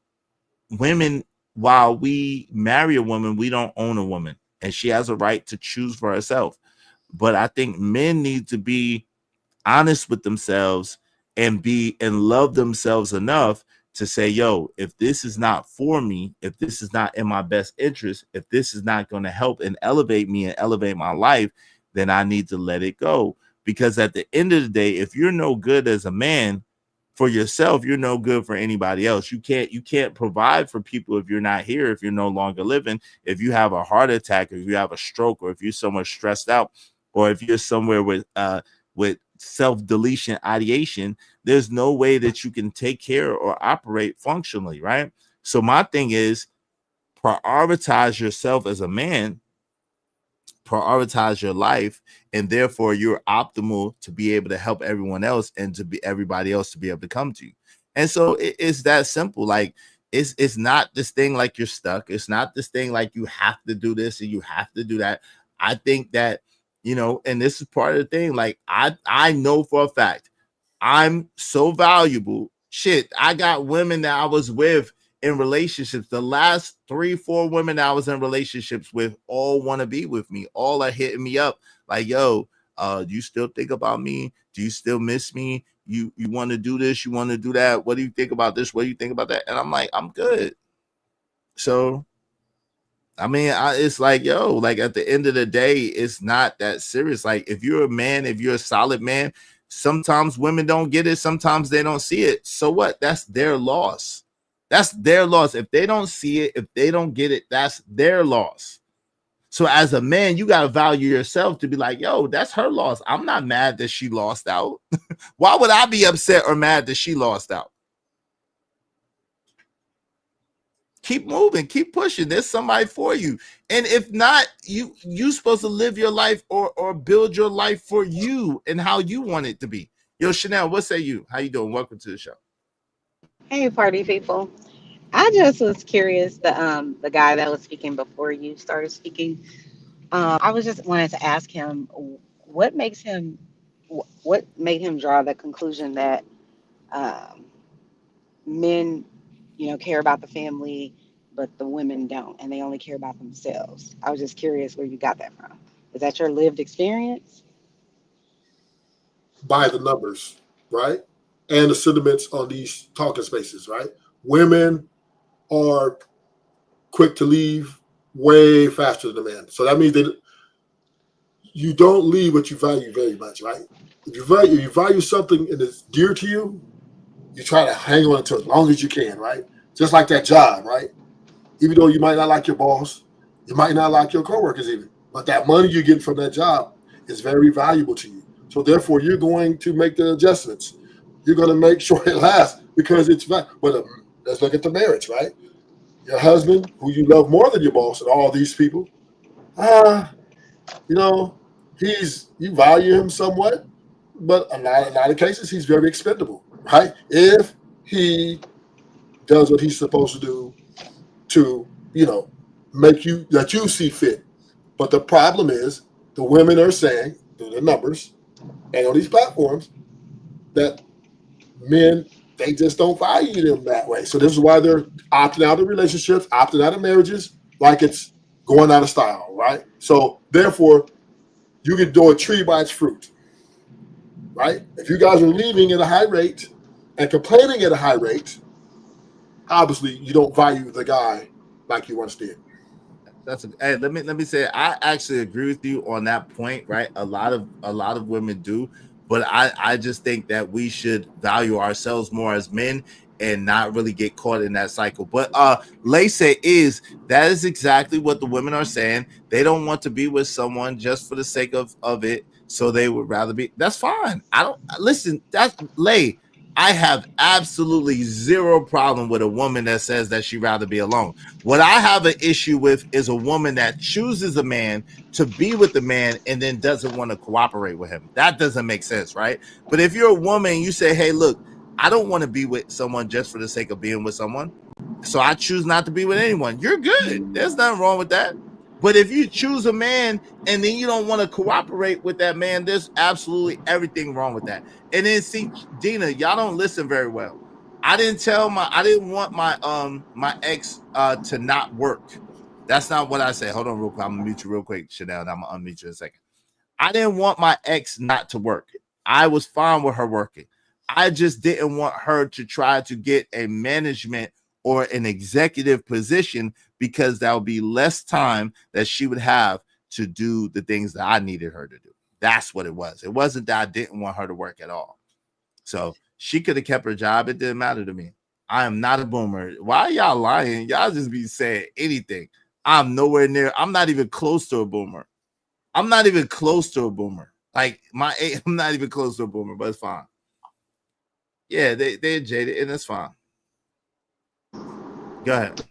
women, while we marry a woman, we don't own a woman. And she has a right to choose for herself. But I think men need to be honest with themselves and love themselves enough to say, yo, if this is not for me, if this is not in my best interest, if this is not going to help and elevate me and elevate my life, then I need to let it go. Because at the end of the day, if you're no good as a man for yourself, you're no good for anybody else. You can't provide for people if you're not here, if you're no longer living, if you have a heart attack, if you have a stroke, or if you're somewhere stressed out, or if you're somewhere with self-deletion ideation, there's no way that you can take care or operate functionally, right? So my thing is, prioritize yourself as a man, prioritize your life, and therefore you're optimal to be able to help everyone else and to be everybody else to be able to come to you. And so it's that simple. Like it's not this thing like you're stuck. It's not this thing like you have to do this and you have to do that. I think that, you know, and this is part of the thing. Like I know for a fact I'm so valuable. Shit, I got women that I was with in relationships. The last 3-4 women that I was in relationships with all want to be with me. All are hitting me up like, yo, do you still think about me? Do you still miss me? You want to do this? You want to do that? What do you think about this? What do you think about that? And I'm like, I'm good. So I mean, it's like, yo, like at the end of the day, it's not that serious. Like if you're a man, if you're a solid man, sometimes women don't get it. Sometimes they don't see it. So what? That's their loss. That's their loss. If they don't see it, if they don't get it, that's their loss. So as a man, you got to value yourself to be like, yo, that's her loss. I'm not mad that she lost out. Why would I be upset or mad that she lost out? Keep moving, keep pushing. There's somebody for you. And if not, you supposed to live your life or build your life for you and how you want it to be. Yo, Chanel, what say you? How you doing? Welcome to the show. Hey, party people. I just was curious, the guy that was speaking before you started speaking. I was just wanted to ask him what makes him what made him draw the conclusion that um, men, care about the family, but the women don't, and they only care about themselves. I was just curious where you got that from. Is that your lived experience? By the numbers, right? And the sentiments on these talking spaces, right? Women are quick to leave way faster than men. So that means that you don't leave what you value very much, right? If you value something and it's dear to you, you try to hang on to it as long as you can, right? Just like that job, right? Even though you might not like your boss, you might not like your coworkers even, but that money you get from that job is very valuable to you. So therefore, you're going to make the adjustments. You're going to make sure it lasts because it's but let's look at the marriage, right? Your husband, who you love more than your boss and all these people, you value him somewhat, but a lot of cases he's very expendable, right? If he does what he's supposed to do to, make you that you see fit. But the problem is the women are saying through the numbers and on these platforms that men, they just don't value them that way. So this is why they're opting out of relationships, opting out of marriages, like it's going out of style, right? So therefore, you can know a tree by its fruit, right? If you guys are leaving at a high rate and complaining at a high rate, obviously you don't value the guy like you once did. Hey, let me say, I actually agree with you on that point, right? A lot of women do, but I just think that we should value ourselves more as men and not really get caught in that cycle. But Lacey that is exactly what the women are saying. They don't want to be with someone just for the sake of it, so they would rather be. That's fine. I don't listen. That's Lay. I have absolutely zero problem with a woman that says that she'd rather be alone. What I have an issue with is a woman that chooses a man to be with the man and then doesn't want to cooperate with him. That doesn't make sense, right? But if you're a woman and you say, hey, look, I don't want to be with someone just for the sake of being with someone, so I choose not to be with anyone, you're good. There's nothing wrong with that. But if you choose a man and then you don't want to cooperate with that man, there's absolutely everything wrong with that. And then see, Dina, y'all don't listen very well. I didn't want my ex to not work. That's not what I said. Hold on real quick. I'm gonna mute you real quick, Chanel, and I'm gonna unmute you in a second. I didn't want my ex not to work. I was fine with her working. I just didn't want her to try to get a management or an executive position because that would be less time that she would have to do the things that I needed her to do. That's what it was. It wasn't that I didn't want her to work at all. So she could have kept her job. It didn't matter to me. I am not a boomer. Why are y'all lying? Y'all just be saying anything. I'm nowhere near. I'm not even close to a boomer. I'm not even close to a boomer. Like I'm not even close to a boomer, but it's fine. Yeah, they're jaded, and it's fine. Go ahead.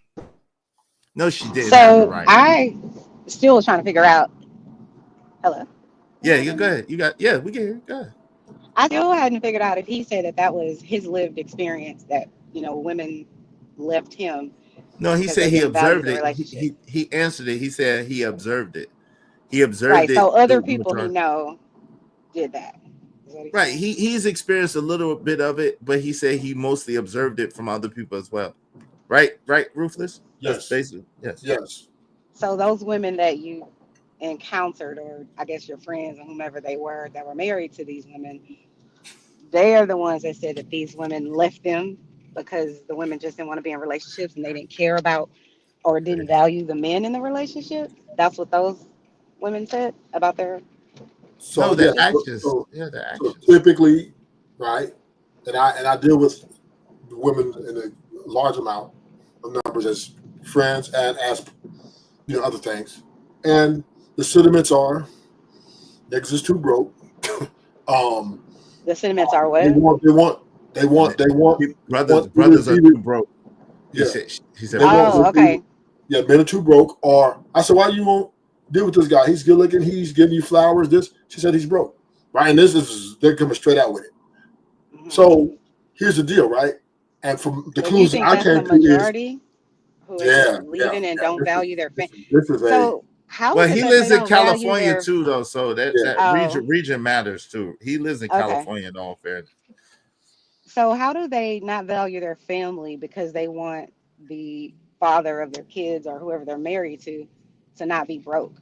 No, she didn't. So I still was trying to figure out. Hello. Yeah, you go ahead. We can hear you. Go ahead. I still hadn't figured out if he said that was his lived experience that women left him. No, he said he observed it. He answered it. He said he observed it. He observed it. So other people he know did that. Right. He's experienced a little bit of it, but he said he mostly observed it from other people as well. Right, Ruthless? Yes. Basically. Yes. So those women that you encountered, or I guess your friends or whomever they were that were married to these women, they are the ones that said that these women left them because the women just didn't want to be in relationships and they didn't care about or didn't value the men in the relationship. That's what those women said about their. So the actions. So typically, right, and I deal with women in a large amount of numbers as friends and as other things. And the sentiments are niggas is too broke. The sentiments are They what? want brothers are too broke. Yeah. He said Oh, okay. Yeah, men are too broke. Or I said, why you won't deal with this guy? He's good looking. He's giving you flowers. This, she said, he's broke. Right, and they're coming straight out with it. Mm-hmm. So here's the deal, right? And from the So clues you think I that's the came to is majority who is leaving and don't value their family? This is So how well, is it he that they lives in don't value California their? too, though. So that Oh, region matters too. He lives in okay. California, in all fairness. So how do they not value their family because they want the father of their kids or whoever they're married to not be broke?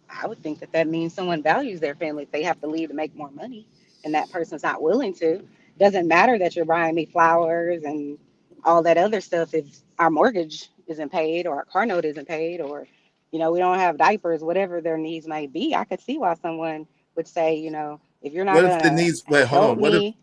I would think that that means someone values their family if they have to leave to make more money and that person's not willing to. Doesn't matter that you're buying me flowers and all that other stuff if our mortgage isn't paid or our car note isn't paid or, we don't have diapers, whatever their needs may be. I could see why someone would say, if you're not What if going the to needs? Wait, hold help on. me,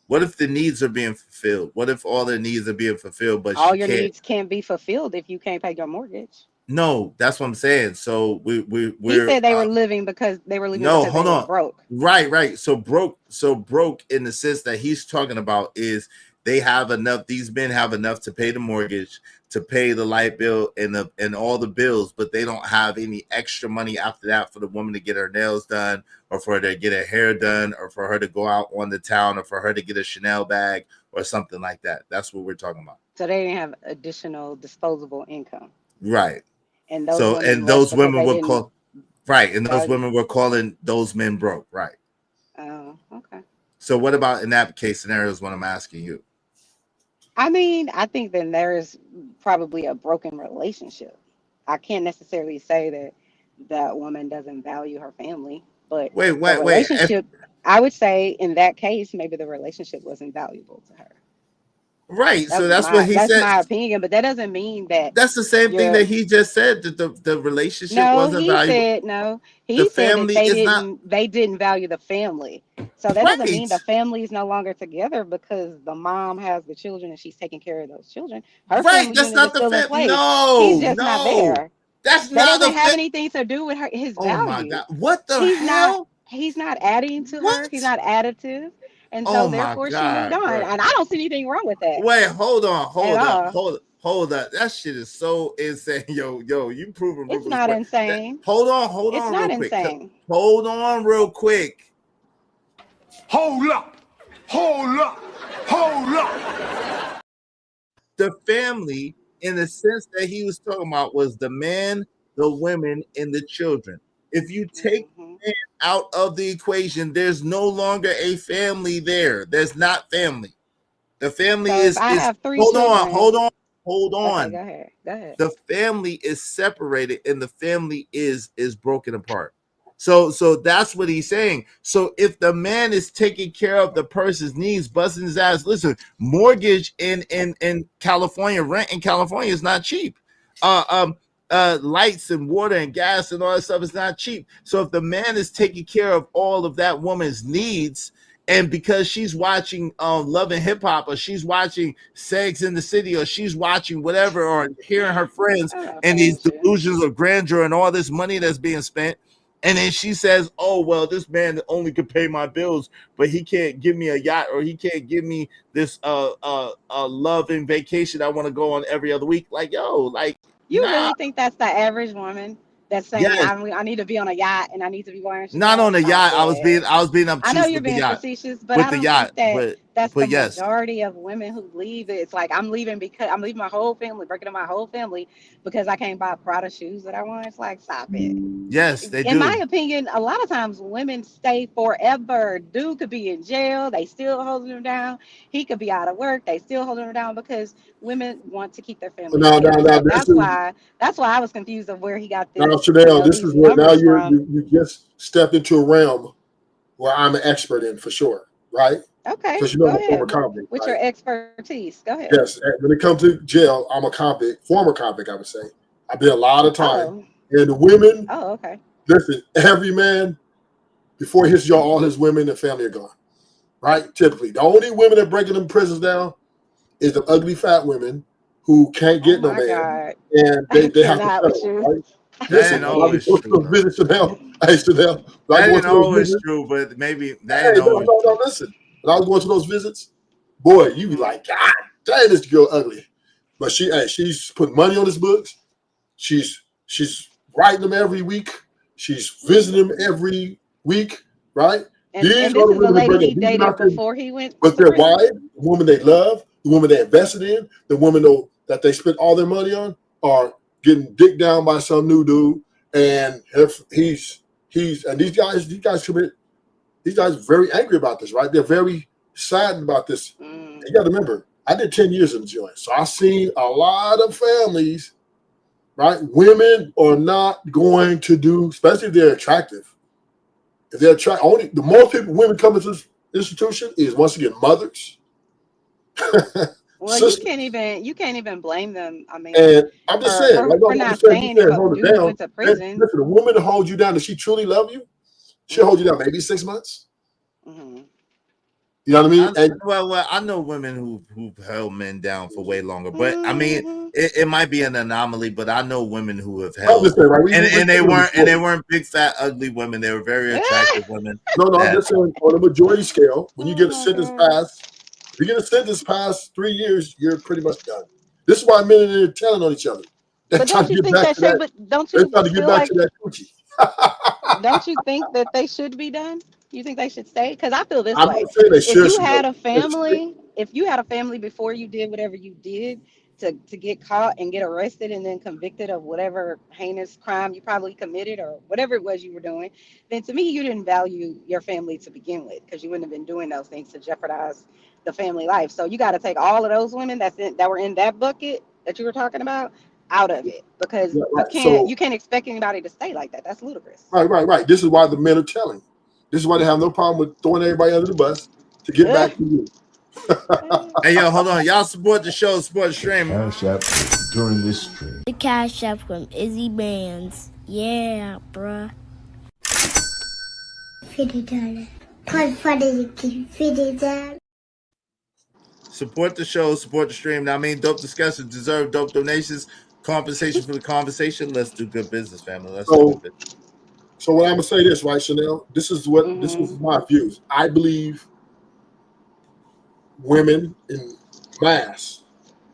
What if the needs are being fulfilled? What if all their needs are being fulfilled, but all she your can't? needs can't be fulfilled if you can't pay your mortgage. No, that's what I'm saying. So He we're said they were living because they were leaving no, because they hold were on. broke. Right. So broke in the sense that he's talking about is they have enough. These men have enough to pay the mortgage, to pay the light bill, and all the bills, but they don't have any extra money after that for the woman to get her nails done, or for her to get her hair done, or for her to go out on the town, or for her to get a Chanel bag or something like that. That's what we're talking about. So they didn't have additional disposable income. Right. And those So women and left those because women they were didn't called right, and those value. women were calling those men broke. Right. Oh, okay. So what about in that case scenario is what I'm asking you. I mean, I think then there's probably a broken relationship. I can't necessarily say that that woman doesn't value her family, but Wait. the If, relationship, I would say in that case, maybe the relationship wasn't valuable to her. right. So That's that's what my he that's said. my opinion, but that doesn't mean that That's the same thing you're that he just said, that the relationship no, wasn't he valuable. said no. The He said that family is not they didn't value the family. So that doesn't right. mean the family is no longer together because the mom has the children and she's taking care of those children. Her Right. family That's unit not is the still in place. He's no, just not no. there. That's That not doesn't the have anything to do with his oh my value. god. What the He's not hell? he's not adding to her. He's What? not additive. And Oh so my therefore she moved god, on. bro. And I don't see anything wrong with that Wait, hold on, at all. hold up. That shit is so insane. Yo, you proving It's Rufus not point. That insane. hold It's on not real quick. insane. Hold on real quick. Hold up. Hold up. Hold up. The family, in the sense that he was talking about, was the man, the women, and the children. If you take Mm-hmm. man out of the equation, there's no longer a family there. There's not family. The family So if I is have three hold children, okay, on. go ahead. Go ahead. The family is separated and the family is broken apart. So that's what he's saying. So if the man is taking care of the person's needs, busting his ass, listen, mortgage in California, rent in California is not cheap. Lights and water and gas and all that stuff is not cheap. So if the man is taking care of all of that woman's needs, and because she's watching Love and Hip Hop, or she's watching Sex in the City, or she's watching whatever, or hearing her friends I'm not and playing these with you. delusions of grandeur and all this money that's being spent, and then she says, "Oh well, this man only could pay my bills, but he can't give me a yacht, or he can't give me this loving vacation I want to go on every other week." Like, yo, like, You nah, really think that's the average woman that's saying yes, I need to be on a yacht and I need to be wearing not Chanel? on the Stop yacht. it. I was being I know obtuse you're with the being yacht, facetious, but I don't think that but that's the yes. majority of women who leave. It's like I'm leaving because I'm leaving my whole family, breaking up my whole family because I can't buy Prada shoes that I want. It's like, stop it. Yes, they In my do. opinion, a lot of times women stay forever. Dude could be in jail, they still holding him down. He could be out of work, they still holding him down because women want to keep their family Now, together. now, So this is that's why I was confused of where he got now, this, Chanel. This these is where now numbers from. you just stepped into a realm where I'm an expert in for sure, right? Okay, Because you know go I'm a former ahead. convict, With right? your expertise, go ahead. Yes. When it comes to jail, I'm a convict, former convict, I would say. I did a lot of time, Oh, and the women. okay. Listen, every man before he hits y'all, all his women and family are gone, right? Typically, the only women that breaking them prisons down is the ugly fat women who can't Oh get no my man, God. and I they have to cannot with settle, you. right? That ain't always true. Visit Chanel. Hey, Chanel. That ain't always true, but maybe that ain't always true. Listen. When I was going to those visits, boy, you be like, God dang, this girl ugly. But she's putting money on his books. She's writing them every week. She's visiting them every week, right? And this is the lady he dated before he went. But their wife, the woman they love, the woman they invested in, the woman that they spent all their money on, are getting dicked down by some new dude. And if these guys are very angry about this, right? They're very saddened about this. You got to remember, I did 10 years in the joint, so I've seen a lot of families, right? Women are not going to do, especially if they're attractive. If they're only the most people women come into this institution is once again mothers. Well, you can't even blame them. I mean, and I'm just saying, for not saying if a dude went to prison. Listen, a woman to hold you down, if she truly love you, she'll hold you down maybe 6 months. You know what I mean? Well, I know women who've held men down for way longer, but I mean, it might be an anomaly. But I know women who have held, and they weren't big, fat, ugly women. They were very attractive women. No, I'm just saying on a majority scale, when you get a sentence passed, if you get a sentence past 3 years, you're pretty much done. This is why men are telling on each other. But don't you think that should? But don't you feel like? Don't you think that they should be done? You think they should stay? Because I feel this way. If you had a family before you did whatever you did to get caught and get arrested and then convicted of whatever heinous crime you probably committed or whatever it was you were doing, then to me you didn't value your family to begin with, because you wouldn't have been doing those things to jeopardize the family life. So you got to take all of those women that were in that bucket that you were talking about out of it, because you can't expect anybody to stay like that. That's ludicrous. Right. This is why the men are telling. This is why they have no problem with throwing everybody under the bus to get back to you. Hey, yo, hold on. Y'all support the show, support the stream. Cash App during this stream. The Cash App from Izzy Bands. Yeah, bruh. $50. $50. Support the show, support the stream. Now, I mean, dope discussions deserve dope donations. Compensation for the conversation. Let's do good business, family. Let's do good business. So what I'm gonna say this, right, Chanel? This is my views. I believe women in mass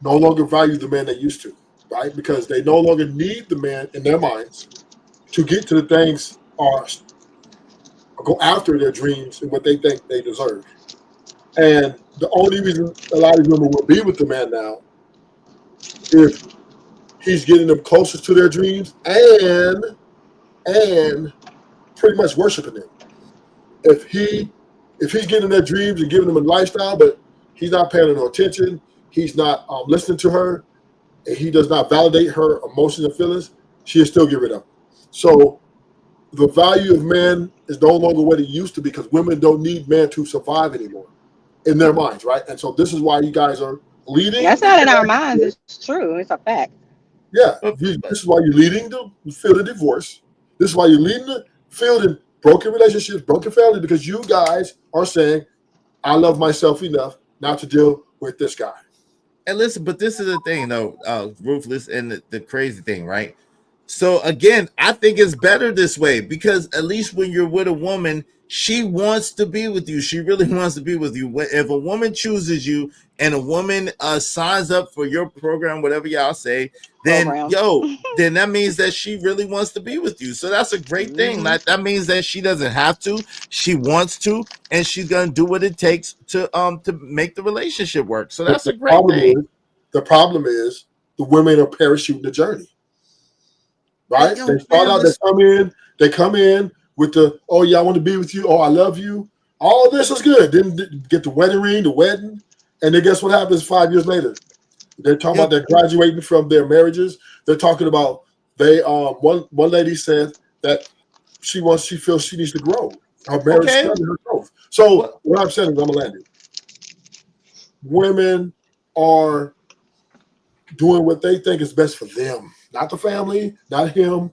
no longer value the man they used to, right? Because they no longer need the man in their minds to get to the things or go after their dreams and what they think they deserve. And the only reason a lot of women will be with the man now if he's getting them closer to their dreams and pretty much worshiping them. If he's getting their dreams and giving them a lifestyle, but he's not paying no attention, he's not listening to her, and he does not validate her emotions and feelings, she'll still give it up. So the value of men is no longer what it used to be, because women don't need men to survive anymore in their minds, right? And so this is why you guys are leading. That's not in our minds. It's true. It's a fact. Yeah. This is why you're leading the field of divorce. This is why you're leading the field in broken relationships, broken family, because you guys are saying, I love myself enough not to deal with this guy. And listen, but this is the thing, though, Ruthless, and the crazy thing, right? So, again, I think it's better this way, because at least when you're with a woman, she wants to be with you. She really wants to be with you. If a woman chooses you and a woman signs up for your program, whatever y'all say, then then that means that she really wants to be with you. So that's a great thing. That means that she doesn't have to, she wants to, and she's gonna do what it takes to make the relationship work. So that's a great thing. The problem is the women are parachuting the journey. Right? They start out, they come in with the, oh yeah, I want to be with you, oh I love you. All this is good. Then get the wedding ring, the wedding, and then guess what happens 5 years later? They're talking about they're graduating from their marriages. They're talking about one lady said that she feels she needs to grow. Her marriage started her growth. So what I'm saying is, I'm gonna land it. Women are doing what they think is best for them, not the family, not him.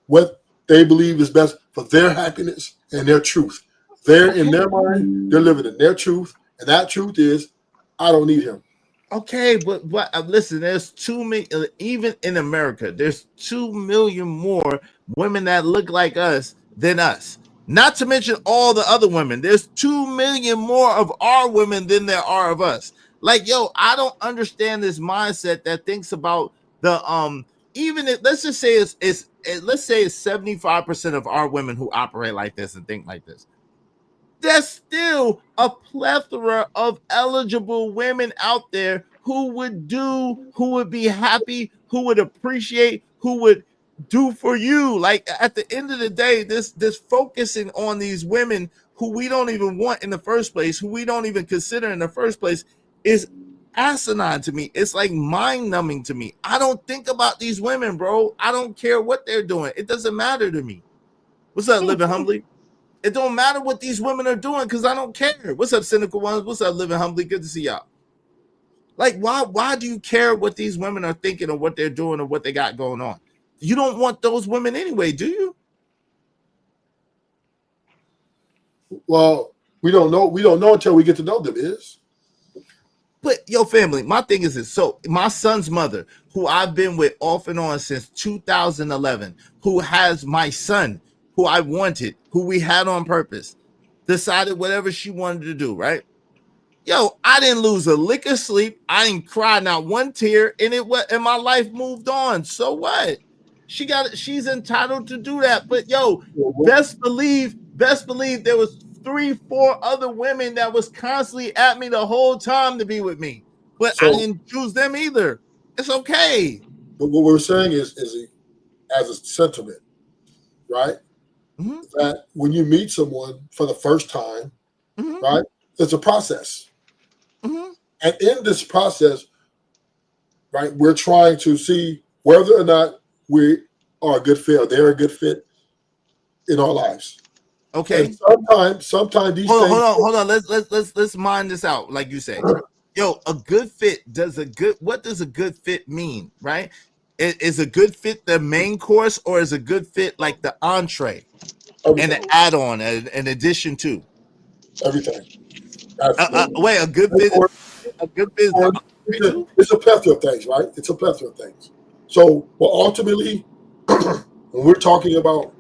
What they believe is best for their happiness and their truth. They're in their mind, they're living in their truth, and that truth is, I don't need him. Okay, but listen, there's 2 million, even in America, there's 2 million more women that look like us than us. Not to mention all the other women. There's 2 million more of our women than there are of us. Like, yo, I don't understand this mindset that thinks about the even if let's just say let's say it's 75% of our women who operate like this and think like this. There's still a plethora of eligible women out there who would be happy, who would appreciate, who would do for you. Like at the end of the day, this focusing on these women who we don't even want in the first place, who we don't even consider in the first place, is asinine to me. It's like mind numbing to me. I don't think about these women, bro. I don't care what they're doing. It doesn't matter to me. What's up, Living Humbly? It don't matter what these women are doing because I don't care. What's up, Cynical Ones? What's up, Living Humbly? Good to see y'all. Like, why do you care what these women are thinking or what they're doing or what they got going on? You don't want those women anyway, do you? Well, we don't know. We don't know until we get to know them. But yo, family, my thing is this. So my son's mother, who I've been with off and on since 2011, who has my son, who I wanted, who we had on purpose, decided whatever she wanted to do, right? Yo, I didn't lose a lick of sleep. I didn't cry not one tear, and my life moved on. So what? She's entitled to do that. But yo, best believe there was 3-4 other women that was constantly at me the whole time to be with me. But I didn't choose them either. It's okay. But what we're saying is as a sentiment, right? Mm-hmm. That when you meet someone for the first time, mm-hmm. right? It's a process. Mm-hmm. And in this process, right, we're trying to see whether or not we are a good fit or they're a good fit in our lives. Okay. And sometimes these things. Hold on. Let's mind this out, like you say. Yo, a good fit what does a good fit mean, right? Is a good fit the main course or is a good fit like the entree and the add-on an addition to? Everything. Wait, a good fit is it's a plethora of things, right? It's a plethora of things. So, well, ultimately, when we're talking about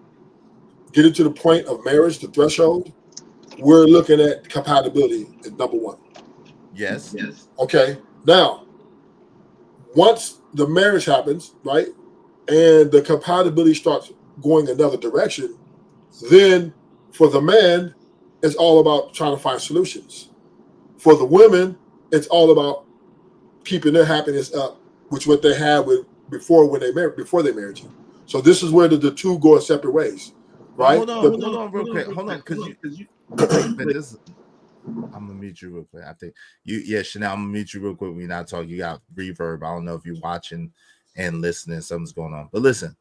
getting to the point of marriage, the threshold, we're looking at compatibility as number one. Yes. Okay. Now, once the marriage happens, right, and the compatibility starts going another direction, then for the man, it's all about trying to find solutions. For the women, it's all about keeping their happiness up, which what they had before they married you. So this is where the two go separate ways, right? Hold on, real quick. Hold on, because you. I'm gonna mute you real quick. I think Chanel. I'm gonna mute you real quick. We're not talking. You got reverb. I don't know if you're watching and listening. Something's going on. But listen,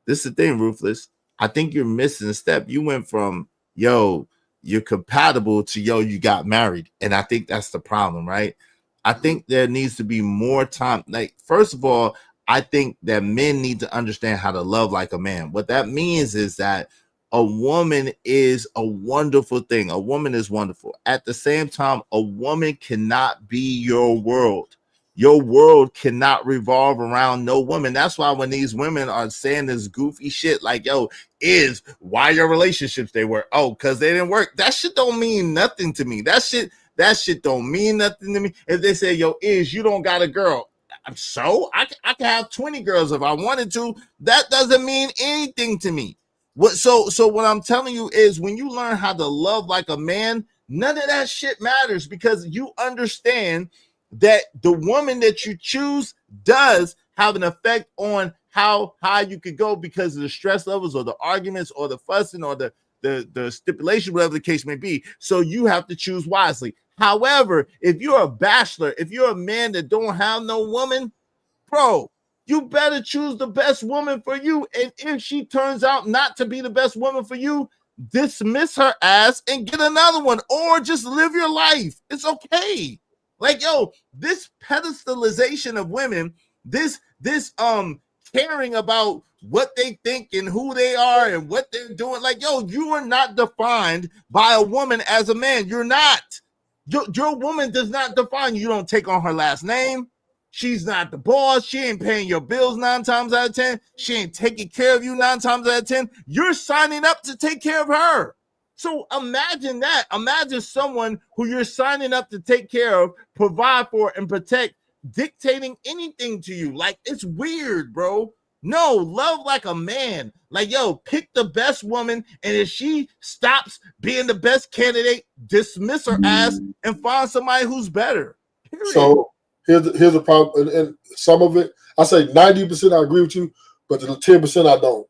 this is the thing, Ruthless. I think you're missing a step. You went from you're compatible to you got married, and I think that's the problem, right? I think there needs to be more time. Like, first of all, I think that men need to understand how to love like a man. What that means is that a woman is a wonderful thing. A woman is wonderful. At the same time, a woman cannot be your world. Your world cannot revolve around no woman. That's why when these women are saying this goofy shit like, is why your relationships they work? Oh, because they didn't work. That shit don't mean nothing to me. That shit don't mean nothing to me. If they say, you don't got a girl. So I can have 20 girls if I wanted to. That doesn't mean anything to me. So what I'm telling you is when you learn how to love like a man, none of that shit matters because you understand that the woman that you choose does have an effect on how high you could go because of the stress levels or the arguments or the fussing or the stipulation, whatever the case may be. So you have to choose wisely. However, if you're a bachelor, if you're a man that don't have no woman, bro, you better choose the best woman for you. And if she turns out not to be the best woman for you, dismiss her ass and get another one or just live your life. It's okay. Like, this pedestalization of women, this caring about what they think and who they are and what they're doing. Like, you are not defined by a woman as a man. You're not. Your woman does not define you. You don't take on her last name. She's not the boss. She ain't paying your bills 9 times out of 10. She ain't taking care of you 9 times out of 10. You're signing up to take care of her. So imagine that. Imagine someone who you're signing up to take care of, provide for, and protect, dictating anything to you. Like, it's weird, bro. No, love like a man. Like, yo, pick the best woman, and if she stops being the best candidate, dismiss her ass and find somebody who's better. Period. So here's a problem, and some of it, I say 90% I agree with you, but the 10% I don't.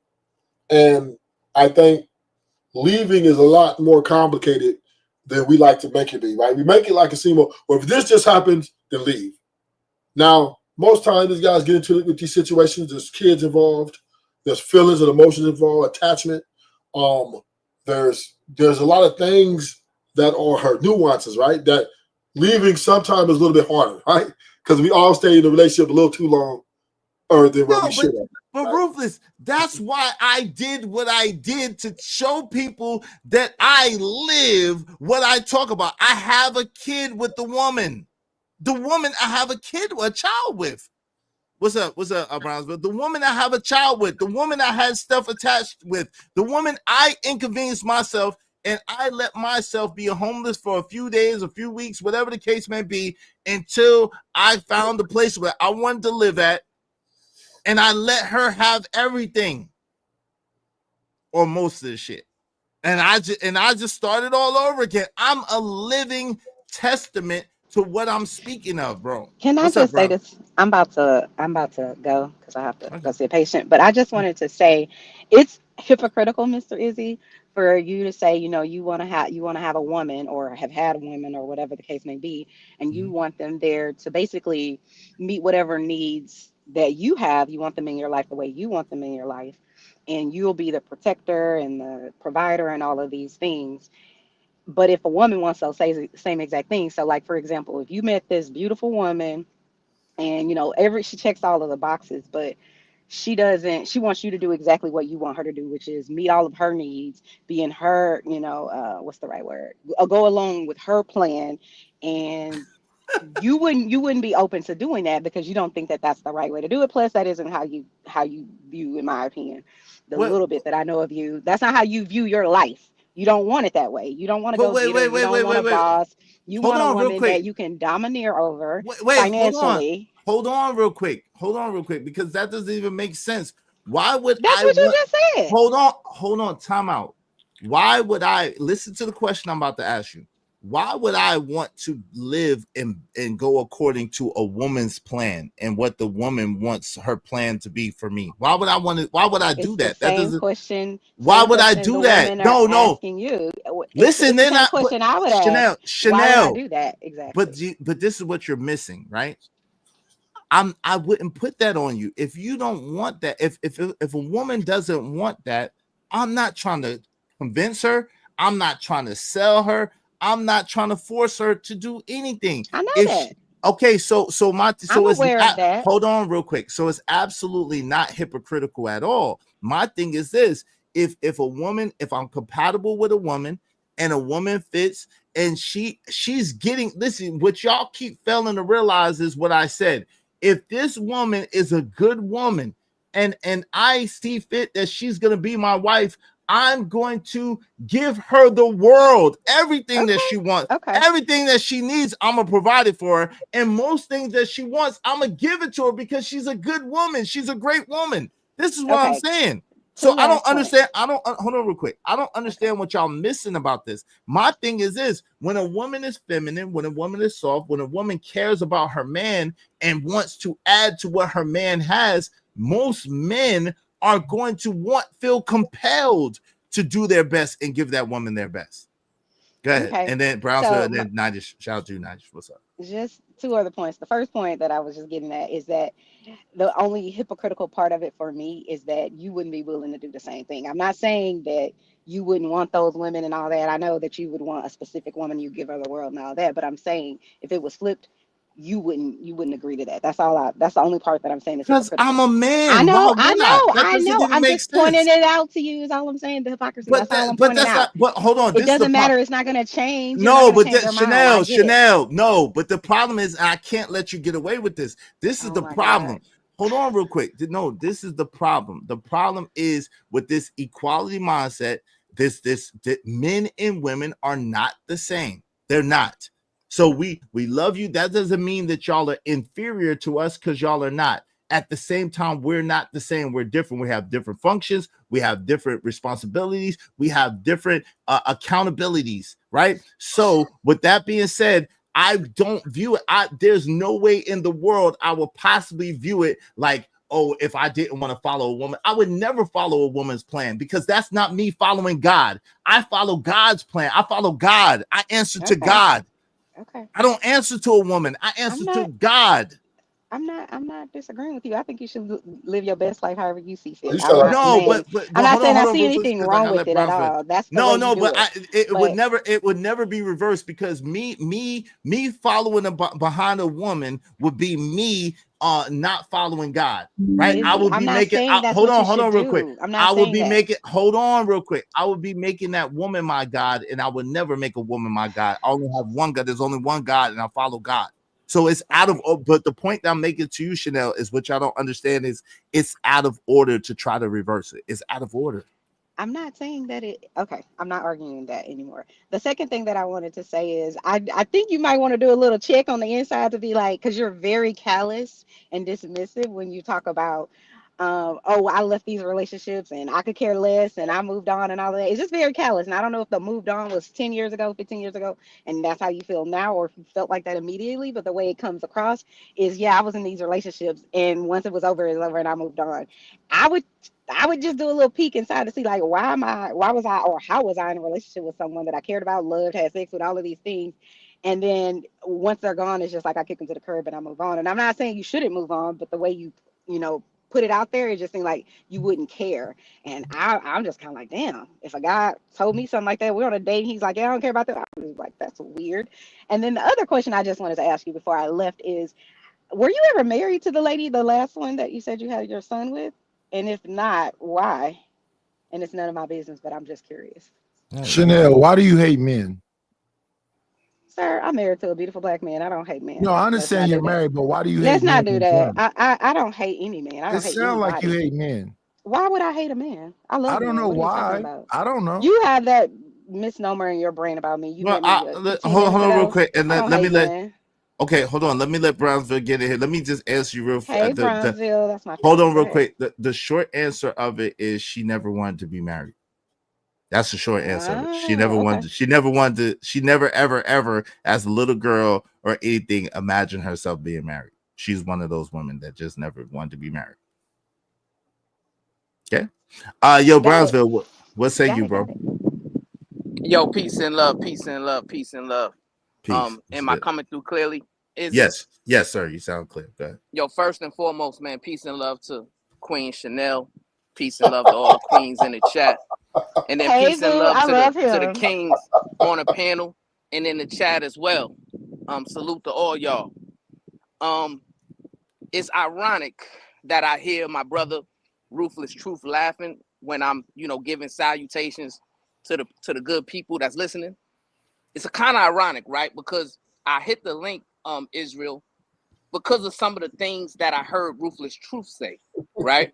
And I think leaving is a lot more complicated than we like to make it be, right? We make it like a seem, well, if this just happens, then leave. Now, most times these guys get into it with these situations. There's kids involved. There's feelings and emotions involved, attachment. There's a lot of things that are her nuances, right? That leaving sometimes is a little bit harder, right? Because we all stay in the relationship a little too long than what we should have. But right? Ruthless, that's why I did what I did, to show people that I live what I talk about. I have a kid with the woman. The woman I have a child with. What's up, Brownsville? The woman I have a child with, the woman I had stuff attached with, the woman I inconvenienced myself, and I let myself be homeless for a few days, a few weeks, whatever the case may be, until I found the place where I wanted to live at, and I let her have everything, or most of the shit. And I just started all over again. I'm a living testament to what I'm speaking of, bro. Can I just say this? I'm about to go because I have to go see a patient. But I just wanted to say, it's hypocritical, Mr. Izzy, for you to say, you want to have a woman, or have had a woman, or whatever the case may be, and you want them there to basically meet whatever needs that you have. You want them in your life the way you want them in your life, and you'll be the protector and the provider and all of these things. But if a woman wants to say the same exact thing, so like, for example, if you met this beautiful woman and, she checks all of the boxes, but she wants you to do exactly what you want her to do, which is meet all of her needs, be in her, what's the right word? Go along with her plan. And you wouldn't be open to doing that because you don't think that that's the right way to do it. Plus, that isn't how you view, in my opinion, the little bit that I know of you, that's not how you view your life. You don't want it that way. You don't want to go get her. You don't want a boss. You want a woman that you can domineer over financially. Hold on real quick, because that doesn't even make sense. Why would That's what you just said. Hold on, time out. Why would I listen to the question I'm about to ask you? Why would I want to live and go according to a woman's plan and what the woman wants her plan to be for me? Why would I want to? Why would I do that? That doesn't question. Why would I do that? No. Asking you. Listen, then I question I would ask. Chanel. Why would I do that exactly? But this is what you're missing, right? I wouldn't put that on you if you don't want that. If a woman doesn't want that, I'm not trying to convince her. I'm not trying to sell her. I'm not trying to force her to do anything. I know that. I'm aware of that. Hold on real quick. So it's absolutely not hypocritical at all. My thing is this: if I'm compatible with a woman and a woman fits and she's getting, listen, what y'all keep failing to realize is what I said. If this woman is a good woman and I see fit that she's gonna be my wife, I'm going to give her the world, everything that she wants, everything that she needs. I'm gonna provide it for her, and most things that she wants, I'm gonna give it to her because she's a good woman. She's a great woman. This is what I'm saying. So I don't understand. Hold on real quick. I don't understand what y'all missing about this. My thing is this: when a woman is feminine, when a woman is soft, when a woman cares about her man and wants to add to what her man has, most men are going to feel compelled to do their best and give that woman their best. Go ahead. Okay. And then Brownsville, and then Nigel. Shout out to you, Nigel. What's up? Just 2 other points. The first point that I was just getting at is that the only hypocritical part of it for me is that you wouldn't be willing to do the same thing. I'm not saying that you wouldn't want those women and all that. I know that you would want a specific woman, you give her the world and all that, but I'm saying if it was flipped, you wouldn't agree to that. That's all. That's the only part that I'm saying is Because hypocritical. I'm a man. I Why know, would I? That I doesn't know. even I'm make just pointing sense. it out to you. Is all I'm saying. The hypocrisy. That's all I'm But pointing that's out. not. But hold on. It This is the doesn't problem. matter. It's not going to change. You're not No, going to but change their mind. I get it. Chanel, no. But the problem is, I can't let you get away with this. This is Oh the my problem. God. Hold on, real quick. No, this is the problem. The problem is with this equality mindset. That men and women are not the same. They're not. So we love you. That doesn't mean that y'all are inferior to us, because y'all are not. At the same time, we're not the same. We're different. We have different functions. We have different responsibilities. We have different accountabilities, right? So with that being said, I don't view it. There's no way in the world I will possibly view it like, oh, if I didn't want to follow a woman, I would never follow a woman's plan, because that's not me following God. I follow God's plan. I follow God. I answer to God. Okay. I don't answer to a woman. I answer to God. I'm not disagreeing with you. I think you should live your best life however you see fit. sound like no, but I'm not hold saying on, I real see quick, anything because I wrong gotta with let it at Browns all. That's the way you do it would never be reversed, because me following behind a woman would be me not following God, right? I Izzy, would I'm be not making saying that's hold what you on should real quick. do. I'm not I would saying be that. making hold on real quick. I would be making that woman my God, and I would never make a woman my God. I only have one God. There's only one God, and I follow God. So it's out of, but the point that I'm making to you, Chanel, is what y'all don't understand is it's out of order to try to reverse it. It's out of order. I'm not saying that okay, I'm not arguing that anymore. The second thing that I wanted to say is I think you might want to do a little check on the inside to be like, because you're very callous and dismissive when you talk about, oh, I left these relationships and I could care less and I moved on and all of that. It's just very callous. And I don't know if the moved on was 10 years ago, 15 years ago, and that's how you feel now, or if you felt like that immediately. But the way it comes across is, yeah, I was in these relationships and once it was over, it was over and I moved on. I would just do a little peek inside to see, like, why was I, or how was I in a relationship with someone that I cared about, loved, had sex with, all of these things. And then once they're gone, it's just like I kick them to the curb and I move on. And I'm not saying you shouldn't move on, but the way you know, put it out there, it just seemed like you wouldn't care. And I'm just kind of like, damn, if a guy told me something like that, we're on a date, and he's like, yeah, I don't care about that. I was like, that's weird. And then the other question I just wanted to ask you before I left is, were you ever married to the lady, the last one that you said you had your son with? And if not, why? And it's none of my business, but I'm just curious. Chanel, why do you hate men? Sir, I'm married to a beautiful black man. I don't hate men. No, I understand you're married, but why do you hate Let's men? not do that. I don't hate any man. I It don't hate sounds like you anybody. hate men. Why would I hate a man? I love I don't men. know What are you why. talking about? I don't know. You have that misnomer in your brain about me. You Well, met me 15 hold minutes on real ago. quick, and I don't let me hate let. men. Okay, hold on. Let me let Brownsville get in here. Let me just answer you real Hey, the Brownsville, that's my hold family. on Go real ahead. quick. The short answer of it is she never wanted to be married. That's the short answer of it. She never wanted to, she never ever as a little girl or anything imagined herself being married. She's one of those women that just never wanted to be married. Okay. Yo, Brownsville, what say you, bro? Yo, peace and love, peace and love, peace and love. Peace. Am I coming through clearly? Yes, sir. You sound clear. Go ahead. Yo, first and foremost, man, peace and love to Queen Chanel. Peace and love to all the queens in the chat. And then Hey, peace and boo, love I to love the him. kings on the panel and in the chat as well. Salute to all y'all. It's ironic that I hear my brother Ruthless Truth laughing when I'm, giving salutations to the good people that's listening. It's a kind of ironic, right? Because I hit the link, Israel, because of some of the things that I heard Ruthless Truth say, right?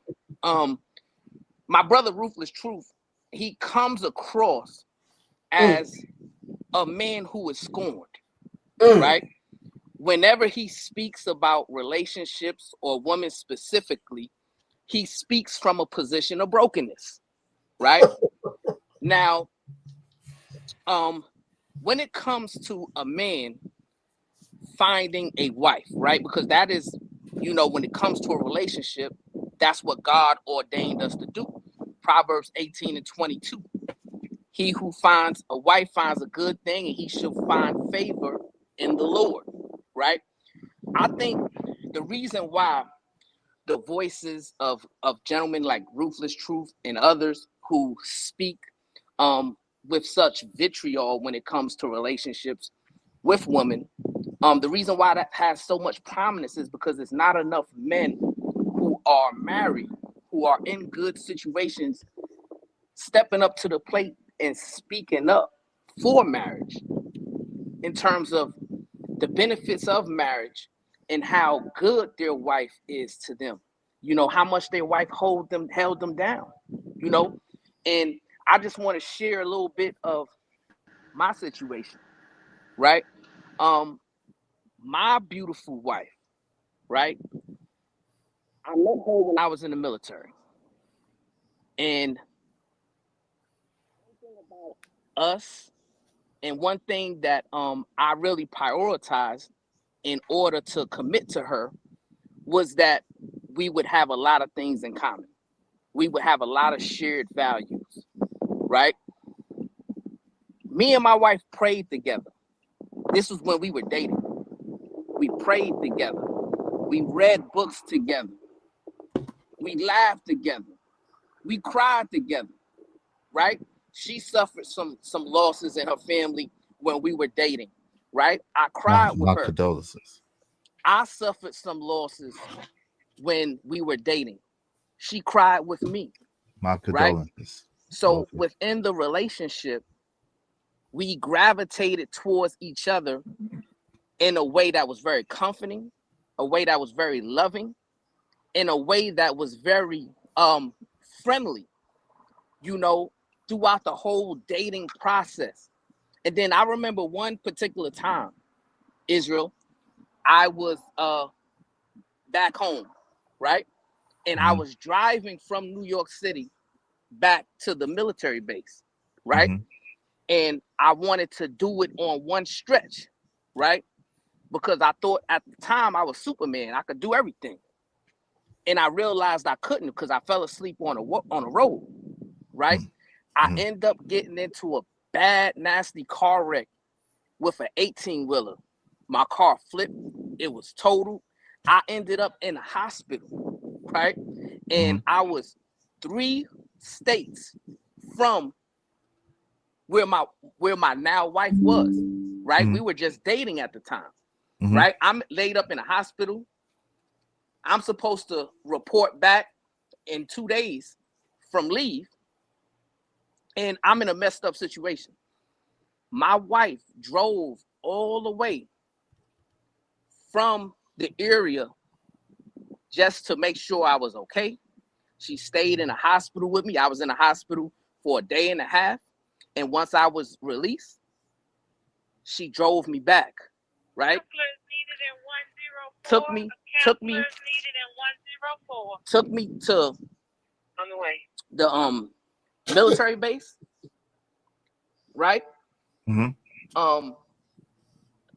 My brother Ruthless Truth, he comes across as a man who is scorned, right? Whenever he speaks about relationships or women specifically, he speaks from a position of brokenness, right? Now, when it comes to a man finding a wife, right? Because that is, when it comes to a relationship, that's what God ordained us to do. Proverbs 18:22. He who finds a wife finds a good thing, and he shall find favor in the Lord, right? I think the reason why the voices of gentlemen like Ruthless Truth and others who speak with such vitriol when it comes to relationships with women The reason why that has so much prominence is because it's not enough men who are married, who are in good situations, stepping up to the plate and speaking up for marriage in terms of the benefits of marriage and how good their wife is to them. You know, how much their wife held them down, you know? And I just want to share a little bit of my situation, right? My beautiful wife, right? I met her when I was in the military. And us, and one thing that I really prioritized in order to commit to her was that we would have a lot of things in common. We would have a lot of shared values, right? Me and my wife prayed together. This was when we were dating. We prayed together. We read books together. We laughed together. We cried together, right? She suffered some losses in her family when we were dating, right? I cried with my her. condolences. I suffered some losses when we were dating. She cried with me. My right? condolences. So within the relationship, we gravitated towards each other in a way that was very comforting, a way that was very loving, in a way that was very friendly, you know, throughout the whole dating process. And then I remember one particular time, Israel, I was back home, right? And I was driving from New York City back to the military base, right? And I wanted to do it on one stretch, right? Because I thought at the time I was Superman, I could do everything. And I realized I couldn't because I fell asleep on a road, right? I end up getting into a bad, nasty car wreck with an 18-wheeler. My car flipped. It was totaled. I ended up in a hospital, right? And I was 3 states from where my now wife was, right? We were just dating at the time, right? I'm laid up in a hospital. I'm supposed to report back in 2 days from leave, and I'm in a messed up situation. My wife drove all the way from the area just to make sure I was okay. She stayed in a hospital with me. I was in a hospital for a day and a half. And once I was released, she drove me back, right? Took me to the military base, right?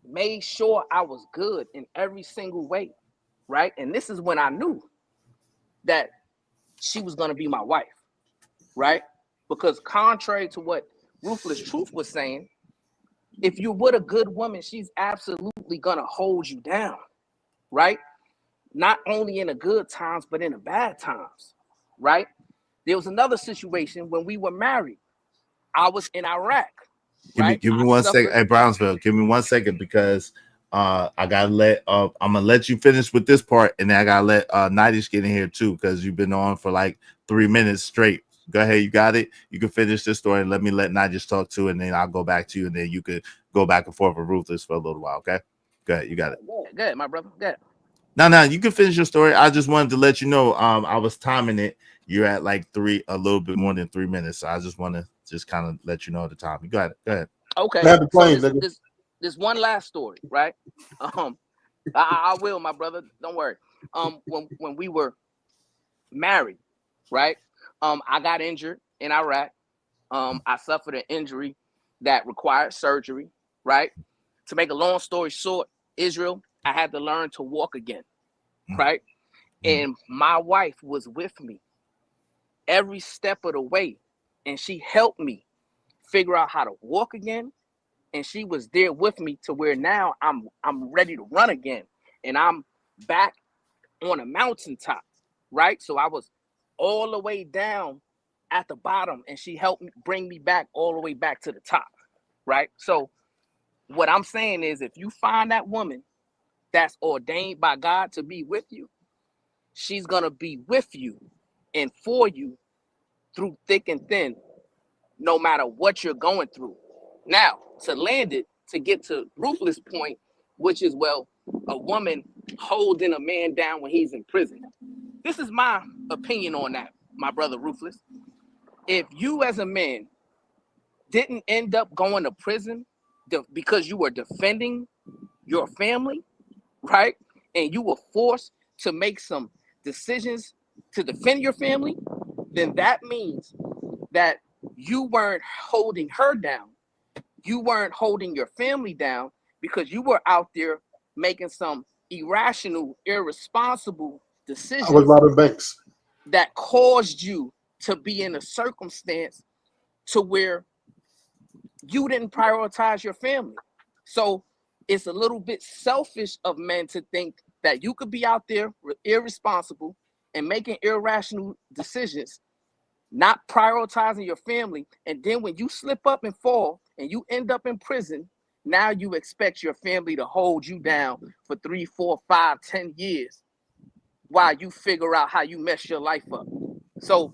Made sure I was good in every single way, right? And this is when I knew that she was going to be my wife, right? Because contrary to what Ruthless Truth was saying, if you're with a good woman, she's absolutely going to hold you down, right? Not only in the good times, but in the bad times, right? There was another situation when we were married. I was in Iraq. Give me 1 second. Hey, Brownsville, give me 1 second because I gotta let I'm gonna let you finish with this part, and then I gotta let Nidish get in here too, because you've been on for like 3 minutes straight. Go ahead, you got it. You can finish this story and let me let Nidish talk too, and then I'll go back to you, and then you could go back and forth with Ruthless for a little while. Okay, go ahead, you got it. Go ahead, my brother. Go ahead. No, you can finish your story. I just wanted to let you know I was timing it. You're at like a little bit more than 3 minutes. So I just want to kind of let you know the time. You got it. Go ahead. Okay. So this one last story, right? I will, my brother. Don't worry. When we were married, right? I got injured in Iraq. I suffered an injury that required surgery, right? To make a long story short, Israel, I had to learn to walk again, right? And my wife was with me every step of the way, and she helped me figure out how to walk again. And she was there with me to where now I'm ready to run again, and I'm back on a mountaintop, right? So I was all the way down at the bottom, and she helped me bring me back all the way back to the top, right? So What I'm saying is, if you find that woman that's ordained by God to be with you, she's gonna be with you and for you through thick and thin, no matter what you're going through. Now, to land it, to get to Ruthless' point, which is, well, a woman holding a man down when he's in prison. This is my opinion on that, my brother Ruthless. If you as a man didn't end up going to prison because you were defending your family, right? And you were forced to make some decisions to defend your family, then that means that you weren't holding her down. You weren't holding your family down because you were out there making some irrational, irresponsible I decisions was robbing banks. that caused you to be in a circumstance to where you didn't prioritize your family. So it's a little bit selfish of men to think that you could be out there irresponsible and making irrational decisions, not prioritizing your family. And then when you slip up and fall and you end up in prison, now you expect your family to hold you down for 3, 4, 5, 10 years while you figure out how you mess your life up. So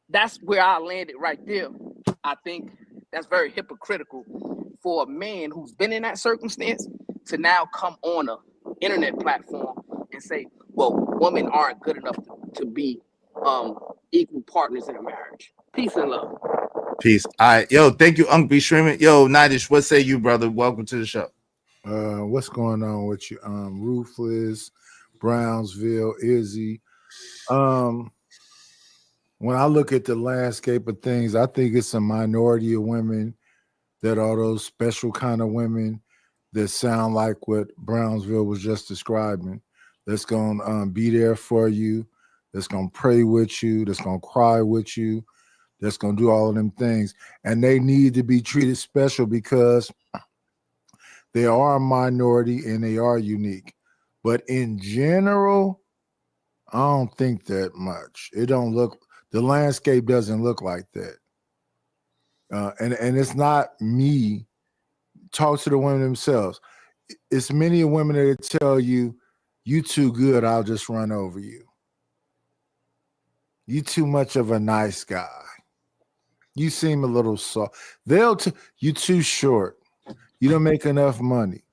that's where I landed right there. I think that's very hypocritical for a man who's been in that circumstance to now come on a internet platform and say, well, women aren't good enough to be equal partners in a marriage. Peace and love. Peace. All right. Yo, thank you, Unc B streaming. Yo, Nidish, what say you, brother? Welcome to the show. What's going on with you? Ruthless, Brownsville, Izzy. When I look at the landscape of things, I think it's a minority of women that are those special kind of women that sound like what Brownsville was just describing. That's going to be there for you. That's going to pray with you. That's going to cry with you. That's going to do all of them things. And they need to be treated special because they are a minority and they are unique. But in general, I don't think that much. It don't look, the landscape doesn't look like that. And it's not me. Talk to the women themselves. It's many women that tell you, you too good, I'll just run over you. You too much of a nice guy. You seem a little soft. You too short. You don't make enough money.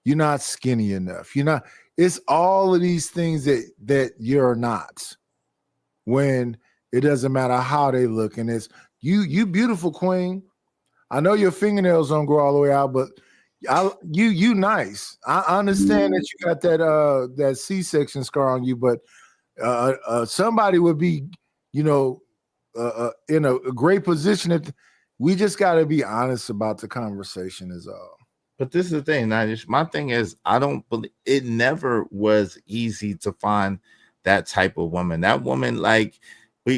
You're not skinny enough. You're not. It's all of these things that you're not. When it doesn't matter how they look, and it's you beautiful queen. I know your fingernails don't grow all the way out, but you nice. I understand that you got that C-section scar on you, but somebody would be, in a great position. If we just got to be honest about the conversation is all. But this is the thing, Nadish. My thing is, I don't believe it never was easy to find that type of woman. That woman, like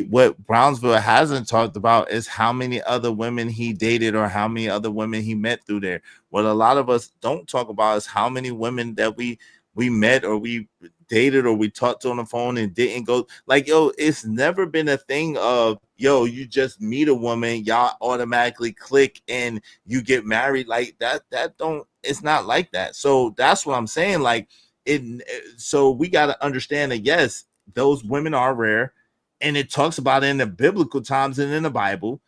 what Brownsville hasn't talked about is how many other women he dated or how many other women he met through there. What a lot of us don't talk about is how many women that we met or we dated or we talked to on the phone and didn't go. Like, yo, it's never been a thing of, yo, you just meet a woman, y'all automatically click and you get married. Like that don't, it's not like that. So that's what I'm saying. Like so we got to understand that, yes, those women are rare and it talks about it in the biblical times and in the Bible.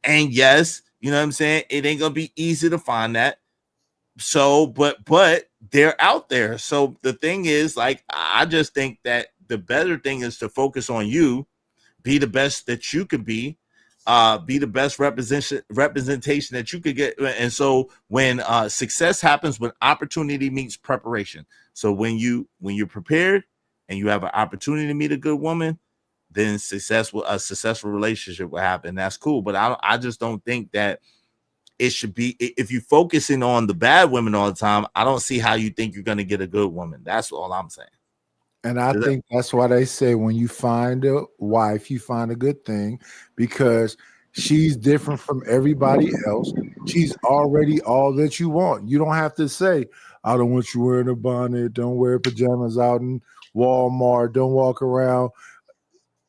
And yes, you know what I'm saying? It ain't going to be easy to find that. So, but they're out there. So the thing is, like, I just think that the better thing is to focus on you, be the best that you could be the best representation that you could get. And so when success happens, when opportunity meets preparation. So when you're prepared and you have an opportunity to meet a good woman, then a successful relationship will happen. That's cool. But I just don't think that it should be, if you're focusing on the bad women all the time, I don't see how you think you're going to get a good woman. That's all I'm saying. And I think that's why they say when you find a wife, you find a good thing, because she's different from everybody else. She's already all that you want. You don't have to say, I don't want you wearing a bonnet. Don't wear pajamas out in Walmart. Don't walk around.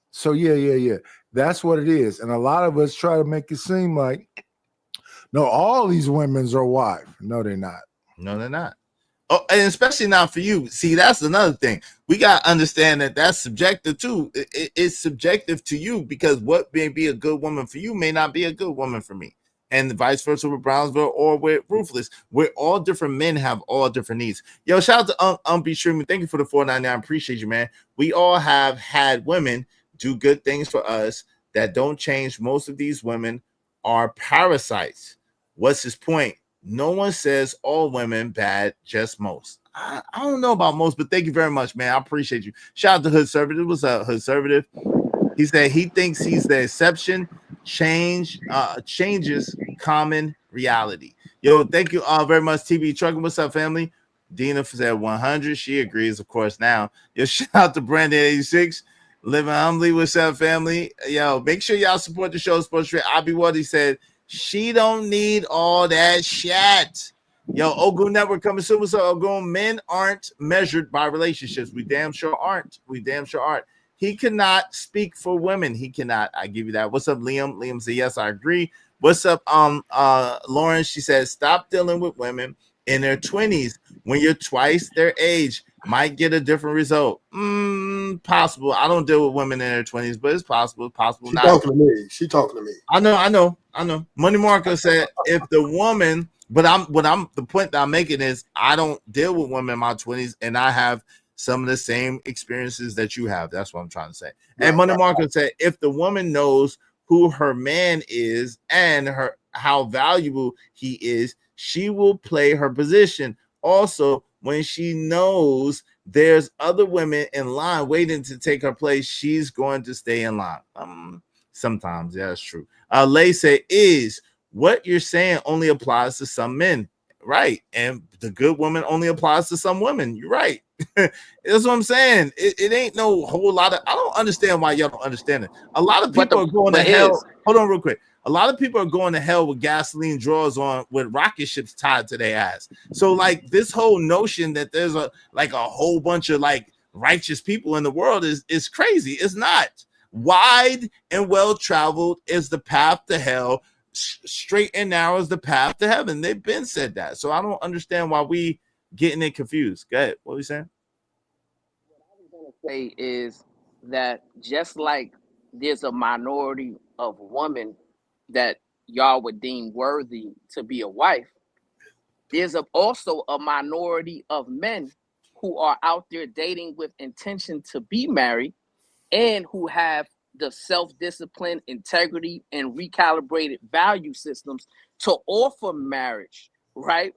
So yeah. That's what it is. And a lot of us try to make it seem like No, all these women's are wife. No, they're not. No, they're not. Oh, and especially not for you. See, that's another thing. We got to understand that that's subjective too. It's subjective to you, because what may be a good woman for you may not be a good woman for me. And vice versa with Brownsville or with Ruthless. We're all different men, have all different needs. Yo, shout out to Be Streaming. Thank you for the $4.99. Appreciate you, man. We all have had women do good things for us that don't change. Most of these women are parasites. What's his point? No one says all women bad, just most. I don't know about most, but thank you very much, man. I appreciate you. Shout out to Hood Servative. What's up, Hood Servative? He said he thinks he's the exception. Changes common reality. Yo, thank you all very much, TV Trucking. What's up, family? Dina said 100. She agrees, of course, now. Yo, shout out to Brandon 86. Living humbly. What's up, family? Yo, make sure y'all support the show. Sports Trade. I'll be what he said. She don't need all that shit. Yo, Ogun Network coming soon. What's up, Ogun? Men aren't measured by relationships. We damn sure aren't. He cannot speak for women. He cannot. I give you that. What's up, Liam? Liam said, yes, I agree. What's up, Lauren? She says, stop dealing with women in their 20s. When you're twice their age, might get a different result. Possible. I don't deal with women in their 20s, but it's possible. Possible. She talking to me. I know. Money Marco said, if the woman, the point that I'm making is I don't deal with women in my 20s, and I have some of the same experiences that you have. That's what I'm trying to say. And Money Marco said, if the woman knows who her man is and how valuable he is, she will play her position. Also, when she knows there's other women in line waiting to take her place, she's going to stay in line. Sometimes, yeah, that's true. Lay say, is what you're saying only applies to some men, right? And the good woman only applies to some women. You're right. That's what I'm saying. It ain't no whole lot of. I don't understand why y'all don't understand it. A lot of people are going to hell. Hold on, real quick. A lot of people are going to hell with gasoline drawers on, with rocket ships tied to their ass. So, like, this whole notion that there's a whole bunch of like righteous people in the world is crazy. It's not. Wide and well traveled is the path to hell. Straight and narrow is the path to heaven. They've been said that. So I don't understand why we getting it confused. Go ahead. What are you saying? What I was going to say is that just like there's a minority of women that y'all would deem worthy to be a wife, there's also a minority of men who are out there dating with intention to be married and who have the self-discipline, integrity, and recalibrated value systems to offer marriage, right?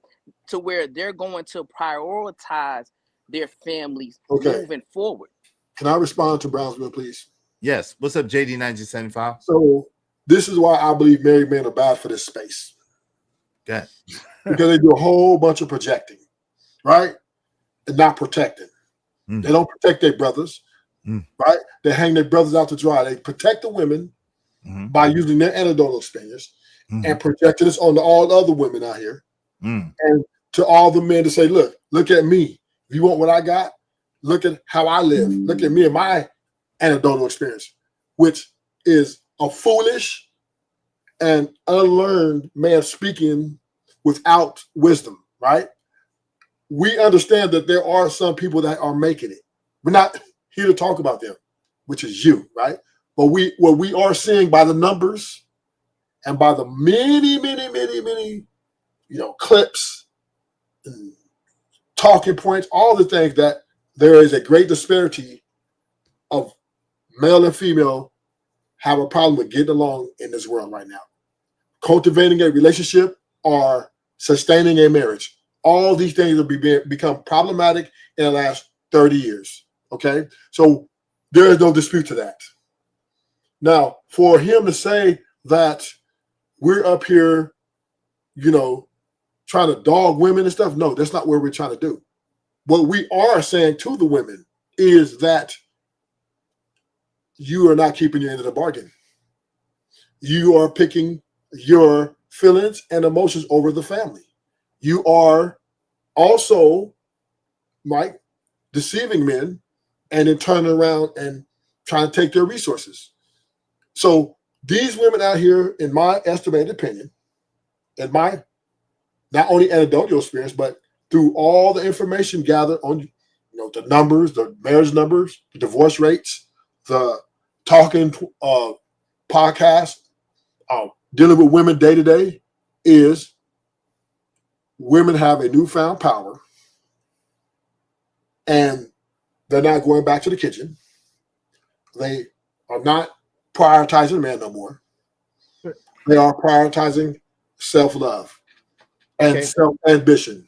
To where they're going to prioritize their families moving forward. Can I respond to Brownsville, please? Yes. What's up, JD 1975? So this is why I believe married men are bad for this space. Okay. Because they do a whole bunch of projecting, right? And not protecting. They don't protect their brothers, right? They hang their brothers out to dry. They protect the women by using their anecdotal experience and projecting this on all the other women out here. And to all the men to say, look at me. If you want what I got, look at how I live. Look at me and my anecdotal experience, which is a foolish and unlearned man speaking without wisdom, right? We understand that there are some people that are making it. We're not here to talk about them, which is you, right? But what we are seeing by the numbers and by the many, clips and talking points, all the things, that there is a great disparity of male and female have a problem with getting along in this world right now. Cultivating a relationship or sustaining a marriage. All these things have become problematic in the last 30 years. Okay? So there is no dispute to that. Now, for him to say that we're up here, trying to dog women and stuff, no, that's not what we're trying to do. What we are saying to the women is that you are not keeping your end of the bargain. You are picking your feelings and emotions over the family. You are also, Mike, deceiving men and then turning around and trying to take their resources. So these women out here, in my estimated opinion, in my not only anecdotal experience, but through all the information gathered on, the numbers, the marriage numbers, the divorce rates, the talking podcast, dealing with women day to day, is women have a newfound power, and they're not going back to the kitchen. They are not prioritizing the man no more. They are prioritizing self-love and self-ambition.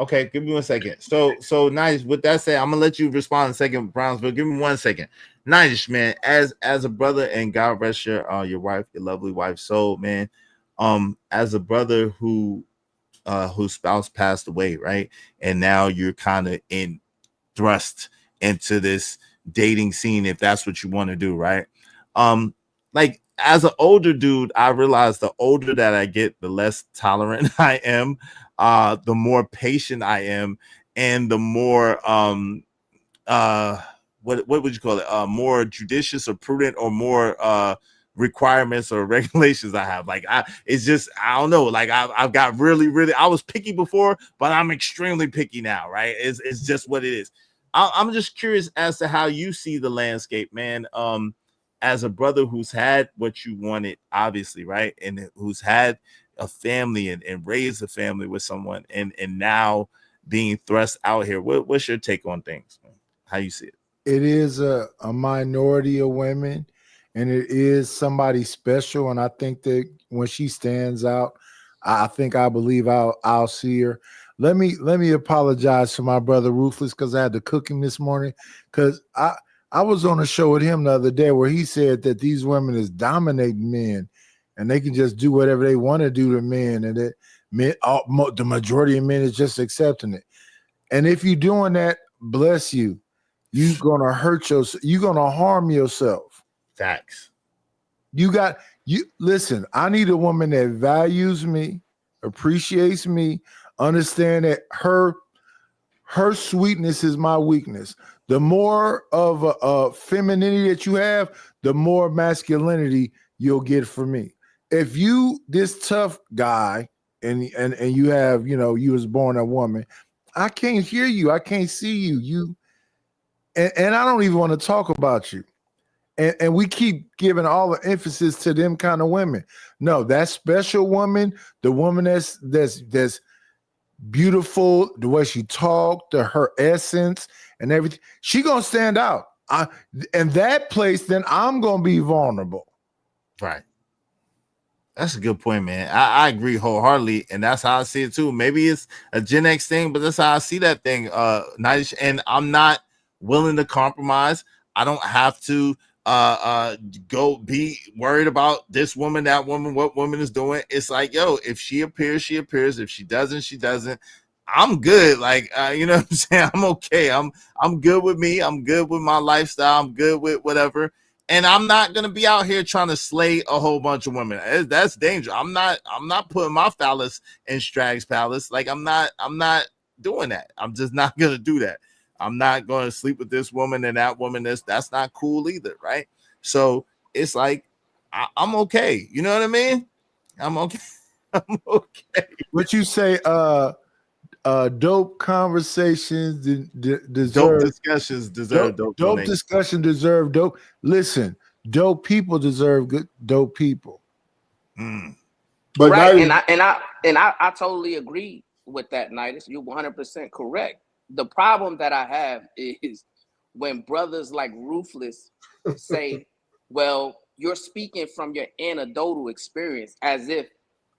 Okay, give me 1 second. So nice. With that said, I'm gonna let you respond in a second, Brownsville. Give me 1 second. Nice, man. As a brother, and God rest your wife, your lovely wife. So, man, as a brother whose spouse passed away, right? And now you're kind of thrust into this dating scene, if that's what you want to do, right? Like, as an older dude, I realize the older that I get, the less tolerant I am, the more patient I am, and the more what would you call it? More judicious or prudent, or more requirements or regulations I have. Like, it's just, I don't know. Like, I've got really, I was picky before, but I'm extremely picky now, right? It's just what it is. I'm just curious as to how you see the landscape, man. As a brother who's had what you wanted, obviously, right? And who's had a family and raised a family with someone, and now being thrust out here. What's your take on things, man? How you see it? It is a minority of women, and it is somebody special. And I think that when she stands out, I believe I'll see her. Let me apologize to my brother Ruthless, because I had to cook him this morning, because I was on a show with him the other day where he said that these women is dominating men, and they can just do whatever they want to do to men, and that men, the majority of men is just accepting it. And if you're doing that, bless you. You're gonna hurt yourself. You're gonna harm yourself. Facts. Listen, I need a woman that values me, appreciates me, understand that her sweetness is my weakness. The more of a femininity that you have, the more masculinity you'll get from me. If you this tough guy and you have, you was born a woman, I can't hear you. I can't see you. And I don't even want to talk about you. And we keep giving all the emphasis to them kind of women. No, that special woman, the woman that's beautiful, the way she talked, her essence and everything, she gonna stand out. In that place, then I'm gonna be vulnerable. Right. That's a good point, man. I agree wholeheartedly, and that's how I see it too. Maybe it's a Gen X thing, but that's how I see that thing. Nice, and I'm not willing to compromise. I don't have to go be worried about this woman, that woman, what woman is doing. It's like, yo, if she appears, she appears. If she doesn't, she doesn't. I'm good. Like, you know what I'm saying? I'm okay. I'm good with me. I'm good with my lifestyle. I'm good with whatever. And I'm not gonna be out here trying to slay a whole bunch of women. That's dangerous. I'm not putting my phallus in Strag's palace. Like, I'm not doing that. I'm just not gonna do that. I'm not gonna sleep with this woman and that woman. That's not cool either, right? So it's like, I'm okay. You know what I mean? I'm okay. I'm okay. What you say? Dope conversations deserve dope discussions. Deserve dope discussion. Deserve dope. Listen, dope people deserve good dope people. But right, and I totally agree with that, Nidus. You're 100% correct. The problem that I have is when brothers like Ruthless say, "Well, you're speaking from your anecdotal experience," as if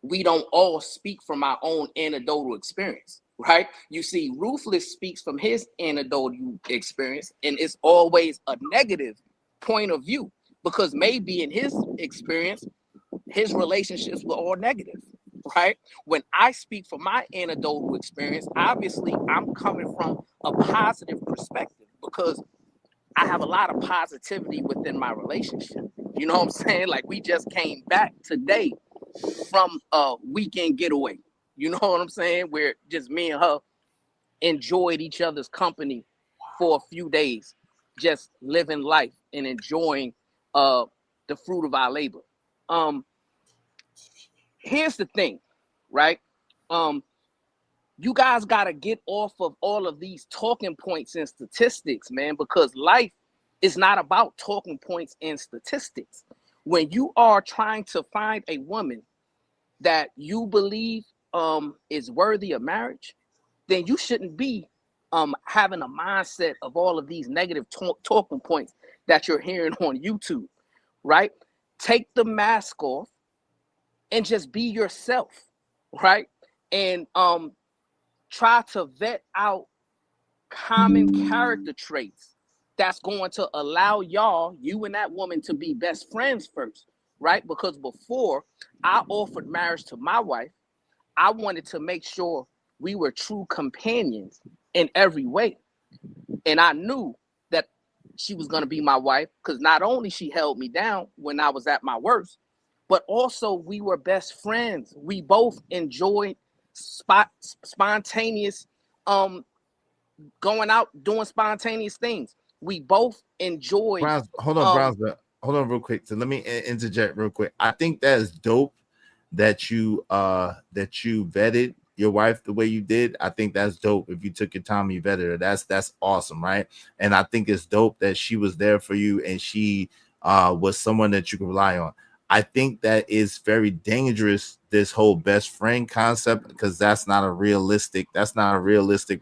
we don't all speak from our own anecdotal experience, right? You see, Ruthless speaks from his anecdotal experience, and it's always a negative point of view, because maybe in his experience, his relationships were all negative, right? When I speak from my anecdotal experience, obviously I'm coming from a positive perspective, because I have a lot of positivity within my relationship. You know what I'm saying? Like, we just came back today from a weekend getaway. You know what I'm saying? Where just me and her enjoyed each other's company for a few days, just living life and enjoying the fruit of our labor. Here's the thing. right? You guys got to get off of all of these talking points and statistics, man, because life is not about talking points and statistics. When you are trying to find a woman that you believe is worthy of marriage, then you shouldn't be having a mindset of all of these negative talking points that you're hearing on YouTube, right? Take the mask off and just be yourself, right? And try to vet out common character traits that's going to allow you and that woman, to be best friends first, right? Because before I offered marriage to my wife, I wanted to make sure we were true companions in every way. And I knew that she was going to be my wife because not only she held me down when I was at my worst, but also we were best friends. We both enjoyed spontaneous going out doing spontaneous things. We both enjoyed Browns, hold on real quick. So let me interject real quick. I think that is dope that you vetted your wife the way you did. I think that's dope. If you took your time, you vetted her. That's awesome, right? And I think it's dope that she was there for you and she was someone that you could rely on. I think that is very dangerous, this whole best friend concept, because that's not a realistic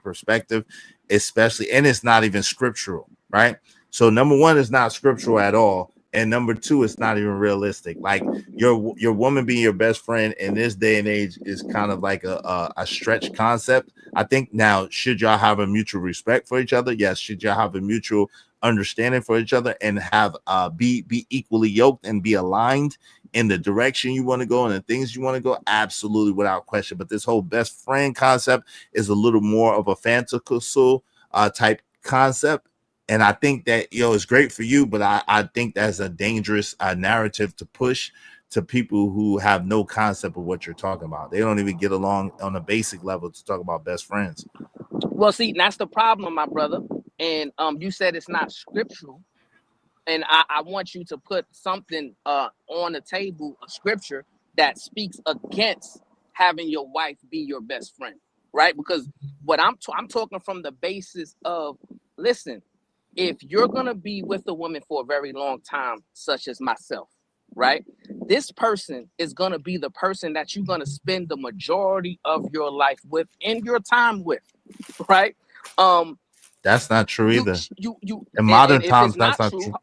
perspective, especially, and it's not even scriptural, right? So number one, it's not scriptural at all. And number two, it's not even realistic. Like your woman being your best friend in this day and age is kind of like a stretch concept. I think now, should y'all have a mutual respect for each other? Yes. Should y'all have a mutual understanding for each other and have be equally yoked and be aligned in the direction you want to go and the things you want to go? Absolutely, without question. But this whole best friend concept is a little more of a fantastical type concept. And I think that, it's great for you, but I think that's a dangerous narrative to push to people who have no concept of what you're talking about. They don't even get along on a basic level to talk about best friends. Well, see, that's the problem, my brother. And you said it's not scriptural. And I want you to put something on the table, a scripture that speaks against having your wife be your best friend, right? Because what I'm talking from the basis of, listen, if you're going to be with a woman for a very long time, such as myself, right? This person is going to be the person that you're going to spend the majority of your life with and your time with, right? That's not true either. In modern times, that's not true.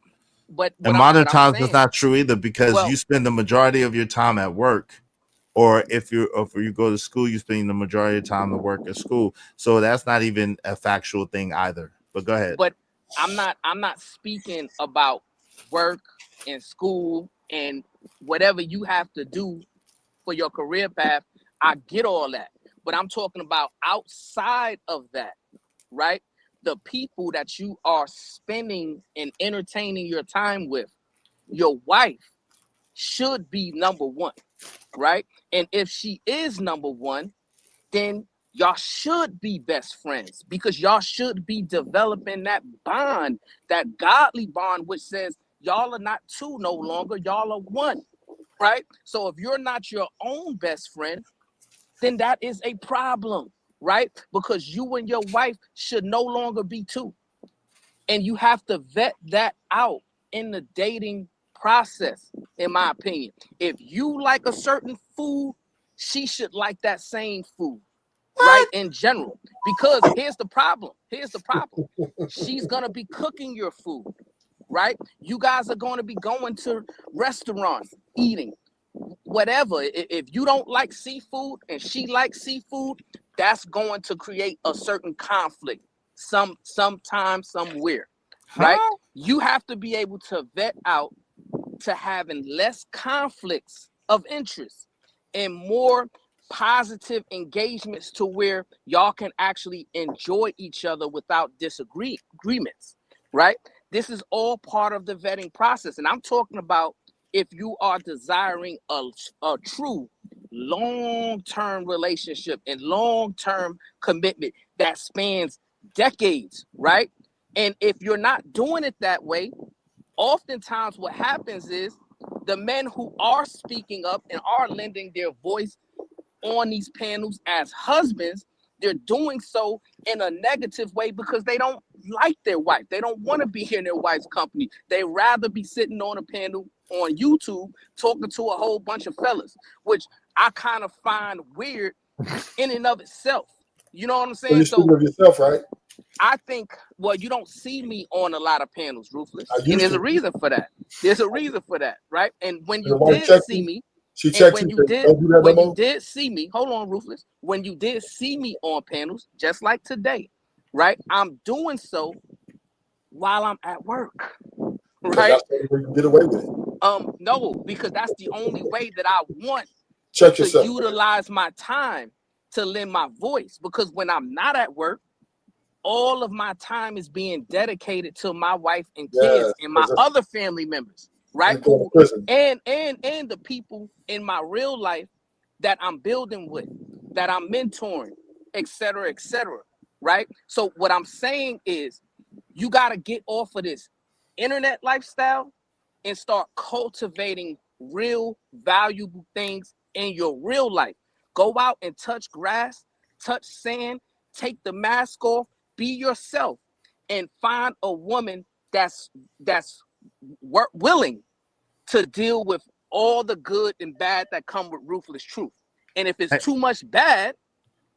But in modern times, that's not true either, because you spend the majority of your time at work, or if you go to school, you spend the majority of your time at work at school. So that's not even a factual thing either. But go ahead. But I'm not speaking about work and school and whatever you have to do for your career path. I get all that, but I'm talking about outside of that, right? The people that you are spending and entertaining your time with, your wife should be number one, right? And if she is number one, then y'all should be best friends, because y'all should be developing that bond, that godly bond, which says y'all are not two no longer, y'all are one, right? So if you're not your own best friend, then that is a problem, right? Because you and your wife should no longer be two. And you have to vet that out in the dating process, in my opinion. If you like a certain food, she should like that same food, right? In general. Because here's the problem. She's going to be cooking your food, right? You guys are going to be going to restaurants, eating, whatever. If you don't like seafood and she likes seafood, that's going to create a certain conflict sometime, somewhere, right? You have to be able to vet out to having less conflicts of interest and more positive engagements to where y'all can actually enjoy each other without disagreements, right? This is all part of the vetting process. And I'm talking about if you are desiring a true long-term relationship and long-term commitment that spans decades, right? And if you're not doing it that way, oftentimes what happens is the men who are speaking up and are lending their voice on these panels as husbands, they're doing so in a negative way because they don't like their wife. They don't want to be in their wife's company. They rather be sitting on a panel on YouTube talking to a whole bunch of fellas, which I kind of find weird in and of itself. You know what I'm saying? You're speaking of yourself, right? I think, well, you don't see me on a lot of panels, Ruthless. And there's to. a reason for that. There's a reason for that, right? And when you Your wife did checked see you? me, She and checked when you. you Said, did, don't do that when no you more? did see me, hold on, Ruthless. When you did see me on panels, just like today, right? I'm doing so while I'm at work, right? That's the only way you can get away with it. No, because that's the only way that I want Check to yourself. utilize my time to lend my voice. Because when I'm not at work, all of my time is being dedicated to my wife and kids and my other family members, right? And the people in my real life that I'm building with, that I'm mentoring, et cetera, right? So what I'm saying is you got to get off of this internet lifestyle and start cultivating real valuable things in your real life. Go out and touch grass, touch sand, take the mask off, be yourself, and find a woman that's willing to deal with all the good and bad that come with ruthless truth. And if it's too much bad,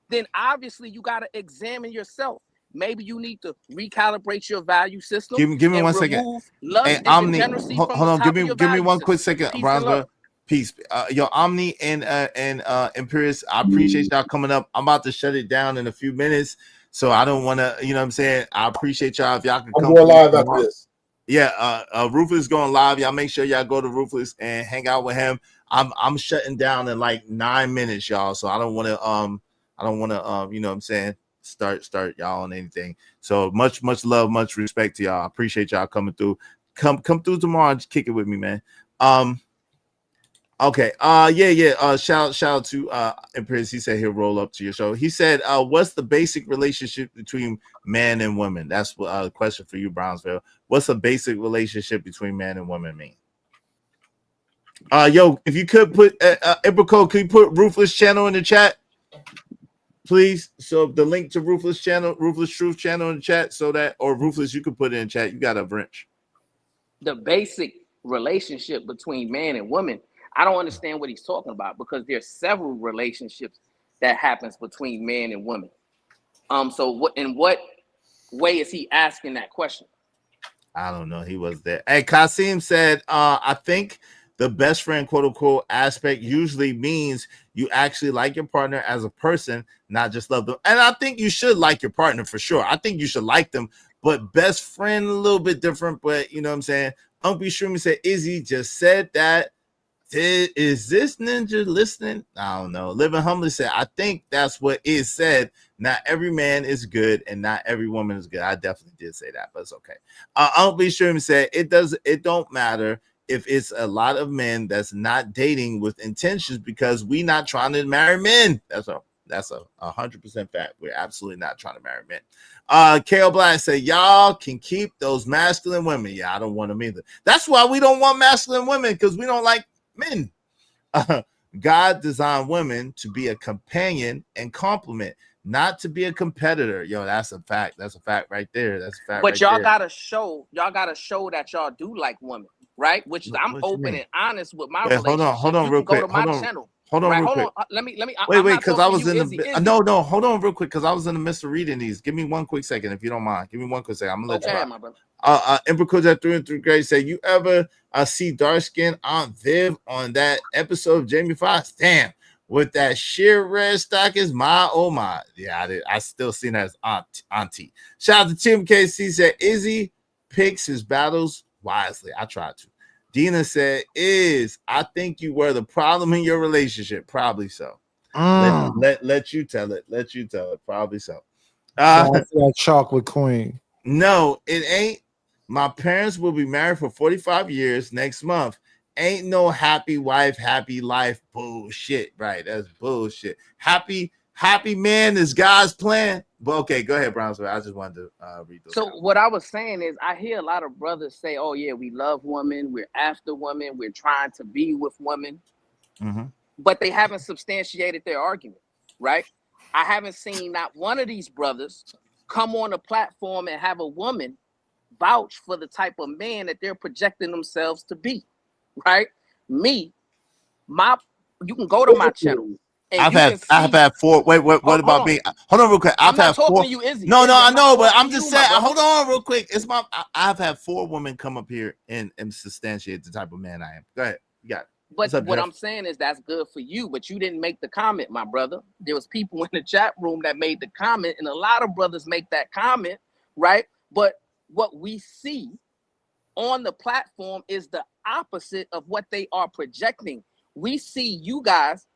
then obviously you got to examine yourself. Maybe you need to recalibrate your value system. Give me and 1 second. remove lust Hey, and Omni, degeneracy hold from the on. top Give of your me value one system. quick second, Peace and love. Brownsville. Peace. Yo, Omni and Imperius, I appreciate y'all coming up. I'm about to shut it down in a few minutes, so I don't want to. You know what I'm saying? I appreciate y'all if y'all can come. I'm going live after this. Yeah, Ruthless going live. Y'all make sure y'all go to Ruthless and hang out with him. I'm shutting down in like 9 minutes, y'all. So I don't want to you know what I'm saying, start y'all on anything. So much love, much respect to y'all. I appreciate y'all coming through. Come through tomorrow and just kick it with me, man. Okay. Shout out to Imperius. He said he'll roll up to your show. He said, what's the basic relationship between man and women? That's a question for you, Brownsville. What's a basic relationship between man and women mean? Yo, if you could put Ibrico, could you put Ruthless channel in the chat, please? So the link to Ruthless channel, Ruthless Truth channel in the chat, so that, or Ruthless, you could put it in chat. You got a wrench. The basic relationship between man and woman, I don't understand what he's talking about, because there's several relationships that happens between man and woman. So what way is he asking that question? I don't know. He was there. Hey, Kasim said, I think the best friend, quote unquote, aspect usually means you actually like your partner as a person, not just love them. And I think you should like your partner for sure. I think you should like them, but best friend, a little bit different. But you know what I'm saying? Uncle Shroomy said, Izzy just said that. Is this ninja listening? I don't know. Living Humbly said, I think that's what is said. Not every man is good and not every woman is good. I definitely did say that, but it's okay. Uncle Shroomy said, it don't matter if it's a lot of men that's not dating with intentions, because we not trying to marry men. That's a 100% fact. We're absolutely not trying to marry men. KO Black said, y'all can keep those masculine women. Yeah, I don't want them either. That's why we don't want masculine women, because we don't like men. God designed women to be a companion and complement, not to be a competitor. Yo, that's a fact. That's a fact right there. That's a fact. But right y'all there. gotta show that y'all do like women, right? Which I'm open and honest with my relationship. Hold on, real quick. Go to my channel. Hold on, right? real Hold quick. on. Let me. Wait, because I was in Izzy. no. Hold on, real quick, because I was in the midst of reading these. Give me 1 quick second, if you don't mind. Give me 1 quick second. I'm gonna let you. My brother. Emperor Kojak 3 and 3 grade say, you ever see dark skin Aunt Viv on that episode of Jamie Foxx? Damn, with that sheer red stockings, my oh my. Yeah, I still seen that as auntie. Shout out to Tim KC, said Izzy picks his battles wisely. I tried to. Dina said, I think you were the problem in your relationship. Probably so. Let you tell it. Let you tell it. Probably so. That chocolate queen. No, it ain't. My parents will be married for 45 years next month. Ain't no happy wife, happy life. Bullshit. Right. That's bullshit. Happy man is God's plan. But okay, go ahead, Brownsville. I just wanted to read those. So what I was saying is, I hear a lot of brothers say, oh yeah, we love women, we're after women, we're trying to be with women. Mm-hmm. but they haven't substantiated their argument, right? I haven't seen not one of these brothers come on a platform and have a woman vouch for the type of man that they're projecting themselves to be, right? You can go to my channel. And I've had 4. Wait, what about me? Hold on real quick. I'm not had talking 4. to you, Izzy. No, Izzy, I know, but I'm to just you, saying. Hold on real quick. I've had 4 women come up here and substantiate the type of man I am. Go ahead. You got it. But what I'm saying is that's good for you, but you didn't make the comment, my brother. There was people in the chat room that made the comment, and a lot of brothers make that comment, right? But what we see on the platform is the opposite of what they are projecting. We see you guys,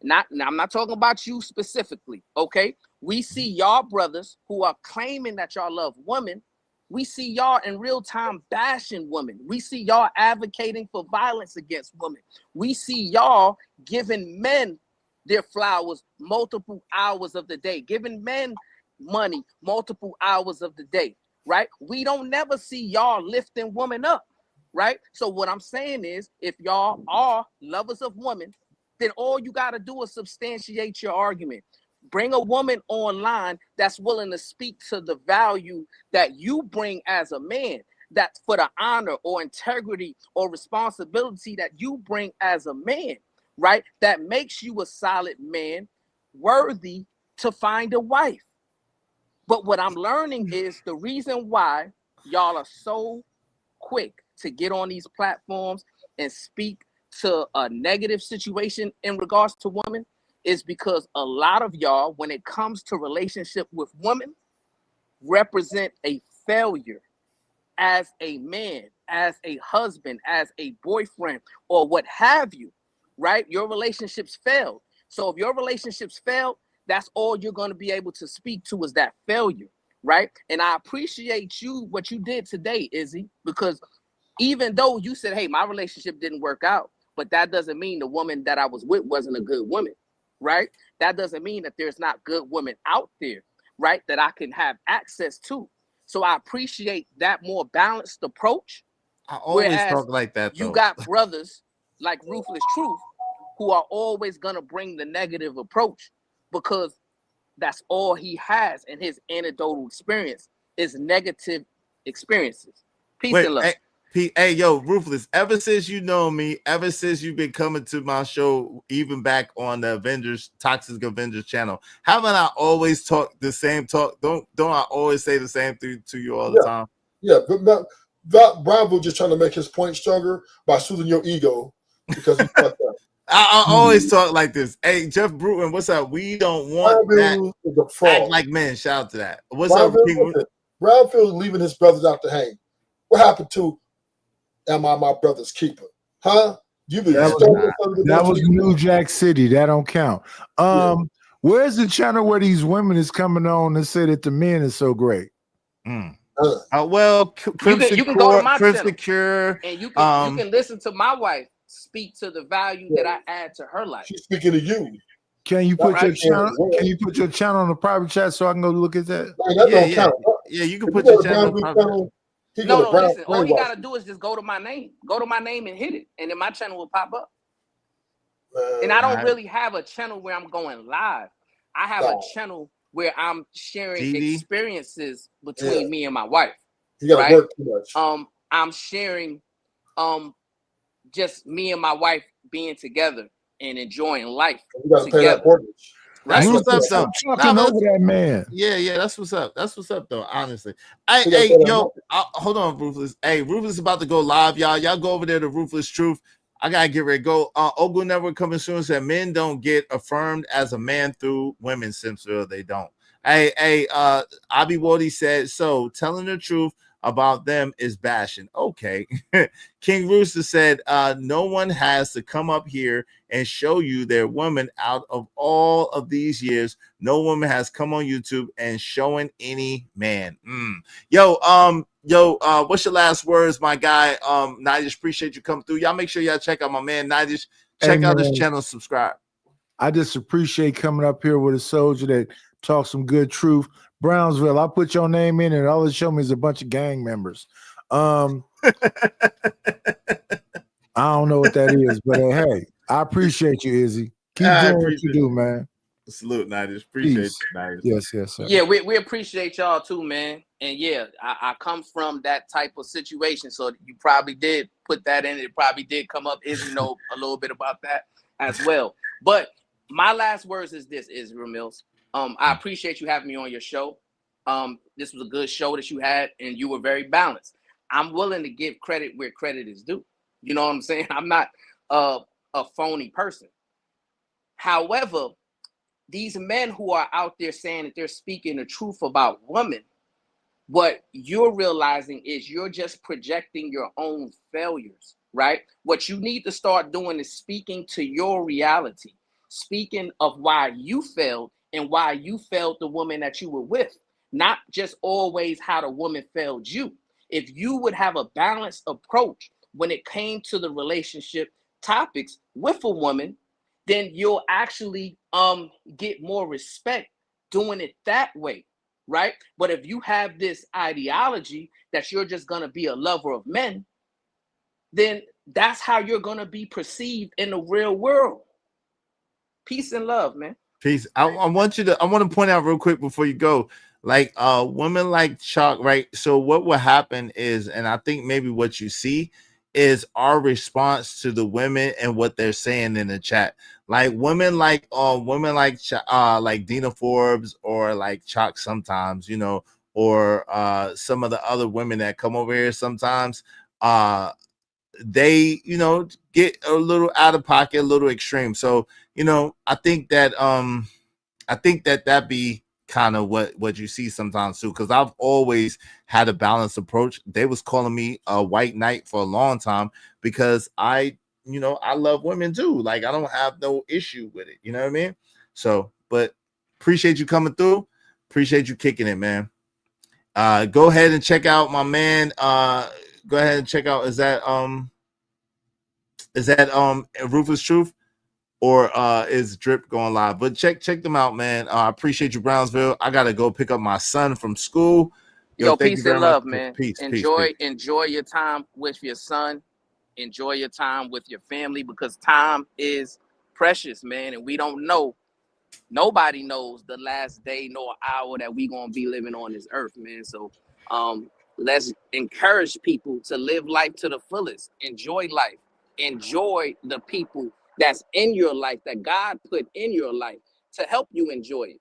I'm not talking about you specifically, okay? We see y'all brothers who are claiming that y'all love women. We see y'all in real time bashing women. We see y'all advocating for violence against women. We see y'all giving men their flowers multiple hours of the day, giving men money multiple hours of the day, right? We don't never see y'all lifting women up, right? So what I'm saying is, if y'all are lovers of women, then all you got to do is substantiate your argument. Bring a woman online that's willing to speak to the value that you bring as a man, that's for the honor or integrity or responsibility that you bring as a man, right? That makes you a solid man, worthy to find a wife. But what I'm learning is the reason why y'all are so quick to get on these platforms and speak to a negative situation in regards to women is because a lot of y'all, when it comes to relationship with women, represent a failure as a man, as a husband, as a boyfriend, or what have you, right? Your relationships failed. So if your relationships failed, that's all you're going to be able to speak to is that failure, right? And I appreciate what you did today, Izzy, because even though you said, hey, my relationship didn't work out, but that doesn't mean the woman that I was with wasn't a good woman, right? That doesn't mean that there's not good women out there, right, that I can have access to. So I appreciate that more balanced approach. I always talk like that, though. You got brothers like Ruthless Truth who are always going to bring the negative approach because that's all he has in his anecdotal experience is negative experiences. Peace and love. Hey, yo, Ruthless, ever since you know me, ever since you've been coming to my show, even back on the Toxic Avengers channel, haven't I always talked the same talk? Don't I always say the same thing to you all the time? Yeah, but Bravo just trying to make his point stronger by soothing your ego because he fucked up. I always talk like this. Hey, Jeff Bruton, what's up? We don't want that. Act like men. Shout out to that. What's up, King? Brownfield leaving his brothers out to hang. What happened to am I my brother's keeper? Huh? That was New Jack City. That don't count. Where's the channel where these women is coming on and say that the men is so great? Well, you can go to my channel Cure, and you can listen to my wife speak to the value that I add to her life. She's speaking to you. Can you put your channel? Can you put your channel on the private chat so I can go look at that? Yeah, you can put your channel on the private chat. No, listen. All you gotta do is just go to my name. Go to my name and hit it, and then my channel will pop up. And I don't really have a channel where I'm going live. I have a channel where I'm sharing experiences between me and my wife. You gotta work too much. I'm sharing just me and my wife being together and enjoying life together. That's what's up, though. Talking over that man. Yeah, that's what's up. That's what's up, though. Honestly, hold on, Ruthless. Hey, Ruthless is about to go live, y'all. Y'all go over there to Ruthless Truth. I gotta get ready to go. Ogle Network coming soon. Said men don't get affirmed as a man through women, Simpsonville. They don't. Hey, Abi Wadi said so. Telling the truth about them is bashing. Okay. King Rooster said, no one has to come up here and show you their woman out of all of these years. No woman has come on YouTube and showing any man. Yo, what's your last words, my guy? Nadish, appreciate you coming through. Y'all make sure y'all check out my man Nadish. Check out his channel, subscribe. I just appreciate coming up here with a soldier that talks some good truth. Brownsville, I put your name in and all it showed me is a bunch of gang members. I don't know what that is, but hey, I appreciate you, Izzy. Keep doing what you do, man. Salute, Nighters. Appreciate Peace. you, Nighters. Yes, sir. Yeah, we appreciate y'all too, man. And yeah, I come from that type of situation, so you probably did put that in. It probably did come up. Izzy know a little bit about that as well. But my last words is this, Israel Mills. I appreciate you having me on your show. This was a good show that you had, and you were very balanced. I'm willing to give credit where credit is due. You know what I'm saying? I'm not a phony person. However, these men who are out there saying that they're speaking the truth about women, what you're realizing is you're just projecting your own failures, right? What you need to start doing is speaking to your reality, speaking of why you failed and why you failed the woman that you were with, not just always how the woman failed you. If you would have a balanced approach when it came to the relationship topics with a woman, then you'll actually get more respect doing it that way, right? But if you have this ideology that you're just going to be a lover of men, then that's how you're going to be perceived in the real world. Peace and love, man. Peace. I want to point out real quick before you go, like women like Chuck, right? So what will happen is, and I think maybe what you see is our response to the women and what they're saying in the chat. Like women like Dina Forbes or like Chuck sometimes, you know, or some of the other women that come over here sometimes, they, you know, get a little out of pocket, a little extreme. So, you know, I think that that be kind of what you see sometimes too, because I've always had a balanced approach. They was calling me a white knight for a long time because I love women too. Like I don't have no issue with it. You know what I mean? So, but appreciate you coming through. Appreciate you kicking it, man. Go ahead and check out my man. Go ahead and check out. Is that Rufus Truth? Or is Drip going live? But check them out, man. I appreciate you, Brownsville. I gotta go pick up my son from school. Yo, peace and love, man. Peace. Enjoy your time with your son. Enjoy your time with your family, because time is precious, man. And we don't know. Nobody knows the last day nor hour that we gonna be living on this earth, man. So let's encourage people to live life to the fullest. Enjoy life. Enjoy the people that's in your life, that God put in your life to help you enjoy it.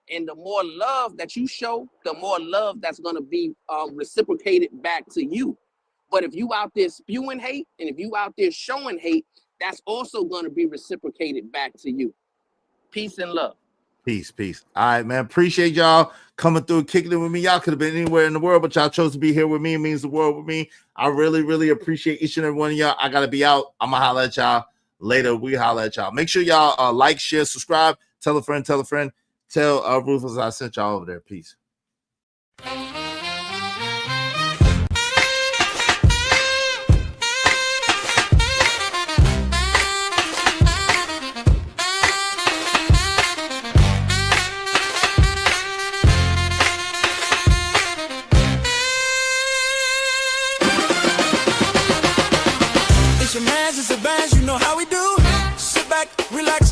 And the more love that you show, the more love that's going to be reciprocated back to you. But if you out there spewing hate, and if you out there showing hate, that's also going to be reciprocated back to you. Peace and love. Peace. All right, man. Appreciate y'all coming through, kicking it with me. Y'all could have been anywhere in the world, but y'all chose to be here with me. It means the world with me. I really, really appreciate each and every one of y'all. I gotta be out. I'm gonna holler at y'all later. We holler at y'all. Make sure y'all like, share, subscribe, tell a friend. Tell Rufus I sent y'all over there. Peace.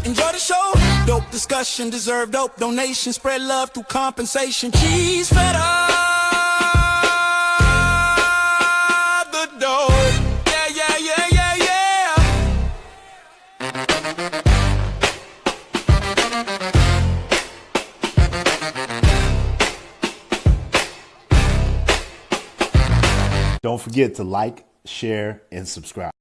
Enjoy the show. Dope discussion, deserve dope donation. Spread love through compensation. Cheese fed up the dope. Yeah. Don't forget to like, share, and subscribe.